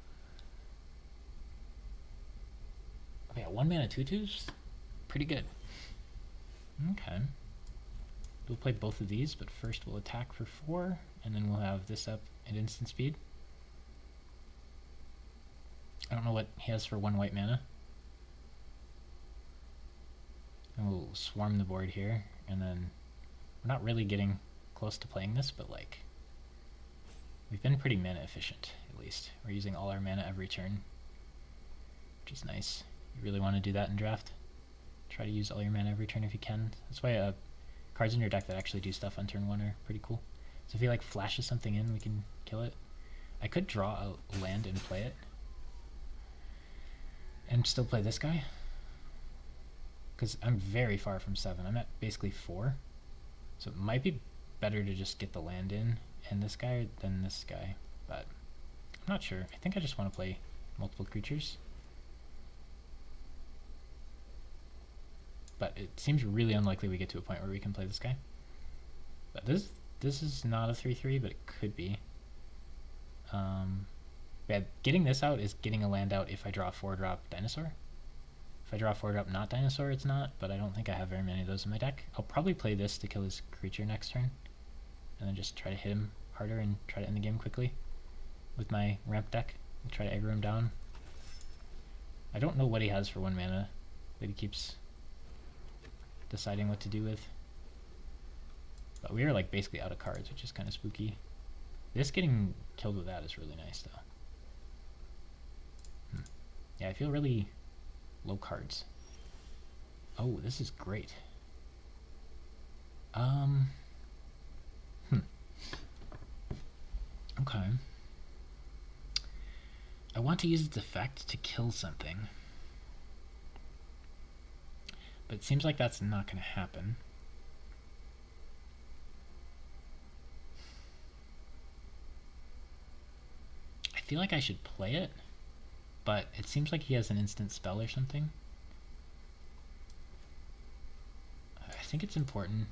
Oh yeah, 1-mana 2/2s, pretty good. Okay, we'll play both of these, but first we'll attack for 4, and then we'll have this up at instant speed. I don't know what he has for 1 white mana. And we'll swarm the board here, and then we're not really getting close to playing this, but like we've been pretty mana efficient, at least. We're using all our mana every turn, which is nice. You really want to do that in draft. Try to use all your mana every turn if you can. That's why cards in your deck that actually do stuff on turn 1 are pretty cool. So if he like flashes something in, we can kill it. I could draw a land and play it, and still play this guy, because I'm very far from 7. I'm at basically 4, so it might be better to just get the land in and this guy than this guy, but I'm not sure. I think I just want to play multiple creatures, but it seems really unlikely we get to a point where we can play this guy. But this is not a 3/3, but it could be. Yeah, getting this out is getting a land out if I draw a 4-drop dinosaur. If I draw a 4-drop not dinosaur, it's not, but I don't think I have very many of those in my deck. I'll probably play this to kill his creature next turn, and then just try to hit him harder and try to end the game quickly with my ramp deck and try to aggro him down. I don't know what he has for 1 mana that he keeps deciding what to do with, but we are like basically out of cards, which is kind of spooky. This getting killed with that is really nice, though. Yeah, I feel really low cards. Oh, this is great. Okay. I want to use its effect to kill something. But it seems like that's not going to happen. I feel like I should play it, but it seems like he has an instant spell or something. I think it's important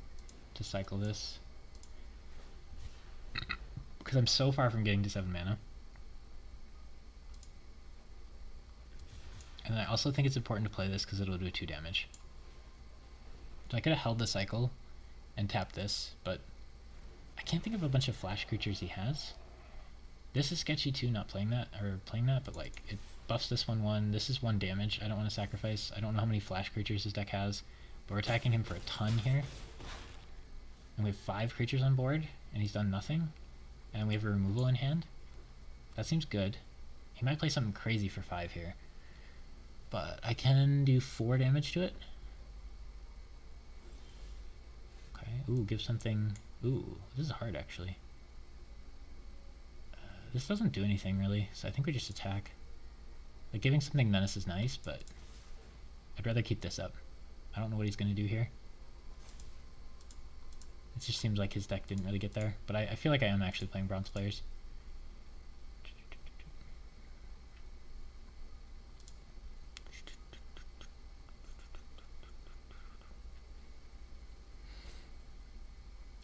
to cycle this because I'm so far from getting to 7 mana. And I also think it's important to play this because it'll do 2 damage. So I could have held the cycle and tapped this, but I can't think of a bunch of flash creatures he has. This is sketchy too, not playing that, or playing that, but like, it buffs this 1/1, this is 1 damage, I don't want to sacrifice, I don't know how many flash creatures his deck has, but we're attacking him for a ton here. And we have 5 creatures on board, and he's done nothing, and we have a removal in hand. That seems good. He might play something crazy for 5 here. But I can do 4 damage to it. Okay, ooh, give something, ooh, this is hard actually. This doesn't do anything really, so I think we just attack. Like, giving something menace is nice, but I'd rather keep this up. I don't know what he's going to do here. It just seems like his deck didn't really get there, but I feel like I am actually playing bronze players.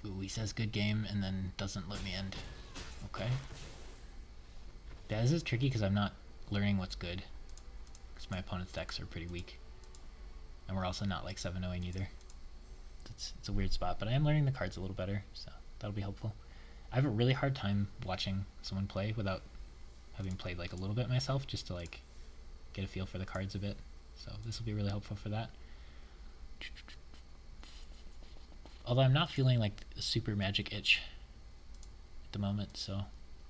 Ooh, he says good game and then doesn't let me end. Okay. Yeah, this is tricky because I'm not learning what's good. Because my opponent's decks are pretty weak. And we're also not like 7-0ing either. It's a weird spot, but I am learning the cards a little better, so that'll be helpful. I have a really hard time watching someone play without having played like a little bit myself, just to like get a feel for the cards a bit. So this will be really helpful for that. Although I'm not feeling like a super magic itch at the moment, so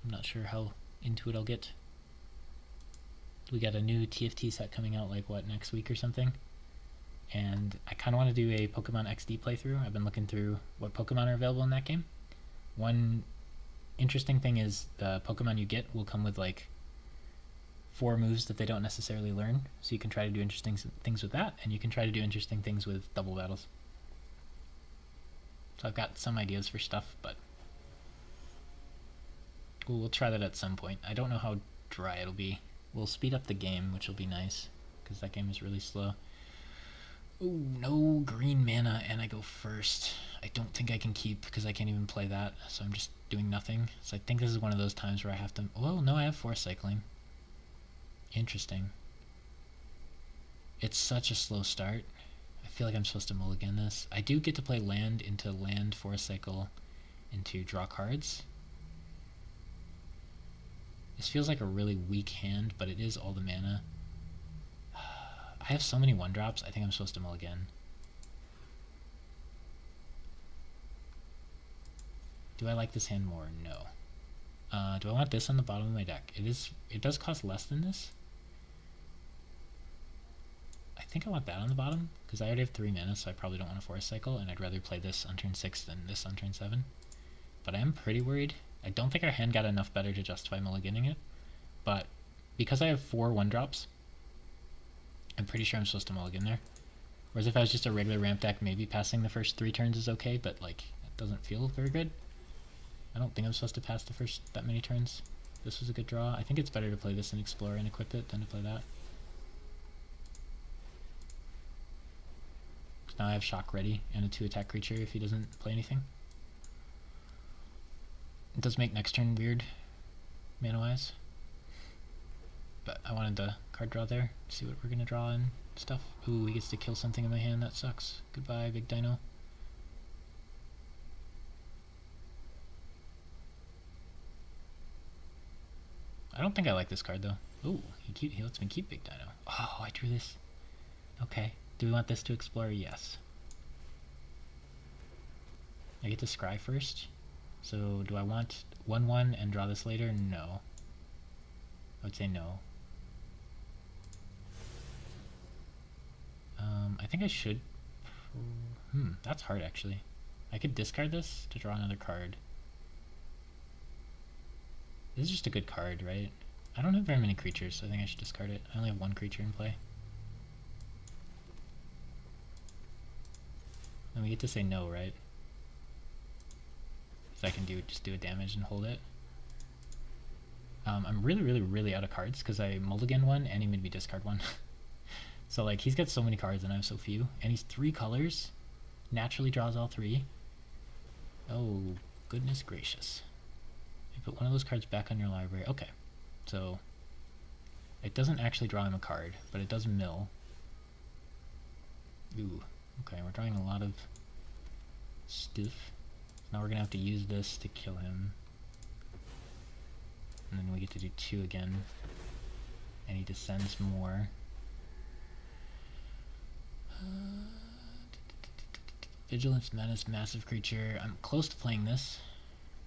I'm not sure how into it I'll get. We got a new TFT set coming out like what, next week or something, and I kind of want to do a Pokemon XD playthrough. I've been looking through what Pokemon are available in that game. One interesting thing is the Pokemon you get will come with like 4 moves that they don't necessarily learn, so you can try to do interesting things with that, and you can try to do interesting things with double battles. So I've got some ideas for stuff, but we'll try that at some point. I don't know how dry it'll be. We'll speed up the game, which will be nice, because that game is really slow. Ooh, no green mana, and I go first. I don't think I can keep, because I can't even play that, so I'm just doing nothing. So I think this is one of those times where I have to... Well, no, I have Force Cycling. Interesting. It's such a slow start. I feel like I'm supposed to mulligan this. I do get to play land into land, Force Cycle, into draw cards. This feels like a really weak hand, but it is all the mana. I have so many 1-drops, I think I'm supposed to mulligan. Do I like this hand more? No. Do I want this on the bottom of my deck? It does cost less than this. I think I want that on the bottom, because I already have 3 mana, so I probably don't want to Force Cycle, and I'd rather play this on turn 6 than this on turn 7. But I am pretty worried. I don't think our hand got enough better to justify mulliganing it, but because I have 4 1-drops, I'm pretty sure I'm supposed to mulligan there. Whereas if I was just a regular ramp deck, maybe passing the first 3 turns is okay, but like, it doesn't feel very good. I don't think I'm supposed to pass the first that many turns. This was a good draw. I think it's better to play this and explore and equip it than to play that. So now I have Shock ready and a 2-attack creature if he doesn't play anything. It does make next turn weird, mana-wise. But I wanted the card draw there, see what we're going to draw and stuff. Ooh, he gets to kill something in my hand, that sucks. Goodbye, big Dino. I don't think I like this card though. Ooh, he lets me keep big Dino. Oh, I drew this. Okay, do we want this to explore? Yes. I get to scry first. So do I want 1/1 and draw this later? No. I would say no. I think I should. That's hard actually. I could discard this to draw another card. This is just a good card, right? I don't have very many creatures, so I think I should discard it. I only have one creature in play. And we get to say no, right? So I can just do a damage and hold it. I'm really out of cards because I mulligan one and he made me discard one. So like he's got so many cards and I have so few. And he's 3 colors. Naturally draws all 3. Oh, goodness gracious. You put one of those cards back on your library. Okay, so it doesn't actually draw him a card, but it does mill. Ooh, okay, we're drawing a lot of stuff. Now we're gonna have to use this to kill him. And then we get to do 2 again. And he descends more. Vigilance, Menace, Massive Creature. I'm close to playing this.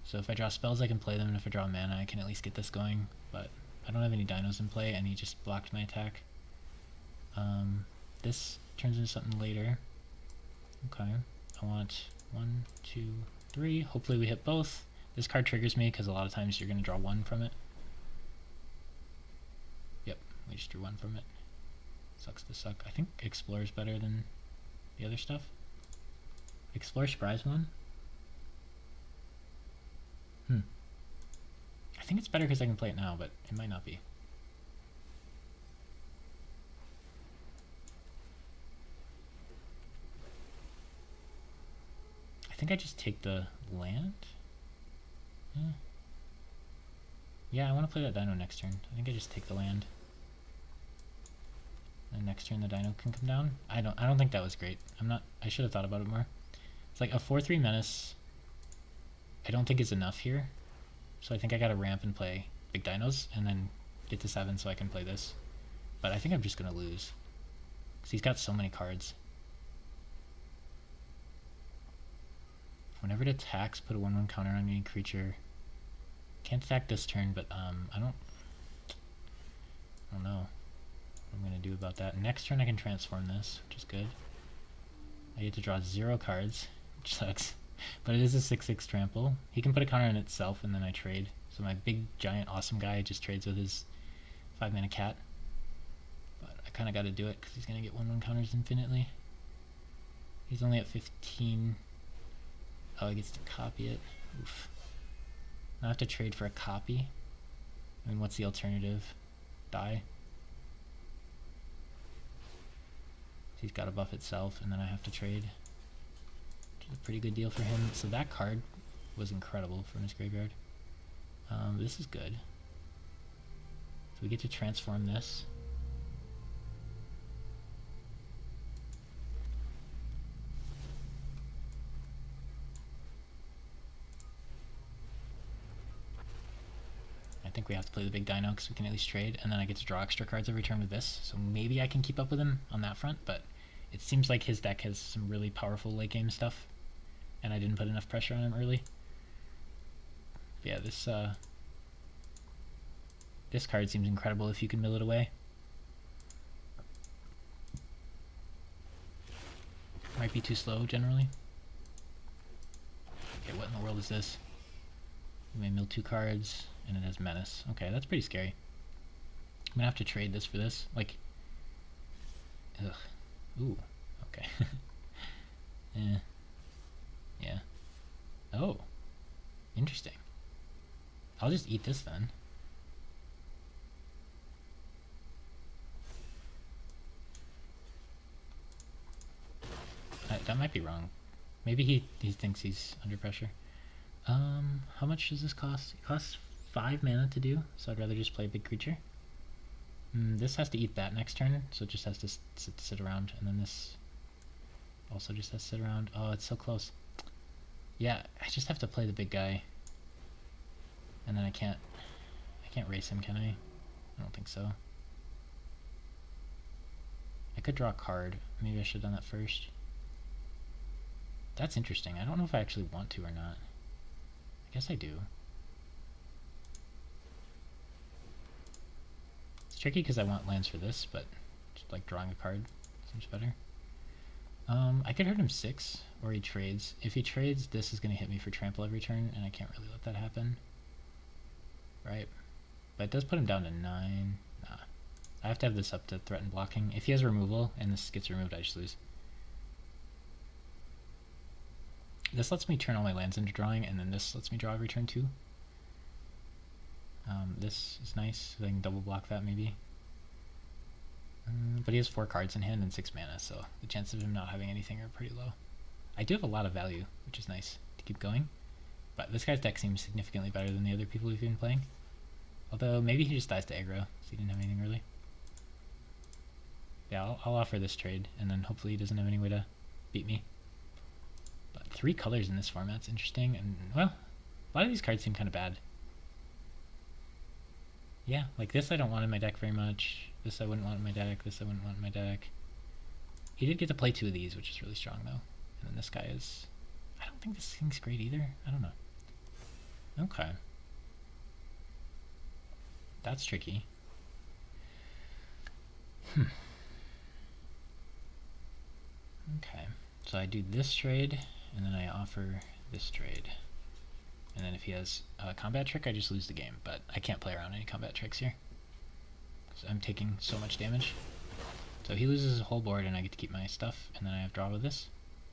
So if I draw spells, I can play them, and if I draw mana, I can at least get this going. But I don't have any dinos in play, and he just blocked my attack. This turns into something later. Okay. I want 1, 2, 3. Hopefully we hit both. This card triggers me, because a lot of times you're going to draw 1 from it. Yep, we just drew 1 from it. Sucks to suck. I think Explore is better than the other stuff. Explore Scry's one? I think it's better because I can play it now, but it might not be. I think I just take the land? Yeah, I want to play that Dino next turn. I think I just take the land. And next turn the Dino can come down. I don't think that was great. I should have thought about it more. It's like a 4/3 Menace I don't think is enough here. So I think I gotta ramp and play big dinos and then get to 7 so I can play this. But I think I'm just gonna lose. Because he's got so many cards. Whenever it attacks, put a 1/1 counter on any creature. Can't attack this turn, but I don't know what I'm gonna do about that. Next turn I can transform this, which is good. I get to draw 0 cards, which sucks. But it is a 6/6 trample. He can put a counter on itself and then I trade. So my big, giant, awesome guy just trades with his 5-mana cat. But I kind of got to do it because he's going to get 1/1 counters infinitely. He's only at 15. Oh, he gets to copy it. Oof. Now I have to trade for a copy. I mean, what's the alternative? Die. He's got to buff itself and then I have to trade. Which is a pretty good deal for him. So that card was incredible from his graveyard. This is good. So we get to transform this. I think we have to play the big dino because we can at least trade, and then I get to draw extra cards every turn with this. So maybe I can keep up with him on that front, but it seems like his deck has some really powerful late game stuff, and I didn't put enough pressure on him early. But yeah, this card seems incredible if you can mill it away. Might be too slow generally. Okay, what in the world is this? You may mill 2 cards, and it has Menace. Okay, that's pretty scary. I'm gonna have to trade this for this. Like, ugh. Ooh, okay. Yeah. Oh, interesting. I'll just eat this then. That might be wrong. Maybe he thinks he's under pressure. How much does this cost? It costs 5 mana to do, so I'd rather just play a big creature. This has to eat that next turn, so it just has to sit around, and then this also just has to sit around. Oh, it's so close. Yeah, I just have to play the big guy. And then I can't race him, can I? I don't think so. I could draw a card. Maybe I should have done that first. That's interesting. I don't know if I actually want to or not. I Yes, I do. It's tricky because I want lands for this, but just like drawing a card seems better. I could hurt him 6, or he trades. If he trades, this is going to hit me for trample every turn, and I can't really let that happen. Right? But it does put him down to 9. Nah. I have to have this up to threaten blocking. If he has removal, and this gets removed, I just lose. This lets me turn all my lands into drawing, and then this lets me draw every turn too. This is nice, so I can double block that maybe. But he has 4 cards in hand and 6 mana, so the chances of him not having anything are pretty low. I do have a lot of value, which is nice to keep going. But this guy's deck seems significantly better than the other people we've been playing. Although maybe he just dies to aggro, so he didn't have anything really. Yeah, I'll offer this trade, and then hopefully he doesn't have any way to beat me. But 3 colors in this format's interesting, and well, a lot of these cards seem kind of bad. Yeah, like this I don't want in my deck very much. This I wouldn't want in my deck. This I wouldn't want in my deck. He did get to play 2 of these, which is really strong though. And then this guy is... I don't think this thing's great either. I don't know. Okay. That's tricky. Okay. So I do this trade, and then I offer this trade. And then if he has a combat trick, I just lose the game. But I can't play around any combat tricks here, because I'm taking so much damage. So he loses his whole board, and I get to keep my stuff, and then I have draw with this,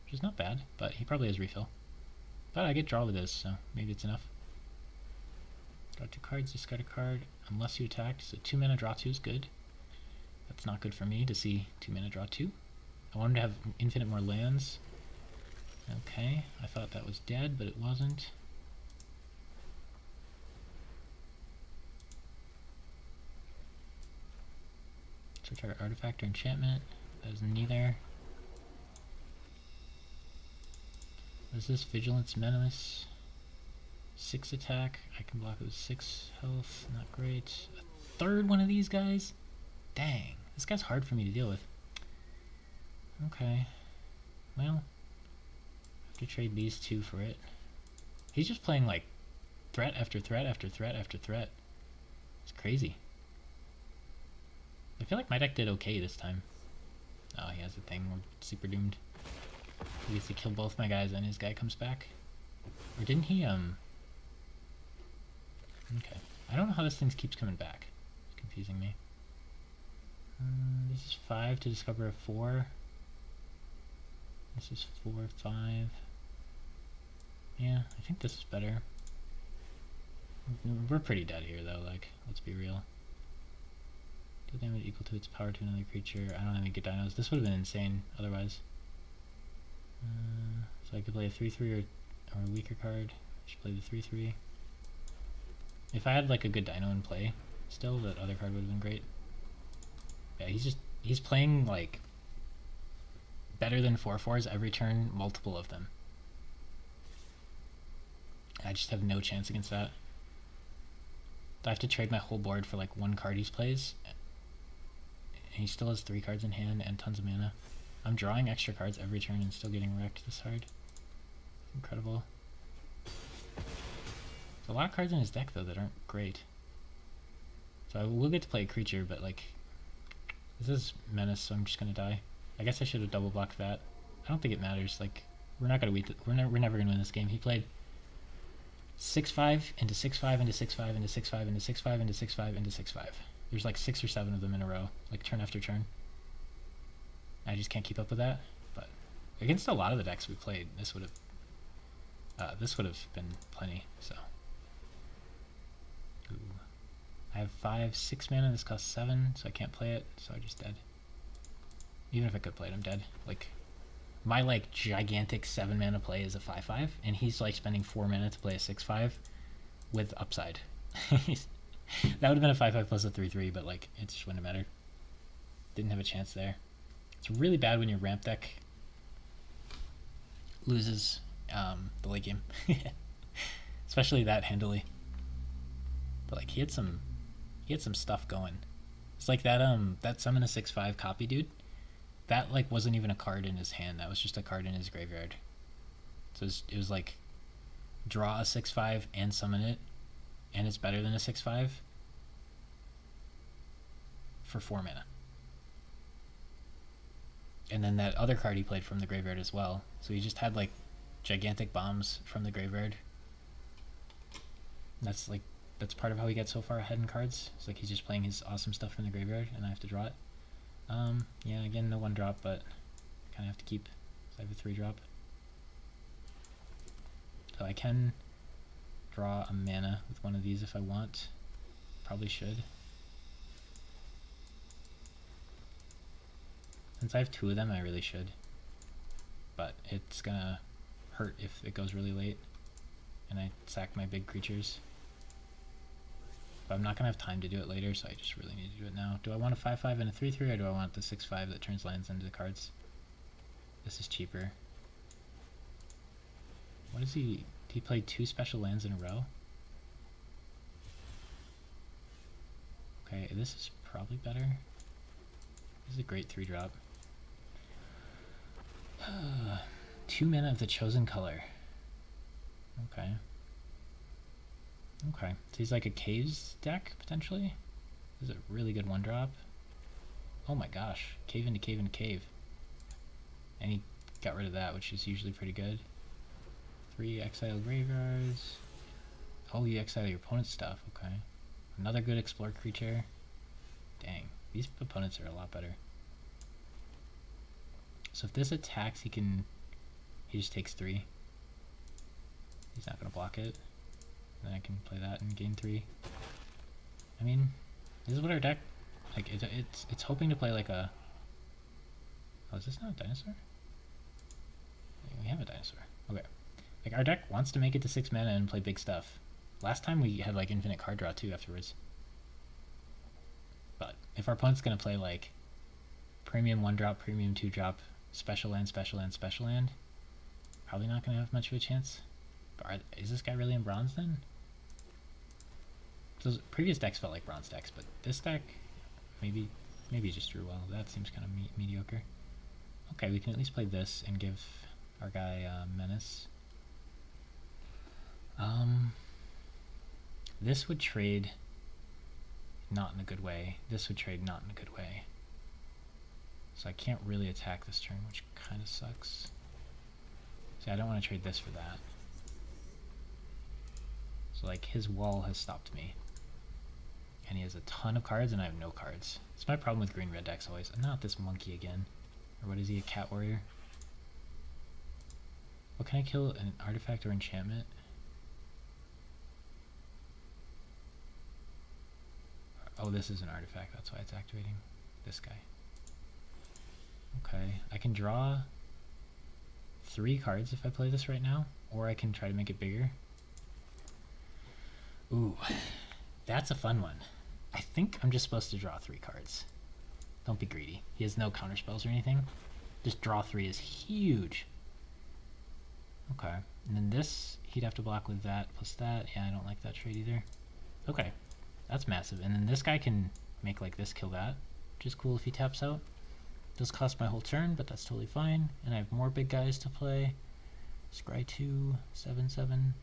which is not bad, but he probably has refill. But I get draw with this, so maybe it's enough. Draw 2 cards, discard a card, unless you attacked. So 2 mana draw 2 is good. That's not good for me to see 2 mana draw 2. I wanted to have infinite more lands. Okay, I thought that was dead, but it wasn't. Search our artifact or enchantment. That is neither. What is this? Vigilance Menace. 6 attack. I can block it with 6 health. Not great. A 3rd one of these guys? Dang. This guy's hard for me to deal with. Okay. Well, I have to trade these 2 for it. He's just playing like threat after threat after threat after threat. It's crazy. I feel like my deck did okay this time. Oh, he has a thing. We're super doomed. He gets to kill both my guys and his guy comes back. Or didn't he, Okay. I don't know how this thing keeps coming back. It's confusing me. This is 5 to discover a 4. This is 4, 5. Yeah, I think this is better. We're pretty dead here though, like, let's be real. Deal damage equal to its power to another creature. I don't have any good dinos. This would have been insane otherwise. So I could play a 3/3 or a weaker card. I should play the 3/3. If I had like a good dino in play, still, that other card would have been great. Yeah, he's playing like better than 4/4s every turn, multiple of them. I just have no chance against that. I have to trade my whole board for like 1 card he plays. And he still has 3 cards in hand and tons of mana. I'm drawing extra cards every turn and still getting wrecked this hard. Incredible. There's a lot of cards in his deck though that aren't great. So I will get to play a creature, but like, this is Menace, so I'm just gonna die. I guess I should have double blocked that. I don't think it matters. Like, we're not gonna we're never gonna win this game. He played 6/5 into 6/5 into 6/5 into 6/5 into 6/5 into 6/5 into 6/5. There's like 6 or 7 of them in a row, like turn after turn. I just can't keep up with that. But against a lot of the decks we played, this would have been plenty. So, ooh. I have 5, 6 mana. This costs 7, so I can't play it. So I'm just dead. Even if I could play it, I'm dead. Like, my like gigantic 7 mana play is a 5/5, and he's like spending 4 mana to play a 6/5 with upside. That would have been a 5/5 plus a 3/3, but like, it just wouldn't have mattered. Didn't have a chance there. It's really bad when your ramp deck loses the late game. Especially that handily. But like, he had some stuff going. It's like that that summon a 6/5 copy dude. That like wasn't even a card in his hand. That was just a card in his graveyard. So it was like draw a 6/5 and summon it, and it's better than a 6/5 for 4 mana. And then that other card he played from the graveyard as well. So he just had like gigantic bombs from the graveyard. That's part of how he gets so far ahead in cards. It's like he's just playing his awesome stuff from the graveyard and I have to draw it. Yeah, again, no 1-drop, but kind of have to keep, so I have a 3-drop. So I can draw a mana with one of these if I want. Probably should. Since I have 2 of them, I really should. But it's gonna hurt if it goes really late and I sack my big creatures. But I'm not gonna have time to do it later, so I just really need to do it now. Do I want a 5/5 and a 3/3, or do I want the 6/5 that turns lands into the cards? This is cheaper. What is he? Did he play 2 special lands in a row? Okay, this is probably better. This is a great 3-drop. 2 mana of the chosen color. Okay. Okay, so he's like a caves deck, potentially? This is a really good 1-drop. Oh my gosh, cave into cave into cave. And he got rid of that, which is usually pretty good. 3 exile graveyards. Oh, you exile your opponent's stuff, okay. Another good explore creature. Dang, these opponents are a lot better. So if this attacks, he just takes 3. He's not gonna block it. Then I can play that and gain 3. I mean, this is what our deck, like, it's hoping to play like a, oh, is this not a dinosaur? We have a dinosaur. Okay. Like, our deck wants to make it to 6 mana and play big stuff. Last time we had like infinite card draw too afterwards. But if our opponent's gonna play like premium 1-drop, premium 2-drop, special land, special land, special land, probably not gonna have much of a chance. But is this guy really in bronze then? Those previous decks felt like bronze decks, but this deck, maybe it just drew well. That seems kind of mediocre. Okay, we can at least play this and give our guy Menace. This would trade not in a good way. This would trade not in a good way. So I can't really attack this turn, which kind of sucks. See, I don't want to trade this for that. So like his wall has stopped me. And he has a ton of cards and I have no cards. It's my problem with green-red decks always. Not this monkey again. Or what is he, a cat warrior? What can I kill? An artifact or enchantment? Oh, this is an artifact, that's why it's activating. This guy. Okay, I can draw 3 cards if I play this right now, or I can try to make it bigger. Ooh, that's a fun one. I think I'm just supposed to draw 3 cards. Don't be greedy. He has no counter spells or anything. Just draw 3 is huge. Okay, and then this, he'd have to block with that plus that. Yeah, I don't like that trade either. Okay, that's massive. And then this guy can make like this kill that, which is cool if he taps out. Does cost my whole turn, but that's totally fine. And I have more big guys to play. Scry 2, 7/7.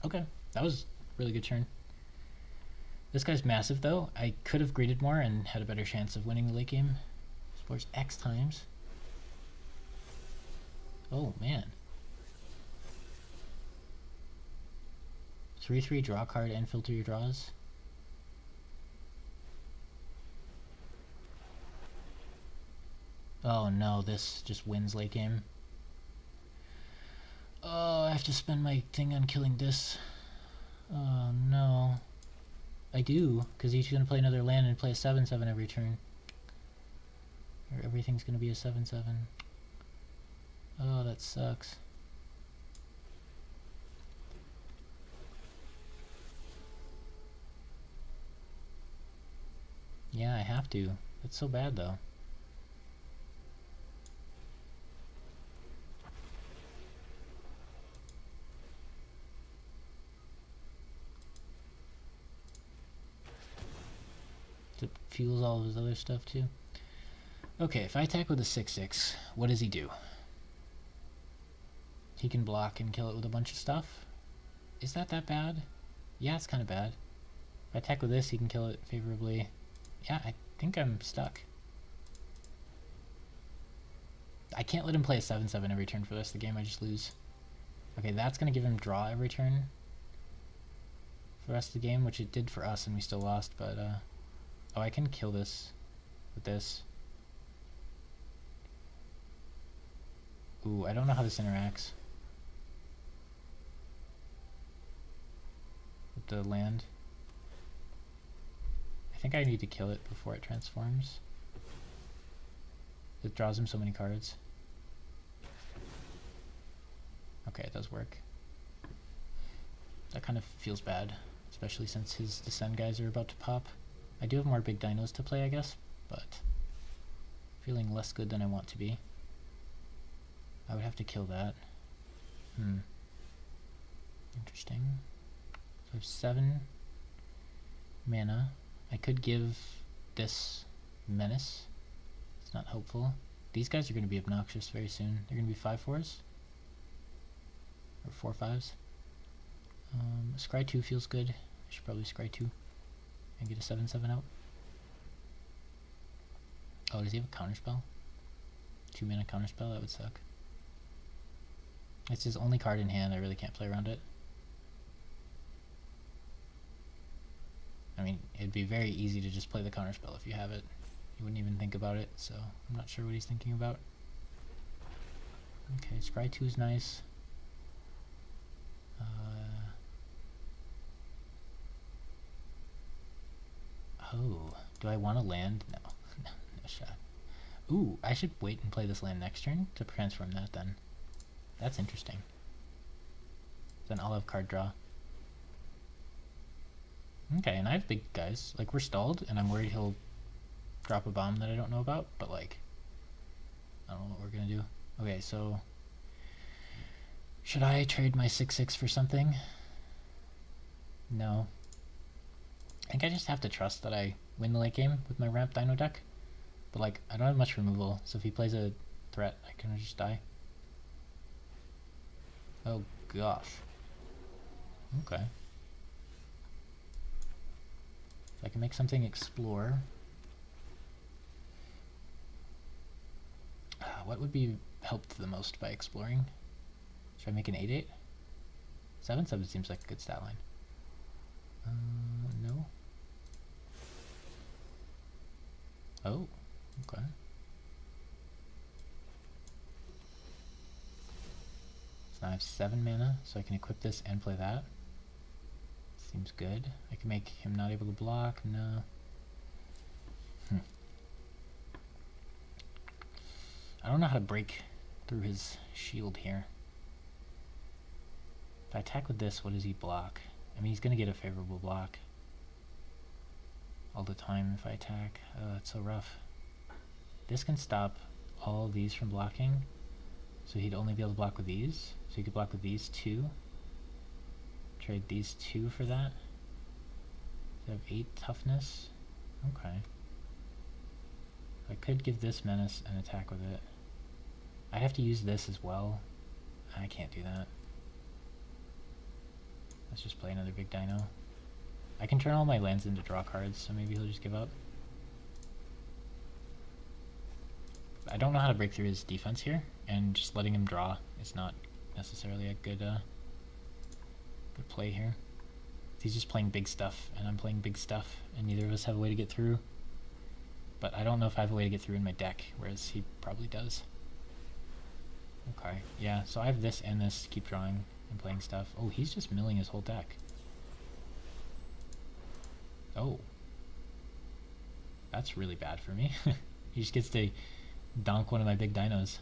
Okay, that was a really good turn. This guy's massive though. I could have greeted more and had a better chance of winning the late game. Explores X times. Oh man. 3/3 draw card and filter your draws. Oh no, this just wins late game. Oh, I have to spend my thing on killing this. Oh no. I do, because he's going to play another land and play a 7/7 every turn. Or everything's going to be a 7/7. Oh, that sucks. Yeah, I have to. That's so bad though. It fuels all of his other stuff too. Okay, if I attack with a 6/6, what does he do? He can block and kill it with a bunch of stuff. Is that bad? Yeah, it's kind of bad. If I attack with this, he can kill it favorably. Yeah, I think I'm stuck. I can't let him play a 7/7 every turn for the rest of the game. I just lose. Okay, that's going to give him draw every turn for the rest of the game, which it did for us, and we still lost. But, oh, I can kill this with this. Ooh, I don't know how this interacts with the land. I think I need to kill it before it transforms. It draws him so many cards. Okay, it does work. That kind of feels bad, especially since his Descend guys are about to pop. I do have more big dinos to play, I guess, but feeling less good than I want to be. I would have to kill that. Interesting. So I have 7 mana. I could give this Menace. It's not hopeful. These guys are going to be obnoxious very soon. They're going to be 5/4s. Or 4/5s. Scry 2 feels good. I should probably Scry 2 and get a 7/7 out. Oh, does he have a counterspell? 2 mana counterspell? That would suck. It's his only card in hand. I really can't play around it. I mean, it'd be very easy to just play the counterspell if you have it. You wouldn't even think about it, so I'm not sure what he's thinking about. Okay, Scry 2 is nice. Oh, do I want to land? No, no shot. Ooh, I should wait and play this land next turn to transform that then. That's interesting. Then I'll have card draw. Okay, and I have big guys. Like, we're stalled, and I'm worried he'll drop a bomb that I don't know about, but like, I don't know what we're gonna do. Okay, so should I trade my 6/6 for something? No. I think I just have to trust that I win the late game with my ramp dino deck. But like, I don't have much removal, so if he plays a threat, I can just die. Oh gosh. Okay. If I can make something explore. What would be helped the most by exploring? Should I make an 8/8? 7/7 seems like a good stat line. No. Oh, okay. So now I have 7 mana, so I can equip this and play that. Seems good. I can make him not able to block. No. I don't know how to break through his shield here. If I attack with this, what does he block? I mean, he's going to get a favorable block all the time if I attack. Oh, that's so rough. This can stop all of these from blocking, so he'd only be able to block with these. So he could block with these 2. Trade these 2 for that. So I have 8 toughness. Okay. I could give this menace and attack with it. I have to use this as well. I can't do that. Let's just play another big dino. I can turn all my lands into draw cards, so maybe he'll just give up. I don't know how to break through his defense here, and just letting him draw is not necessarily a good good play here. He's just playing big stuff, and I'm playing big stuff, and neither of us have a way to get through. But I don't know if I have a way to get through in my deck, whereas he probably does. Okay, yeah, so I have this and this to keep drawing and playing stuff. Oh, he's just milling his whole deck. Oh. That's really bad for me. He just gets to donk one of my big dinos.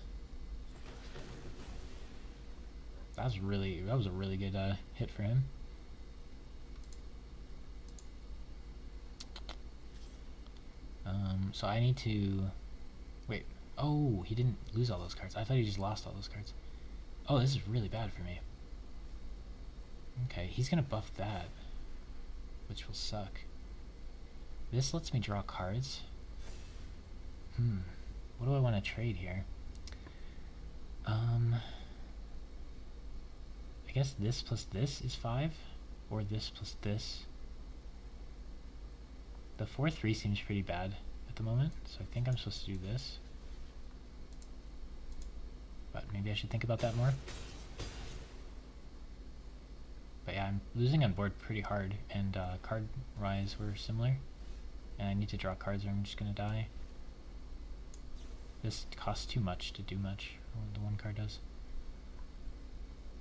That was a really good hit for him. So I need to wait. Oh, he didn't lose all those cards. I thought he just lost all those cards. Oh, this is really bad for me. Okay, he's gonna buff that, which will suck. This lets me draw cards. What do I want to trade here? I guess this plus this is 5, or this plus this. The 4-3 seems pretty bad at the moment, so I think I'm supposed to do this. But maybe I should think about that more. But yeah, I'm losing on board pretty hard, and card rise were similar. And I need to draw cards or I'm just gonna die. This costs too much to do much, the one card does.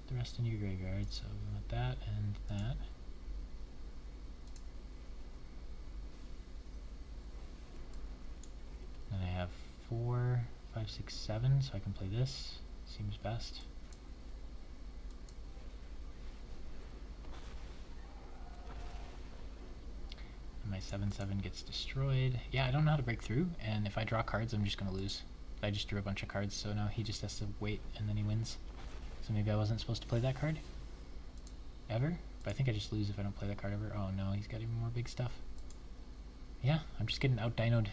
The rest in your graveyard, so we want that and that. Then I have 4, 5, 6, 7, so I can play this. Seems best. And my 7/7 gets destroyed. Yeah, I don't know how to break through, and if I draw cards, I'm just gonna lose. I just drew a bunch of cards, so now he just has to wait, and then he wins. So maybe I wasn't supposed to play that card ever, but I think I just lose if I don't play that card ever. Oh no, he's got even more big stuff. Yeah, I'm just getting out-dinoed.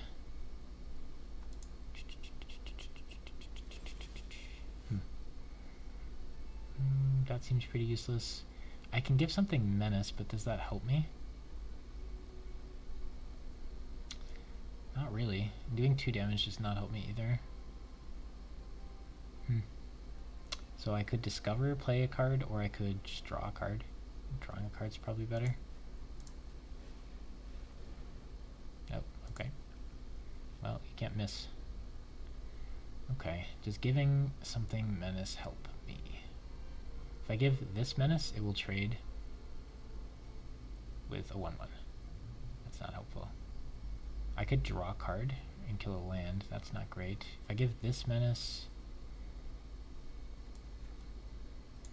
That seems pretty useless. I can give something menace, but does that help me? Not really. Doing 2 damage does not help me either. So I could discover, play a card, or I could just draw a card. Drawing a card's probably better. Oh, okay. Well, you can't miss. Okay, does giving something menace help me? If I give this menace, it will trade with a 1/1. That's not helpful. I could draw a card and kill a land. That's not great. If I give this menace,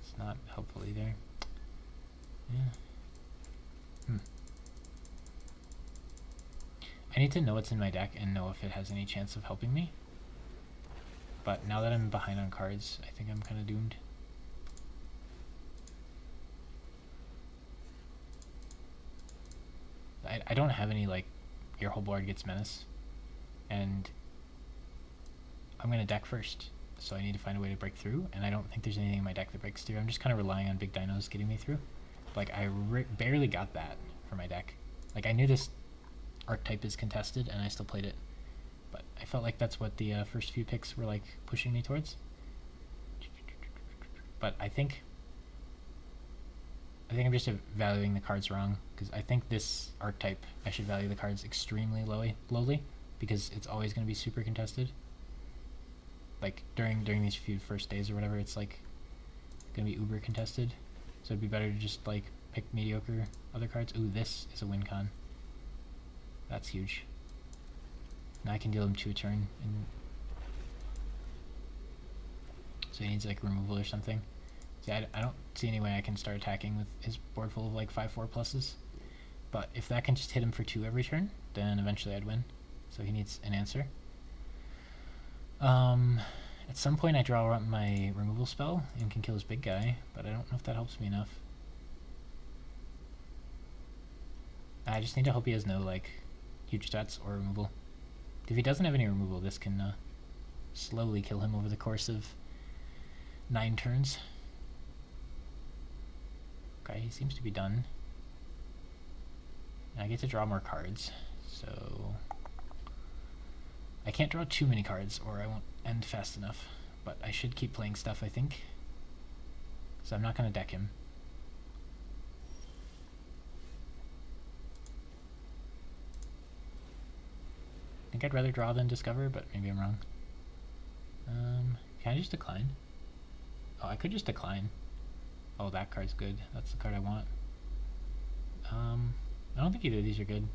it's not helpful either. Yeah. I need to know what's in my deck and know if it has any chance of helping me. But now that I'm behind on cards, I think I'm kind of doomed. I don't have any, like, your whole board gets menace. And I'm going to deck first, so I need to find a way to break through, and I don't think there's anything in my deck that breaks through. I'm just kind of relying on big dinos getting me through. Like, I barely got that for my deck. Like, I knew this archetype is contested, and I still played it. But I felt like that's what the first few picks were, like, pushing me towards. But I think I'm just valuing the cards wrong, because I think this archetype, I should value the cards extremely lowly, because it's always going to be super contested. Like, during these few first days or whatever, it's, like, going to be uber contested. So it'd be better to just, like, pick mediocre other cards. Ooh, this is a win con. That's huge. Now I can deal him 2 a turn. So he needs, like, removal or something. See, I don't see any way I can start attacking with his board full of, like, 5/4 pluses. But if that can just hit him for 2 every turn, then eventually I'd win. So he needs an answer. At some point I draw out my removal spell and can kill his big guy, but I don't know if that helps me enough. I just need to hope he has no, like, huge stats or removal. If he doesn't have any removal, this can slowly kill him over the course of 9 turns. Okay, he seems to be done. I get to draw more cards, so I can't draw too many cards or I won't end fast enough, but I should keep playing stuff, I think. So I'm not going to deck him. I think I'd rather draw than discover, but maybe I'm wrong. Can I just decline? Oh, I could just decline. Oh, that card's good. That's the card I want. I don't think either of these are good.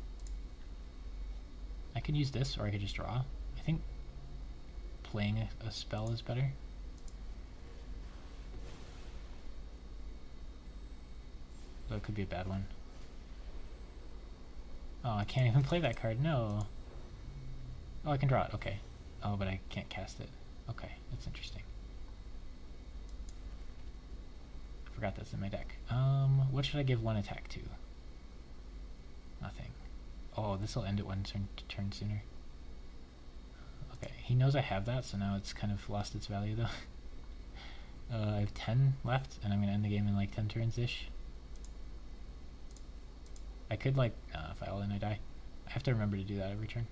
I could use this, or I could just draw. I think playing a spell is better. Though it could be a bad one. Oh, I can't even play that card. No. Oh, I can draw it. Okay. Oh, but I can't cast it. Okay, that's interesting. Forgot that's in my deck. What should I give 1 attack to? Nothing. Oh, this will end it 1 turn sooner. Okay, he knows I have that, so now it's kind of lost its value though. I have 10 left, and I'm gonna end the game in like 10 turns-ish. I could like, if I all in I die. I have to remember to do that every turn.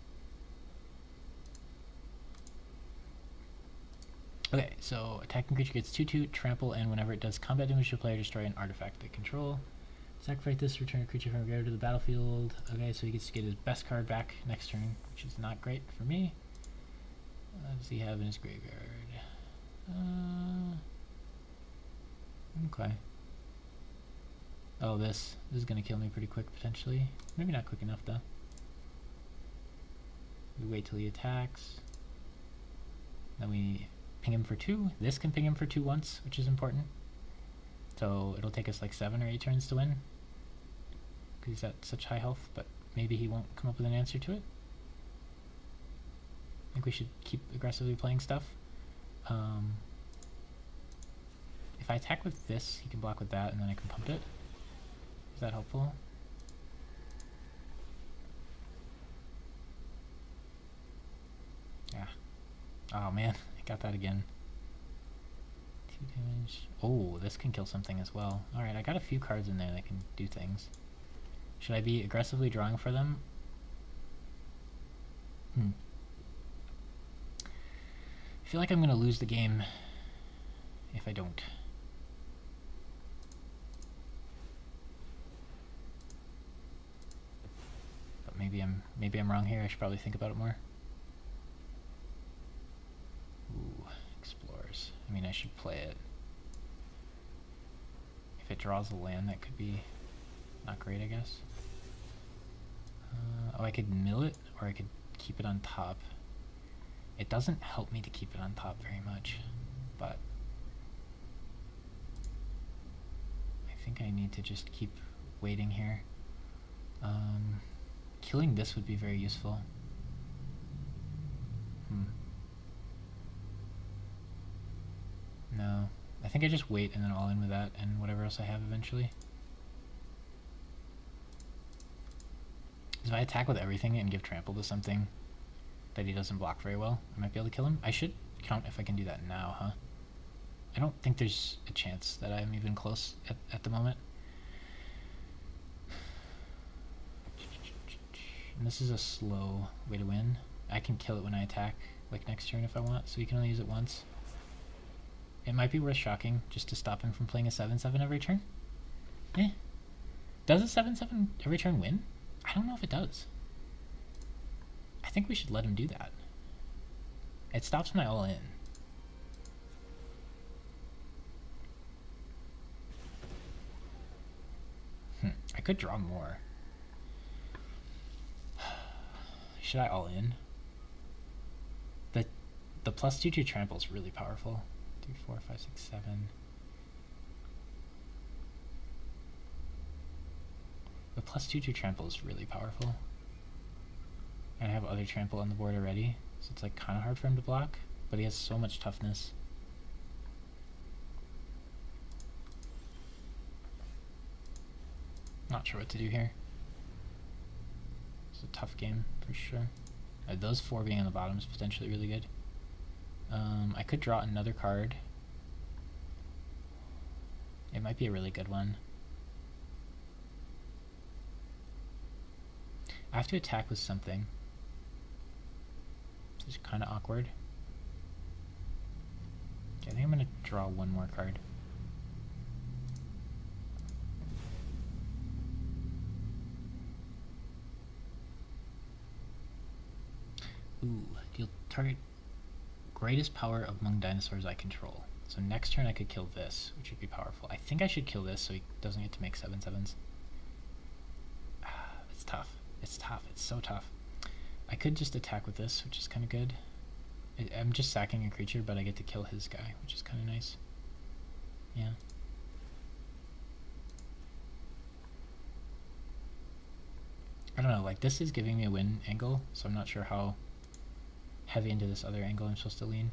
Okay, so attacking creature gets 2/2, trample, and whenever it does combat damage to a player, destroy an artifact they control. Sacrifice this, return a creature from the graveyard to the battlefield. Okay, so he gets to get his best card back next turn, which is not great for me. What does he have in his graveyard? Okay. Oh, this is gonna kill me pretty quick, potentially. Maybe not quick enough, though. We wait till he attacks. Then we ping him for 2. This can ping him for 2 once, which is important. So it'll take us like 7 or 8 turns to win. Because he's at such high health, but maybe he won't come up with an answer to it. I think we should keep aggressively playing stuff. If I attack with this, he can block with that, and then I can pump it. Is that helpful? Yeah. Oh man, I got that again. 2 damage. Oh, this can kill something as well. Alright, I got a few cards in there that can do things. Should I be aggressively drawing for them? I feel like I'm going to lose the game if I don't. But maybe I'm wrong here. I should probably think about it more. Ooh, Explorers. I mean, I should play it. If it draws a land, that could be not great, I guess. Oh, I could mill it, or I could keep it on top. It doesn't help me to keep it on top very much, but I think I need to just keep waiting here. Killing this would be very useful. No, I think I just wait and then all in with that and whatever else I have eventually. If I attack with everything and give trample to something that he doesn't block very well, I might be able to kill him. I should count if I can do that now, huh? I don't think there's a chance that I'm even close at the moment. And this is a slow way to win. I can kill it when I attack, like next turn if I want, so he can only use it once. It might be worth shocking just to stop him from playing a 7/7 every turn. Does a 7/7 every turn win? I don't know if it does. I think we should let him do that. It stops my all in. I could draw more. Should I all in? The plus 2/2 trample is really powerful. 3, 4, 5, 6, 7. The plus 2/2 trample is really powerful. And I have other trample on the board already, so it's like kind of hard for him to block, but he has so much toughness. Not sure what to do here. It's a tough game for sure. Those 4 being on the bottom is potentially really good. I could draw another card. It might be a really good one. I have to attack with something. This is kind of awkward. Okay, I think I'm going to draw one more card. Ooh, deal target greatest power among dinosaurs I control. So next turn I could kill this, which would be powerful. I think I should kill this so he doesn't get to make 7/7s. It's tough. It's tough. It's so tough. I could just attack with this, which is kind of good. I'm just sacking a creature, but I get to kill his guy, which is kind of nice. Yeah. I don't know, like this is giving me a win angle, so I'm not sure how heavy into this other angle I'm supposed to lean.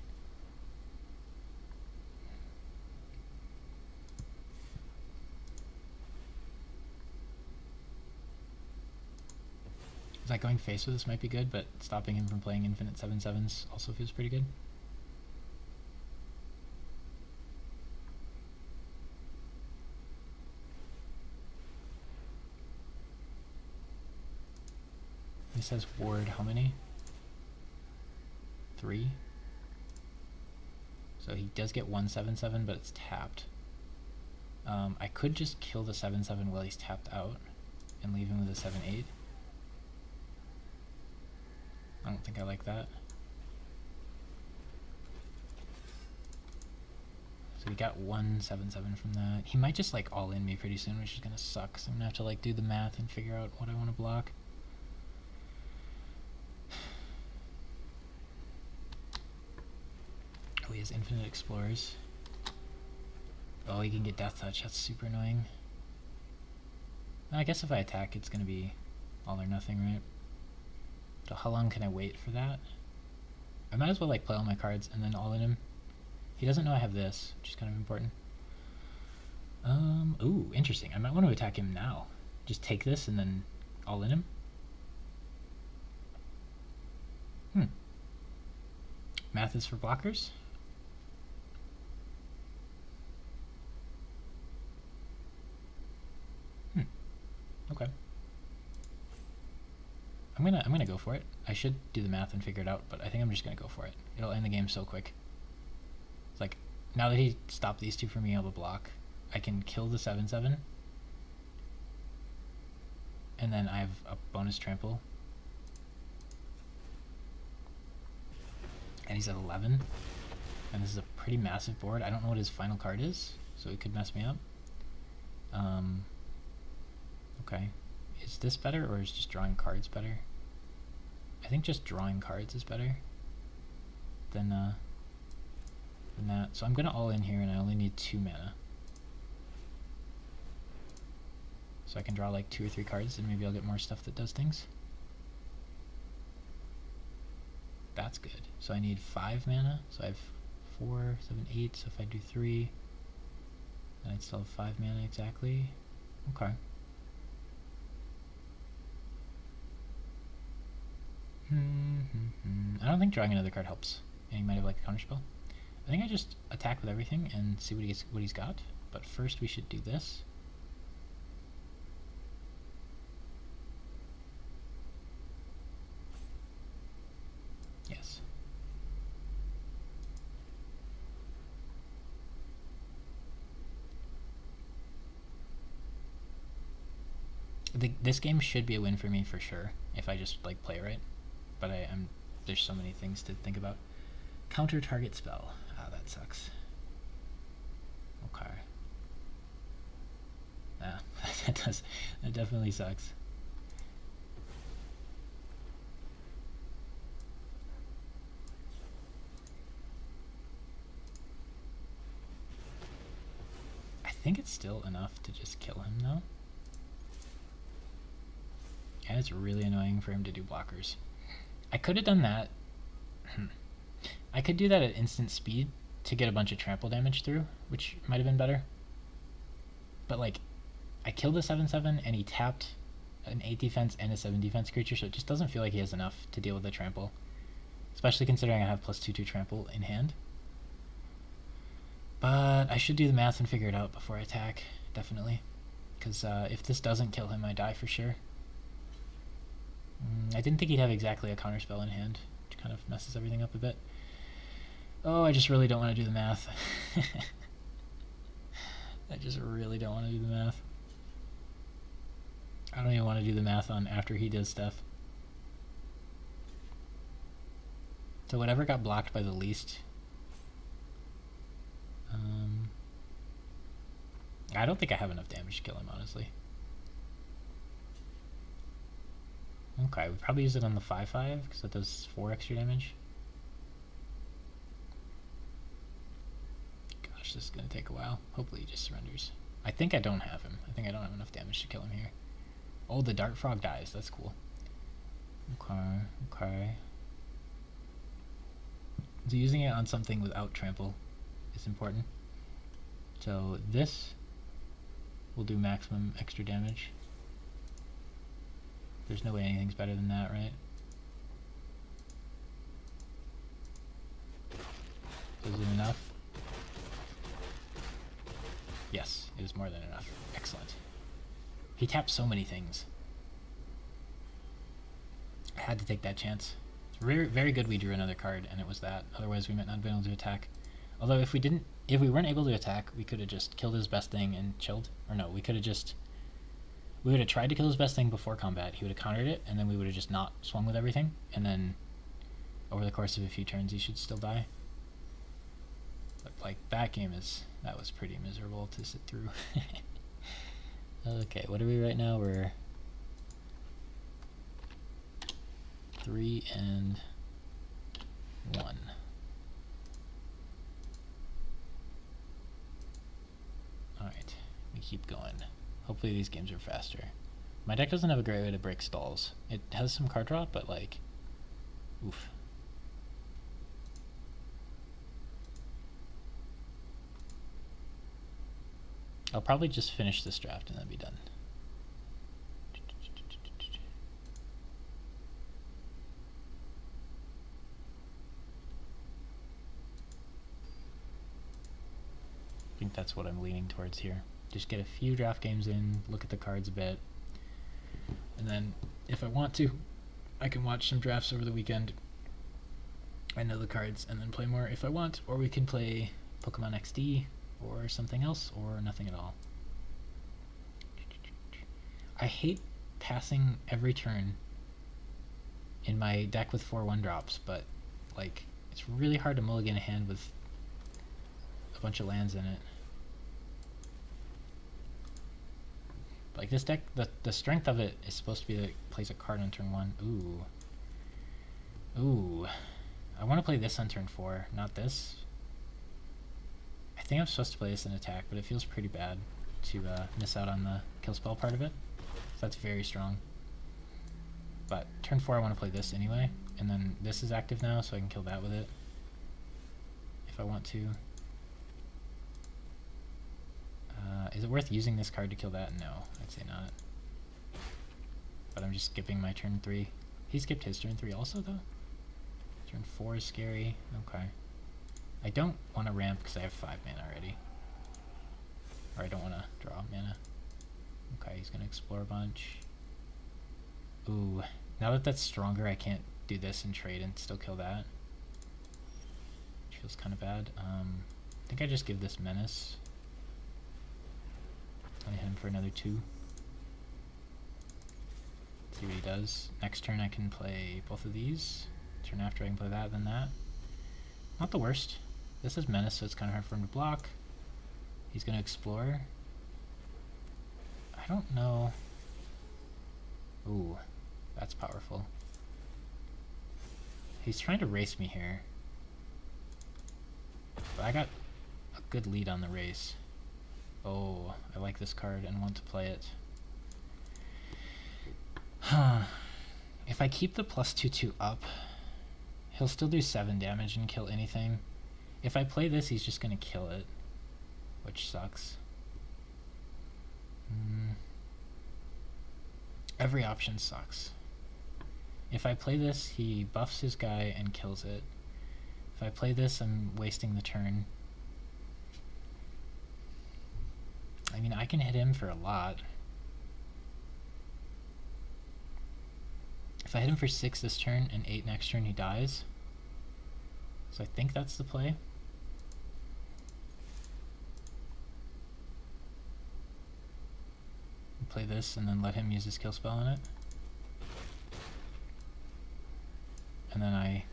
It's like going face with this might be good, but stopping him from playing infinite 7/7s also feels pretty good. He says ward how many? 3. So he does get 1/7/7, but it's tapped. I could just kill the 7/7 while he's tapped out and leave him with a 7/8. I don't think I like that. So we got 1/7/7 from that. He might just like all in me pretty soon, which is gonna suck. So I'm gonna have to like do the math and figure out what I want to block. Oh, he has infinite explorers. Oh, he can get death touch. That's super annoying. I guess if I attack, it's gonna be all or nothing, right? So how long can I wait for that? I might as well like play all my cards and then all in him. He doesn't know I have this, which is kind of important. Ooh, interesting. I might want to attack him now. Just take this and then all in him. Math is for blockers. Okay. I'm gonna go for it. I should do the math and figure it out, but I think I'm just gonna go for it. It'll end the game so quick. It's like, now that he stopped these two from being able to block, I can kill the 7/7, and then I have a bonus trample, and he's at 11, and this is a pretty massive board. I don't know what his final card is, so it could mess me up. Okay, is this better, or is just drawing cards better? I think just drawing cards is better than that. So I'm gonna all in here, and I only need 2 mana. So I can draw like 2 or 3 cards, and maybe I'll get more stuff that does things. That's good. So I need 5 mana. So I have 4, 7, 8. So if I do 3, then I'd still have 5 mana exactly. Okay. I don't think drawing another card helps. And he might have like a counterspell. I think I just attack with everything and see what he's got. But first we should do this. Yes. This game should be a win for me for sure if I just like play right. But there's so many things to think about. Counter target spell. Ah, that sucks. Okay. Yeah, that definitely sucks. I think it's still enough to just kill him though. And it's really annoying for him to do blockers. I could have done that. I could do that at instant speed to get a bunch of trample damage through, which might have been better. But like, I killed a 7/7 and he tapped an 8 defense and a 7 defense creature, so it just doesn't feel like he has enough to deal with the trample. Especially considering I have +2/2 trample in hand. But I should do the math and figure it out before I attack, definitely. Because if this doesn't kill him, I die for sure. I didn't think he'd have exactly a counterspell in hand, which kind of messes everything up a bit. Oh, I just really don't want to do the math. I just really don't want to do the math. I don't even want to do the math on after he does stuff. So whatever got blocked by the least. I don't think I have enough damage to kill him, honestly. Okay, we probably use it on the 5/5 because that does 4 extra damage. Gosh, this is going to take a while. Hopefully he just surrenders. I think I don't have him. I think I don't have enough damage to kill him here. Oh, the Dart Frog dies. That's cool. Okay. So using it on something without trample is important. So this will do maximum extra damage. There's no way anything's better than that, right? Is it enough? Yes, it is more than enough. Excellent. He taps so many things. had to take that chance. It's very, very good we drew another card, and it was that. Otherwise, we might not have been able to attack. Although, if we weren't able to attack, we could have just killed his best thing and chilled. Or no, we would have tried to kill his best thing before combat. He would have countered it, and then we would have just not swung with everything. And then, over the course of a few turns, he should still die. But, like, that was pretty miserable to sit through. Okay, what are we right now? We're 3 and 1. Alright, we keep going. Hopefully these games are faster. My deck doesn't have a great way to break stalls. It has some card draw, but like, oof. I'll probably just finish this draft and then be done. I think that's what I'm leaning towards here. Just get a few draft games in, look at the cards a bit, and then if I want to, I can watch some drafts over the weekend. I know the cards, and then play more if I want, or we can play Pokemon XD or something else, or nothing at all. I hate passing every turn in my deck with 4 1-drops, but like it's really hard to mulligan a hand with a bunch of lands in it. Like this deck, the strength of it is supposed to be that it plays a card on turn 1. Ooh. I want to play this on turn 4, not this. I think I'm supposed to play this in attack, but it feels pretty bad to miss out on the kill spell part of it. So that's very strong. But turn 4 I want to play this anyway, and then this is active now, so I can kill that with it if I want to. Is it worth using this card to kill that? No, I'd say not. But I'm just skipping my turn 3. He skipped his turn 3 also, though? Turn 4 is scary. Okay. I don't want to ramp because I have 5 mana already. Or I don't want to draw mana. Okay, he's going to explore a bunch. Ooh. Now that that's stronger, I can't do this and trade and still kill that. Which feels kind of bad. I think I just give this Menace. I hit him for another 2. See what he does. Next turn I can play both of these. Turn after I can play that, then that. Not the worst. This is Menace, so it's kind of hard for him to block. He's going to explore. I don't know. Ooh, that's powerful. He's trying to race me here. But I got a good lead on the race. Oh, I like this card and want to play it. If I keep the +2/2 up, he'll still do 7 damage and kill anything. If I play this, he's just going to kill it, which sucks. Every option sucks. If I play this, he buffs his guy and kills it. If I play this, I'm wasting the turn. I mean, I can hit him for a lot. If I hit him for 6 this turn and 8 next turn, he dies. So I think that's the play. Play this and then let him use his kill spell on it. And then I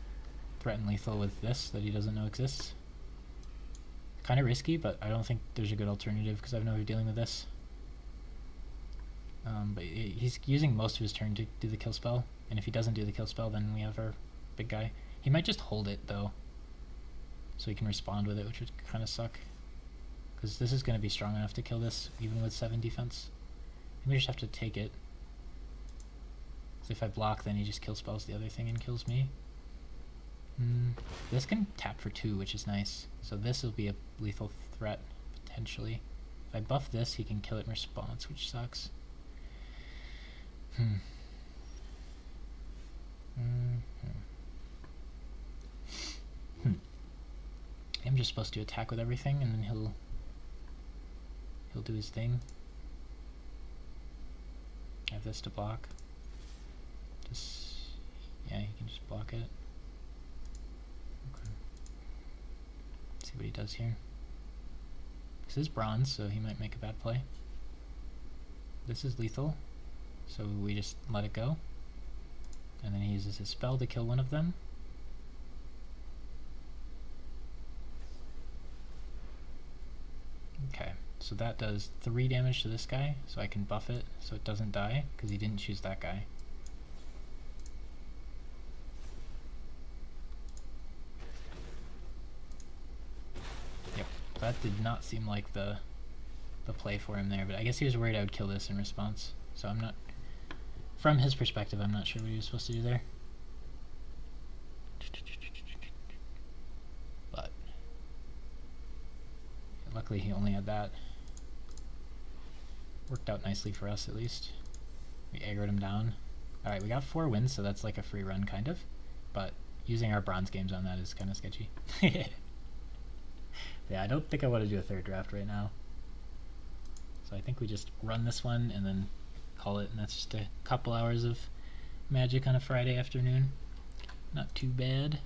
threaten lethal with this that he doesn't know exists. Kind of risky, but I don't think there's a good alternative because I know we're dealing with this. But he's using most of his turn to do the kill spell, and if he doesn't do the kill spell, then we have our big guy. He might just hold it though, so he can respond with it, which would kind of suck. Because this is going to be strong enough to kill this, even with 7 defense. We just have to take it. So if I block, then he just kill spells the other thing and kills me. This can tap for 2, which is nice. So this will be a lethal threat, potentially. If I buff this, he can kill it in response, which sucks. I'm just supposed to attack with everything, and then he'll do his thing. I have this to block. Just he does here. This is bronze, so he might make a bad play. This is lethal, so we just let it go. And then he uses his spell to kill one of them. Okay, so that does 3 damage to this guy, so I can buff it so it doesn't die, because he didn't choose that guy. Yep, that did not seem like the play for him there, but I guess he was worried I would kill this in response. So I'm not, from his perspective, I'm not sure what he was supposed to do there. But luckily he only had that. Worked out nicely for us at least. We aggroed him down. Alright, we got 4 wins, so that's like a free run kind of. But using our bronze games on that is kind of sketchy. Yeah, I don't think I want to do a 3rd draft right now. So I think we just run this one and then call it, and that's just a couple hours of Magic on a Friday afternoon. Not too bad.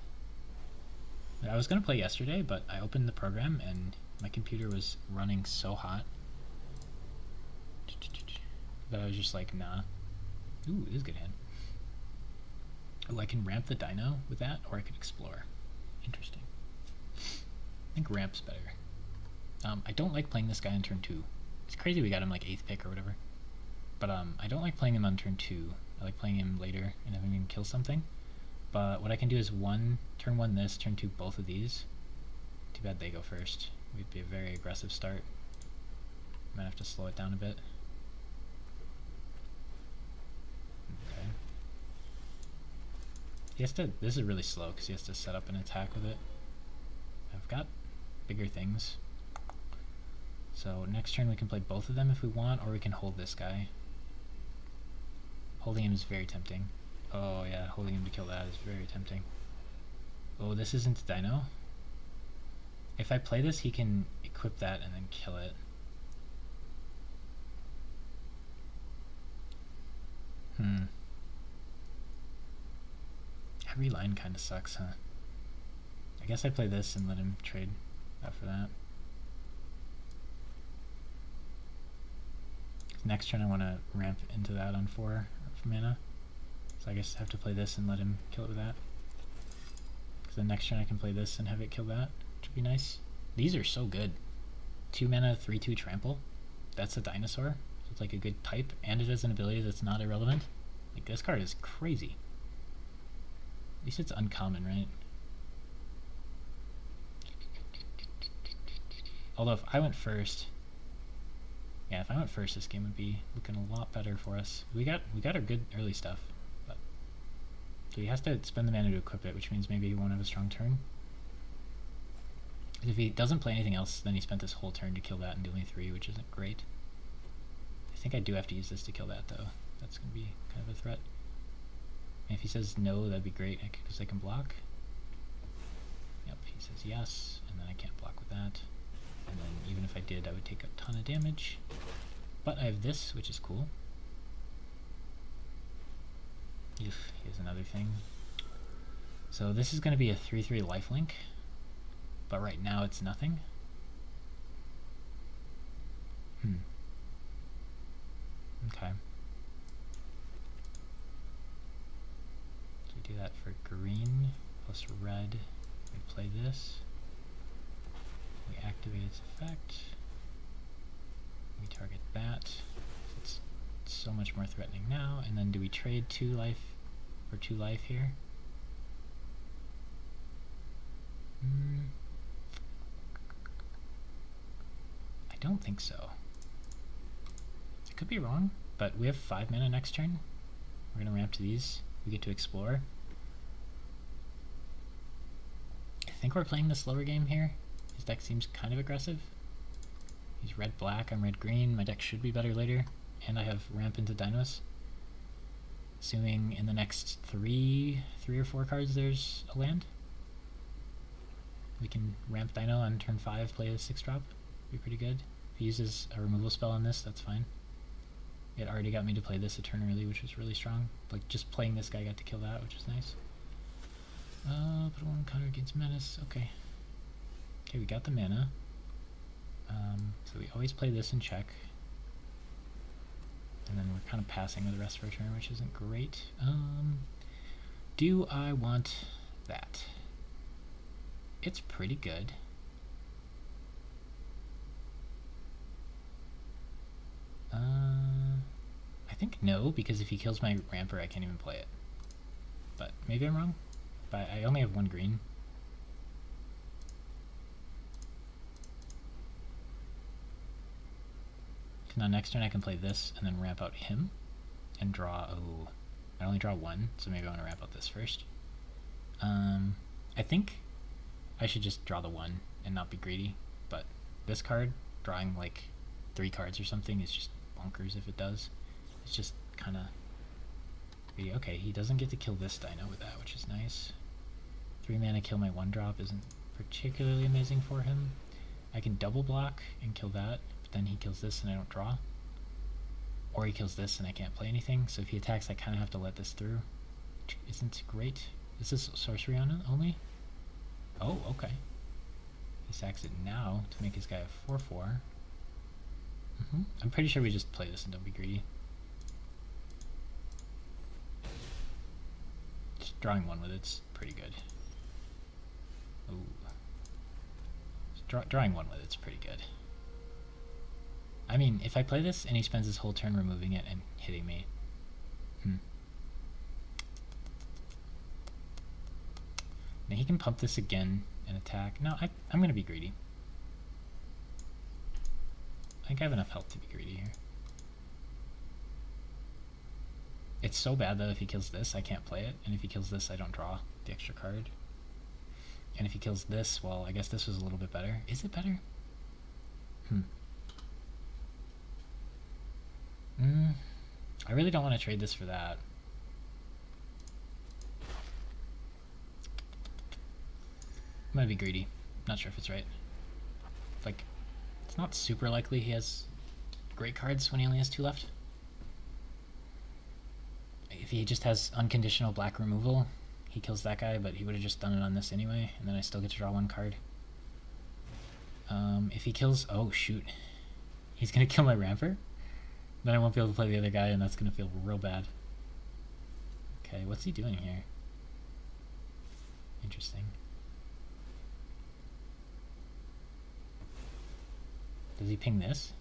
I was going to play yesterday, but I opened the program and my computer was running so hot that I was just like, nah. Ooh, this is a good hand. Oh, I can ramp the Dino with that, or I could explore. Interesting. I think ramp's better. I don't like playing this guy on turn 2. It's crazy we got him like 8th pick or whatever. But I don't like playing him on turn 2. I like playing him later and having him kill something. But what I can do is turn 1 this, turn 2 both of these. Too bad they go first. We'd be a very aggressive start. Might have to slow it down a bit. Okay. He has to, this is really slow because he has to set up an attack with it. I've got bigger things. So next turn we can play both of them if we want, or we can hold this guy. Holding him is very tempting. Oh yeah, holding him to kill that is very tempting. Oh, this isn't Dino. If I play this, he can equip that and then kill it. Every line kind of sucks, huh? I guess I play this and let him trade after that. Next turn I want to ramp into that on 4 mana. So I guess I have to play this and let him kill it with that. Because the next turn I can play this and have it kill that, which would be nice. These are so good. 2 mana, 3/2 trample. That's a dinosaur. So it's like a good type, and it has an ability that's not irrelevant. Like, this card is crazy. At least it's uncommon, right? Although if I went first, yeah, if I went first, this game would be looking a lot better for us. We got our good early stuff, but so he has to spend the mana to equip it, which means maybe he won't have a strong turn. If he doesn't play anything else, then he spent this whole turn to kill that and do only 3, which isn't great. I think I do have to use this to kill that, though. That's going to be kind of a threat. And if he says no, that'd be great, because I can block. Yep, he says yes, and then I can't block with that. And then even if I did, I would take a ton of damage. But I have this, which is cool. Here's another thing. So this is going to be a 3/3 lifelink, but right now it's nothing. Okay. So we do that for green plus red. We play this. We activate its effect. We target that. It's so much more threatening now. And then do we trade 2 life for 2 life here? I don't think so. I could be wrong, but we have 5 mana next turn. We're going to ramp to these. We get to explore. I think we're playing the slower game here. His deck seems kind of aggressive. He's red-black, I'm red-green. My deck should be better later. And I have ramp into dinos. Assuming in the next 3 or 4 cards there's a land. We can ramp Dino on turn 5, play a 6-drop. Be pretty good. If he uses a removal spell on this, that's fine. It already got me to play this a turn early, which was really strong. Like, just playing this guy got to kill that, which is nice. Put 1 counter against Menace, okay. Okay, we got the mana. So we always play this in check. And then we're kind of passing with the rest of our turn, which isn't great. Do I want that? It's pretty good. I think no, because if he kills my ramper, I can't even play it. But maybe I'm wrong. But I only have one green. So now next turn I can play this and then ramp out him and draw. Oh, I only draw one, so maybe I want to ramp out this first. I think I should just draw the one and not be greedy. But this card, drawing like 3 cards or something, is just bonkers if it does. It's just kind of greedy. Okay, he doesn't get to kill this Dino with that, which is nice. 3 mana kill my 1-drop isn't particularly amazing for him. I can double block and kill that, but then he kills this and I don't draw. Or he kills this and I can't play anything, so if he attacks I kind of have to let this through, which isn't great. Is this sorcery on it only? Oh, okay. He sacks it now to make his guy a 4/4. I'm pretty sure we just play this and don't be greedy. Just drawing one with it's pretty good. Ooh. Drawing one with it's pretty good. I mean, if I play this and he spends his whole turn removing it and hitting me. Now he can pump this again and attack. No, I'm going to be greedy. I think I have enough health to be greedy here. It's so bad that if he kills this, I can't play it. And if he kills this, I don't draw the extra card. And if he kills this, well, I guess this was a little bit better. Is it better? I really don't want to trade this for that. I'm gonna be greedy. Not sure if it's right. Like, it's not super likely he has great cards when he only has 2 left. If he just has unconditional black removal, he kills that guy, but he would have just done it on this anyway, and then I still get to draw 1 card. If he kills... Oh, shoot. He's gonna kill my ramper? Then I won't be able to play the other guy, and that's gonna feel real bad. Okay, what's he doing here? Interesting. Does he ping this?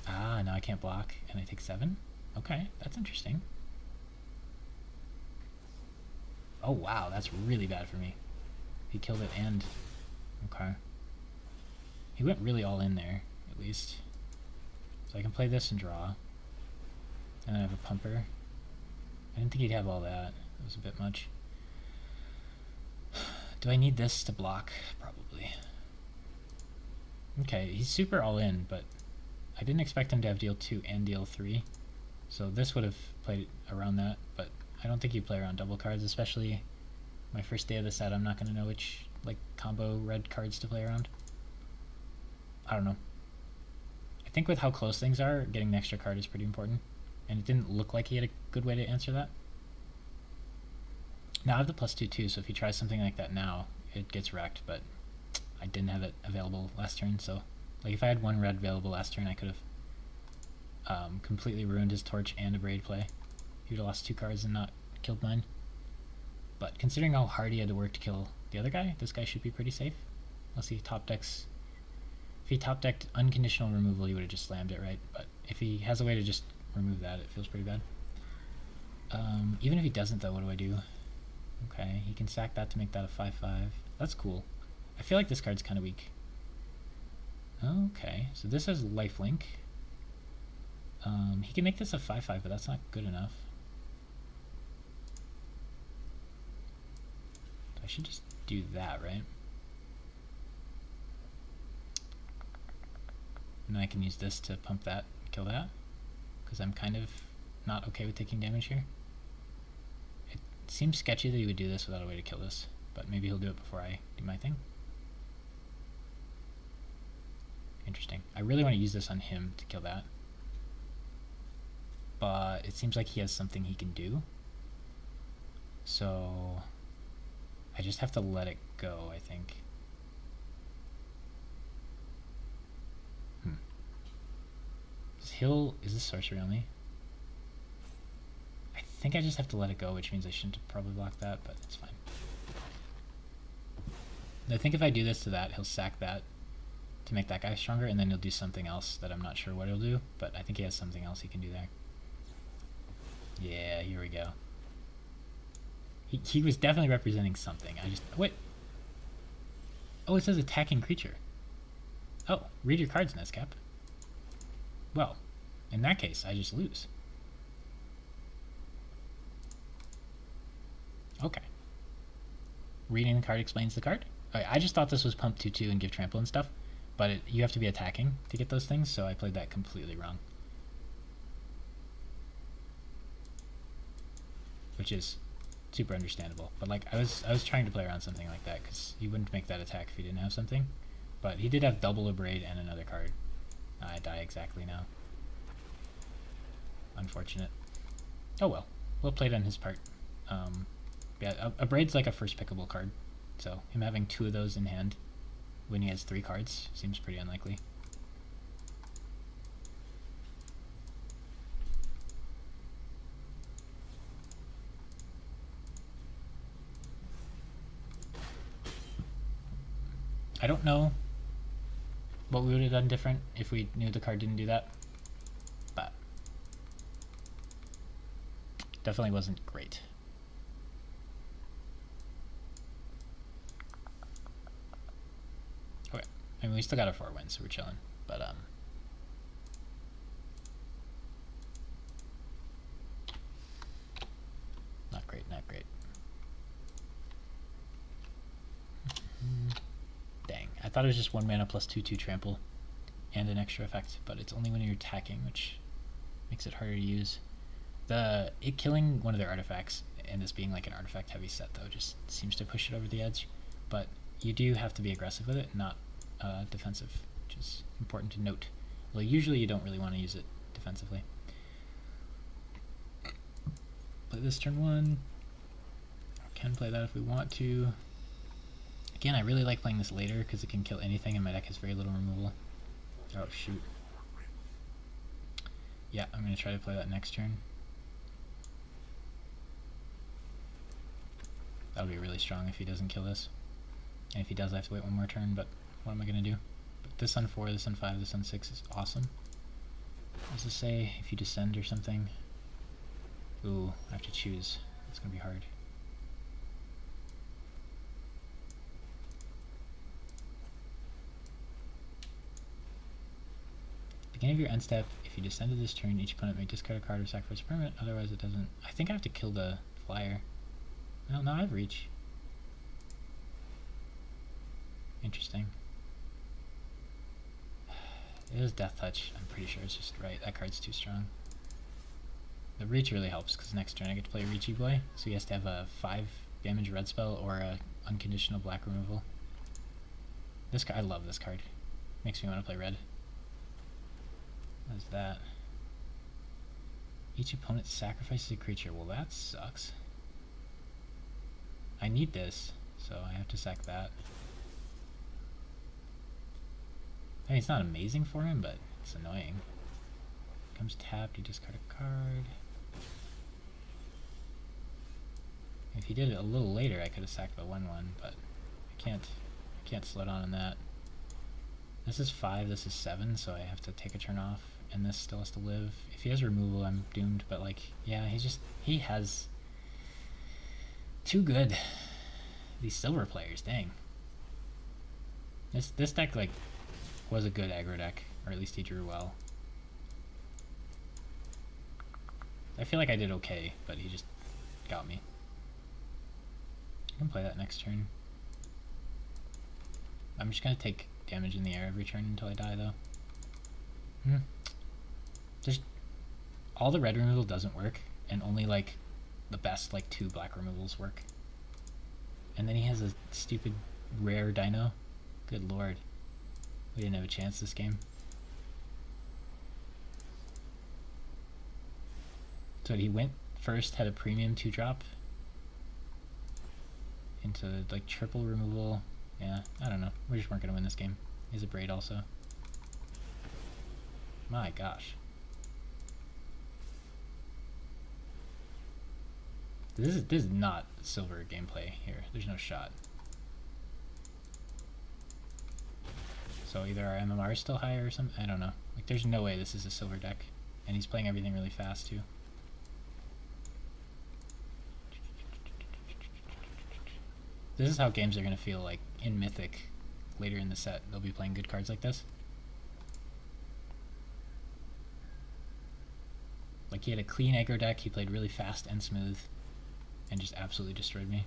Ah, now I can't block, and I take 7? Okay, that's interesting. Oh wow, that's really bad for me. He killed it and... Okay. He went really all in there, at least. So I can play this and draw. And then I have a pumper. I didn't think he'd have all that. It was a bit much. Do I need this to block? Probably. Okay, he's super all in, but I didn't expect him to have deal 2 and deal 3. So this would have played around that, but I don't think he'd play around double cards, especially my first day of the set. I'm not going to know which like combo red cards to play around. I don't know. I think with how close things are, getting the extra card is pretty important. And it didn't look like he had a good way to answer that. Now I have the +2 too, so if he tries something like that now, it gets wrecked, but I didn't have it available last turn, so like if I had 1 red available last turn, I could have completely ruined his torch and a braid play. He would have lost 2 cards and not killed mine. But considering how hard he had to work to kill the other guy, this guy should be pretty safe. Unless he top decks... If he top decked unconditional removal, he would have just slammed it, right? But if he has a way to just remove that, it feels pretty bad. Even if he doesn't, though, what do I do? Okay, he can sack that to make that a 5/5. That's cool. I feel like this card's kind of weak. Okay, so this has lifelink. He can make this a 5/5, but that's not good enough. I should just do that, right? And then I can use this to pump that, kill that, because I'm kind of not okay with taking damage here. It seems sketchy that he would do this without a way to kill this, but maybe he'll do it before I do my thing. Interesting. I really want to use this on him to kill that, but it seems like he has something he can do, so I just have to let it go, I think. Is this sorcery only? I think I just have to let it go, which means I shouldn't have probably blocked that, but it's fine. I think if I do this to that, he'll sack that to make that guy stronger, and then he'll do something else that I'm not sure what he'll do, but I think he has something else he can do there. Yeah, here we go. He was definitely representing something. Wait. Oh, it says attacking creature. Oh, read your cards, Nescap. Well, in that case, I just lose. Okay. Reading the card explains the card? Okay, I just thought this was pump 2/2 and give trample and stuff, but you have to be attacking to get those things, so I played that completely wrong. Which is super understandable, but like I was trying to play around something like that because you wouldn't make that attack if he didn't have something. But he did have double Abrade and another card. I die exactly now. Unfortunate. Oh well. Well played on his part. Yeah, Abrade's like a first pickable card, so him having 2 of those in hand when he has 3 cards seems pretty unlikely. I don't know what we would have done different if we knew the card didn't do that, but definitely wasn't great. Okay, I mean we still got a 4 win, so we're chilling, but not great, not great. Dang, I thought it was just 1 mana plus 2/2 trample and an extra effect, but it's only when you're attacking, which makes it harder to use. It killing one of their artifacts and this being like an artifact heavy set though just seems to push it over the edge, but you do have to be aggressive with it, not defensive, which is important to note. Well, usually you don't really want to use it defensively. Play this turn 1. Can play that if we want to. Again, I really like playing this later because it can kill anything and my deck has very little removal. Oh shoot. Yeah, I'm going to try to play that next turn. That'll be really strong if he doesn't kill this. And if he does, I have to wait 1 more turn, but what am I going to do? But this on 4, this on 5, this on 6 is awesome. What does this say? If you descend or something? Ooh, I have to choose. It's going to be hard. Beginning of your end step, if you descend to this turn, each opponent may discard a card or sacrifice a permanent, otherwise it doesn't. I think I have to kill the flyer. No, I have reach. Interesting. It is Death Touch. I'm pretty sure it's just right. That card's too strong. The reach really helps because next turn I get to play Reachy Boy, so he has to have a 5 damage red spell or a unconditional black removal. This card, I love this card. Makes me want to play red. What is that? Each opponent sacrifices a creature. Well, that sucks. I need this, so I have to sack that. I mean, it's not amazing for him, but it's annoying. Comes tapped, you discard a card. If he did it a little later, I could have sacked the 1/1, but I can't slow down on that. This is 5, this is 7, so I have to take a turn off, and this still has to live. If he has removal, I'm doomed, but like, yeah, he has too good. These silver players, dang. This deck, like, was a good aggro deck, or at least he drew well. I feel like I did okay, but he just got me. I can play that next turn. I'm just gonna take damage in the air every turn until I die, though. Just all the red removal doesn't work, and only like the best like 2 black removals work. And then he has a stupid rare Dino. Good lord, we didn't have a chance this game. So he went first, had a premium 2-drop. into like triple removal. Yeah, I don't know. We just weren't gonna win this game. He's a braid also. My gosh. This is not silver gameplay here. There's no shot. So either our MMR is still higher or something. I don't know. Like, there's no way this is a silver deck. And he's playing everything really fast too. This is how games are going to feel like in Mythic later in the set. They'll be playing good cards like this. Like, he had a clean aggro deck, he played really fast and smooth, and just absolutely destroyed me.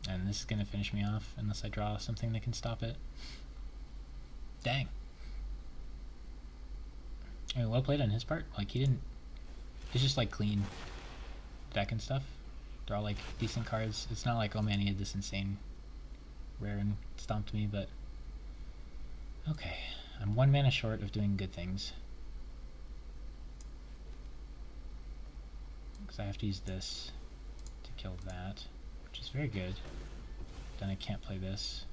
And this is going to finish me off unless I draw something that can stop it. Dang. I mean, well played on his part. Like, he didn't... It's just, like, clean deck and stuff. They're all, like, decent cards. It's not like, oh man, he had this insane rare and stomped me, but... Okay. I'm 1 mana short of doing good things. Because I have to use this to kill that, which is very good. Then I can't play this.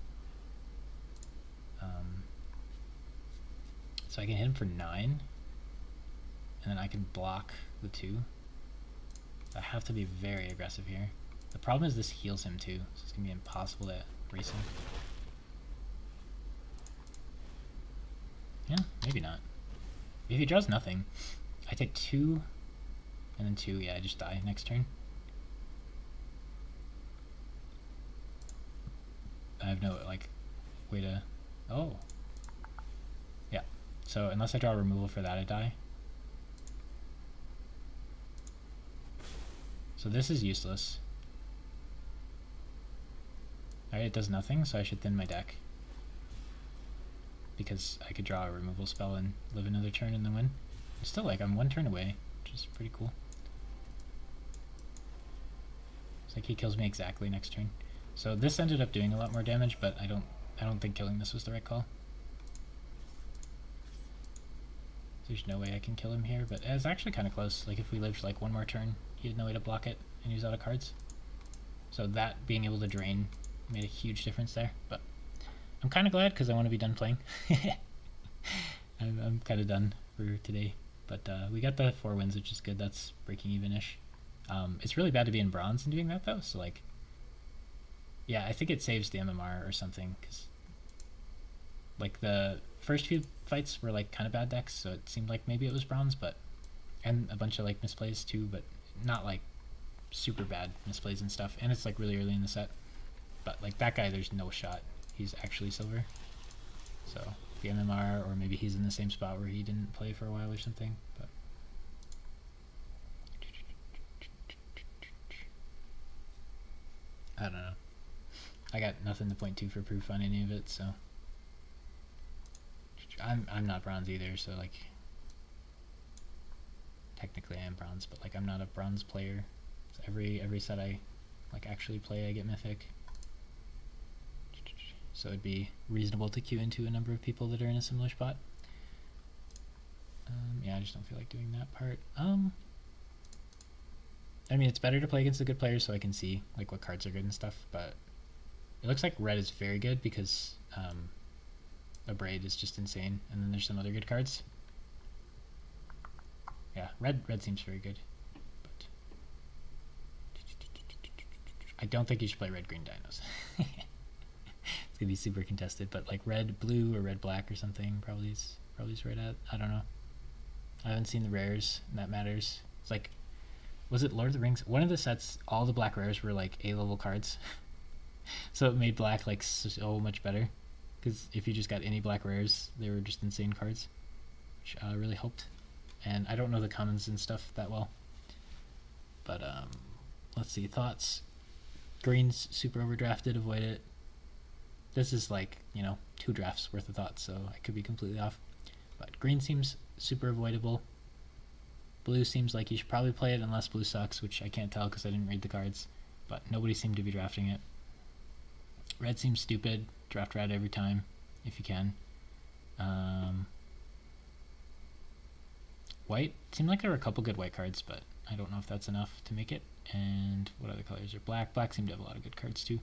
So I can hit him for 9, and then I can block the 2. I have to be very aggressive here. The problem is this heals him too, so it's going to be impossible to race him. Yeah, maybe not. If he draws nothing, I take 2, and then 2, yeah, I just die next turn. I have no, like, way to... Oh. Yeah. So, unless I draw a removal for that, I die. So this is useless. Alright, it does nothing, so I should thin my deck. Because I could draw a removal spell and live another turn and then win. It's still, like, I'm 1 turn away, which is pretty cool. It's like he kills me exactly next turn. So this ended up doing a lot more damage, but I don't think killing this was the right call. There's no way I can kill him here, but it's actually kind of close. Like, if we lived like 1 more turn, he had no way to block it, and he was out of cards. So that being able to drain made a huge difference there, but I'm kind of glad because I want to be done playing. I'm kind of done for today, but we got the 4 wins, which is good. That's breaking even-ish. It's really bad to be in bronze and doing that though, so like, yeah, I think it saves the MMR or something, because like the first few fights were like kind of bad decks, so it seemed like maybe it was bronze, but and a bunch of like misplays too, but not like super bad misplays and stuff, and it's like really early in the set. But like that guy, there's no shot he's actually silver. So the MMR, or maybe he's in the same spot where he didn't play for a while or something. But I don't know. I got nothing to point to for proof on any of it, so I'm not bronze either, so like technically I am bronze, but like I'm not a bronze player. So every set I like actually play, I get mythic. So it'd be reasonable to queue into a number of people that are in a similar spot. Yeah, I just don't feel like doing that part. I mean, it's better to play against the good players so I can see like what cards are good and stuff, but it looks like red is very good because a braid is just insane, and then there's some other good cards. Yeah, red seems very good, but I don't think you should play red-green dinos. It's gonna be super contested, but like red-blue or red-black or something probably is right at. I don't know. I haven't seen the rares, and that matters. It's like, was it Lord of the Rings? One of the sets, all the black rares were like A-level cards. So it made black like so much better, because if you just got any black rares, they were just insane cards, which I really hoped. And I don't know the commons and stuff that well, but let's see, thoughts. Green's super overdrafted, avoid it. This is like, 2 drafts worth of thoughts, so I could be completely off. But green seems super avoidable. Blue seems like you should probably play it unless blue sucks, which I can't tell because I didn't read the cards, but nobody seemed to be drafting it. Red seems stupid. Draft red every time if you can. white. It seemed like there were a couple good white cards, but I don't know if that's enough to make it. And what other colors are black? Black seemed to have a lot of good cards too.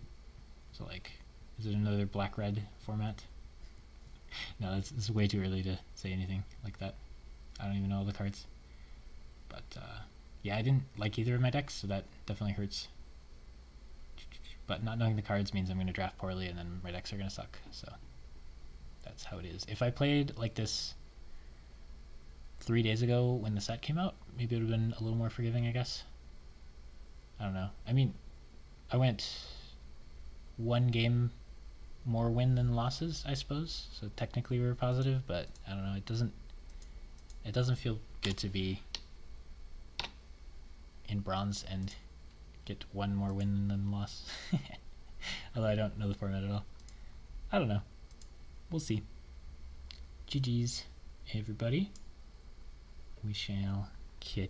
So like, is it another black-red format? No, it's way too early to say anything like that. I don't even know all the cards. But yeah, I didn't like either of my decks, so that definitely hurts. But not knowing the cards means I'm going to draft poorly and then my decks are going to suck. So that's how it is. If I played like this 3 days ago when the set came out, maybe it would have been a little more forgiving, I guess. I don't know. I mean, I went one game more win than losses, I suppose. So technically we were positive, but I don't know. It doesn't feel good to be in bronze and get one more win than loss. Although I don't know the format at all. I don't know. We'll see. GG's, everybody. We shall catch